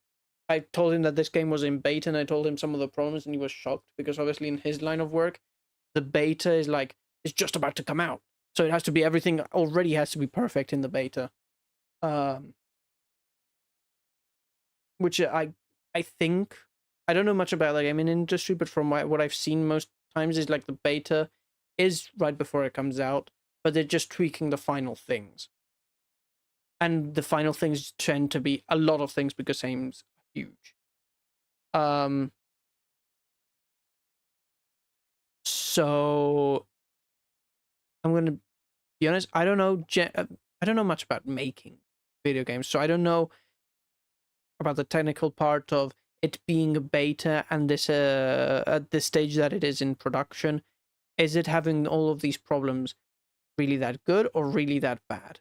I told him that this game was in beta, and I told him some of the problems, and he was shocked because obviously in his line of work, the beta is like, it's just about to come out. So it has to be, everything already has to be perfect in the beta. Which I think, I don't know much about the gaming industry, but from what I've seen most times is like the beta is right before it comes out, but they're just tweaking the final things. And the final things tend to be a lot of things because game's huge. So I'm gonna be honest. I don't know. I don't know much about making video games, so I don't know about the technical part of it being a beta and this at this stage that it is in production. Is it having all of these problems really that good or really that bad?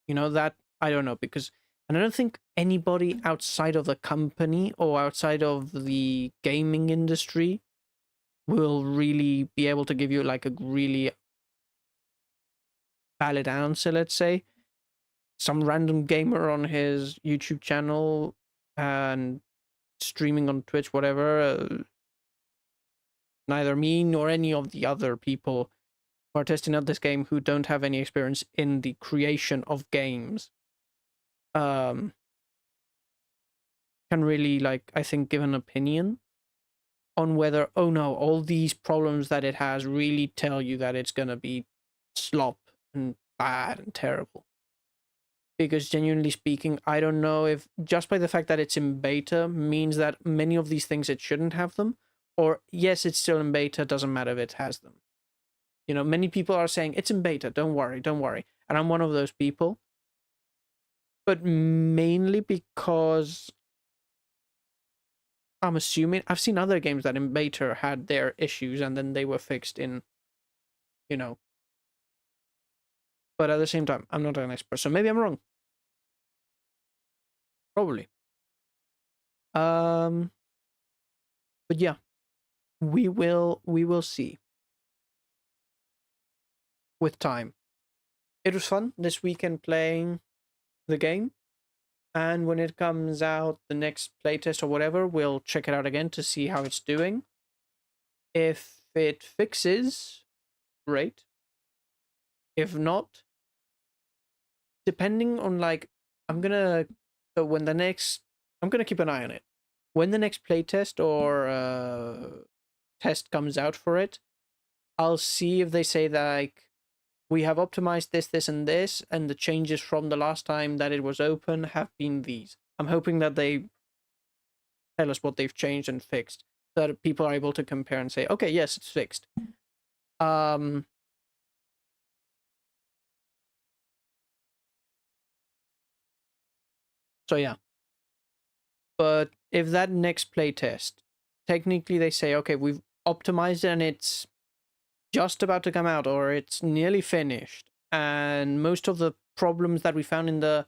You know, that I don't know, because and I don't think anybody outside of the company or outside of the gaming industry will really be able to give you like a really valid answer, let's say. Some random gamer on his YouTube channel and streaming on Twitch, whatever, neither me nor any of the other people who are testing out this game who don't have any experience in the creation of games can really, like, I think, give an opinion on whether, oh no, all these problems that it has really tell you that it's gonna be slop and bad and terrible. Because genuinely speaking, I don't know if just by the fact that it's in beta means that many of these things it shouldn't have them, or yes, it's still in beta, doesn't matter if it has them. You know, many people are saying it's in beta, don't worry, don't worry. And I'm one of those people. but mainly because I'm assuming I've seen other games that in beta had their issues and then they were fixed in, you know. But at the same time, I'm not an expert, so maybe I'm wrong. Probably. Um, but yeah, we will see with time. It was fun this weekend playing the game, and when it comes out the next playtest or whatever, we'll check it out again to see how it's doing. If it fixes, great. If not, depending on like, I'm gonna so when the next I'm gonna keep an eye on it. When the next playtest or test comes out for it, I'll see if they say that like we have optimized this, this, and this, and the changes from the last time that it was open have been these. I'm hoping that they tell us what they've changed and fixed, so that people are able to compare and say, okay, yes, it's fixed. Um, so yeah. But if that next playtest, technically they say, okay, we've optimized it and it's just about to come out or it's nearly finished, and most of the problems that we found in the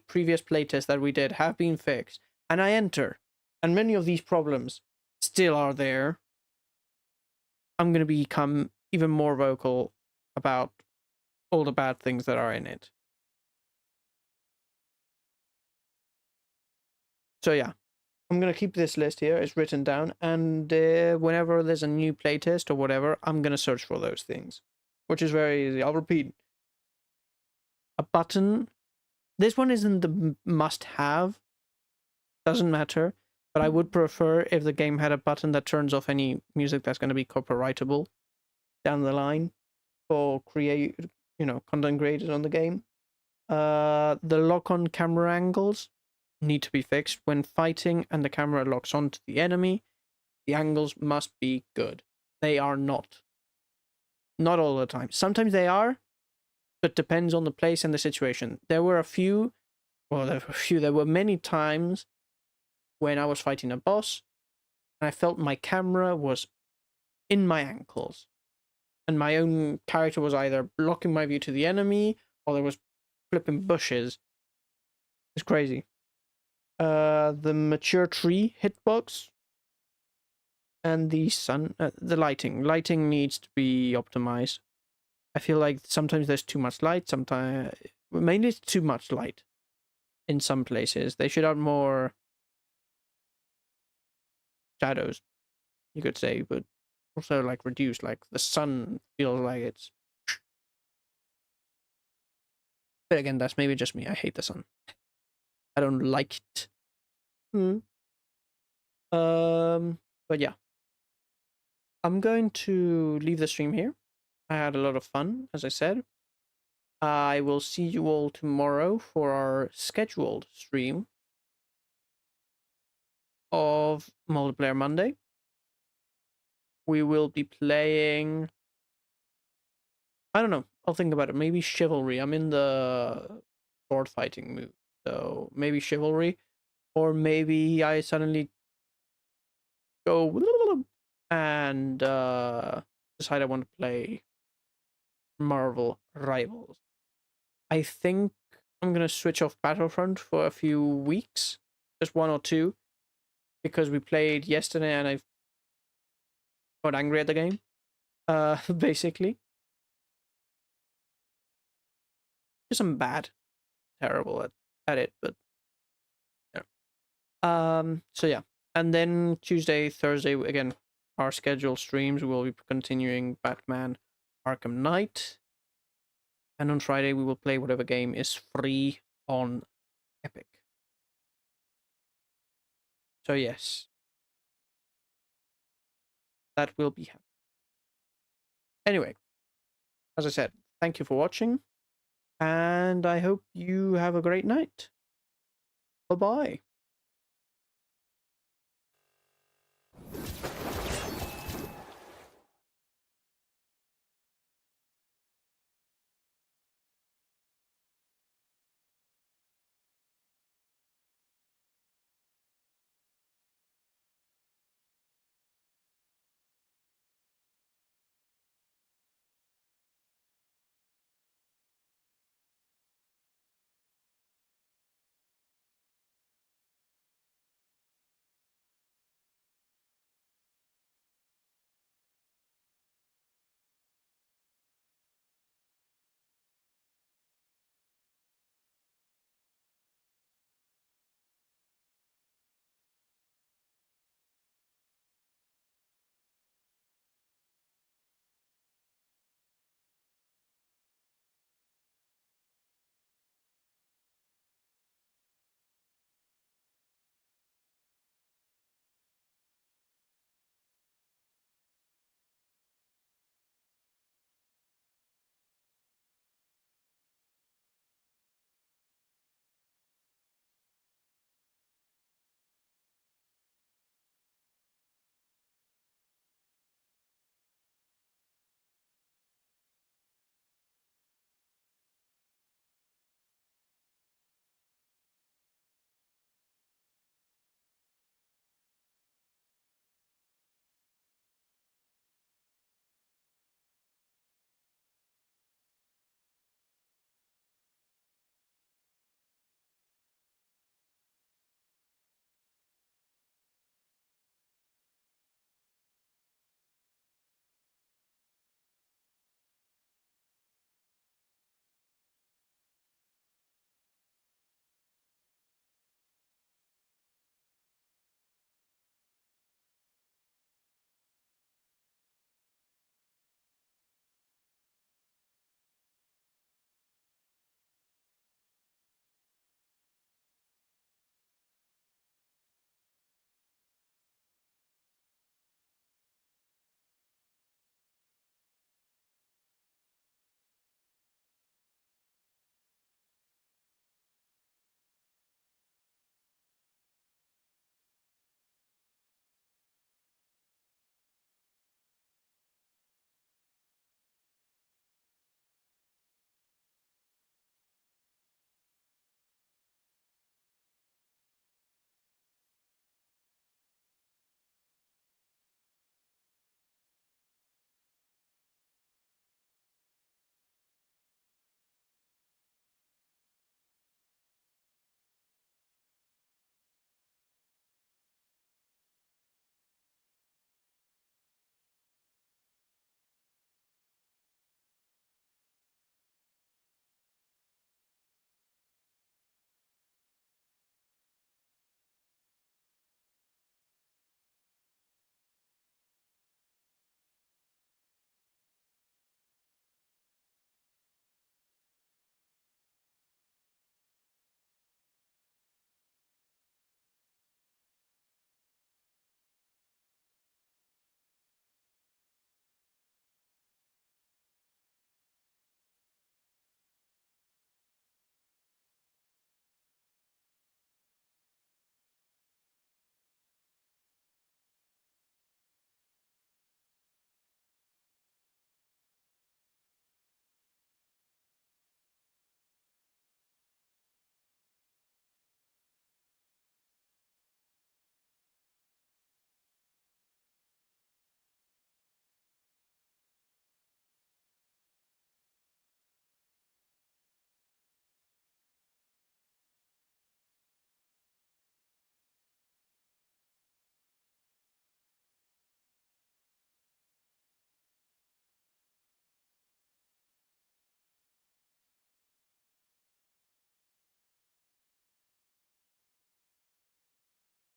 previous playtest that we did have been fixed, and I enter, and many of these problems still are there, I'm going to become even more vocal about all the bad things that are in it. So yeah, I'm going to keep this list here. It's written down, and whenever there's a new playtest or whatever, I'm going to search for those things, which is very easy. I'll repeat. A button. This one isn't the must-have. Doesn't matter. But I would prefer if the game had a button that turns off any music that's going to be copyrightable down the line for content creators on the game. The lock-on camera angles need to be fixed when fighting and the camera locks onto the enemy. The angles must be good. They are not. Not all the time. Sometimes they are, but depends on the place and the situation. There were many times when I was fighting a boss and I felt my camera was in my ankles. And my own character was either blocking my view to the enemy or there was flipping bushes. It's crazy. The mature tree hitbox and the lighting. Lighting needs to be optimized. I feel like sometimes there's too much light. Sometimes, mainly it's too much light. In some places, they should have more shadows, you could say, but also like reduced. Like the sun feels like it's. But again, that's maybe just me. I hate the sun. I don't like it. Hmm. But yeah, I'm going to leave the stream here. I had a lot of fun, as I said. I will see you all tomorrow for our scheduled stream of Multiplayer Monday. We will be playing. I don't know. I'll think about it. Maybe Chivalry. I'm in the sword fighting mood. So maybe Chivalry. Or maybe I suddenly go and decide I want to play Marvel Rivals. I think I'm going to switch off Battlefront for a few weeks. Just one or two. Because we played yesterday and I got angry at the game. Basically. Because I'm bad. Terrible at it, but yeah. So yeah. And then Tuesday, Thursday, again, our scheduled streams will be continuing Batman Arkham Knight. And on Friday we will play whatever game is free on Epic. So yes. That will be happening. Anyway, as I said, thank you for watching. And I hope you have a great night. Bye-bye.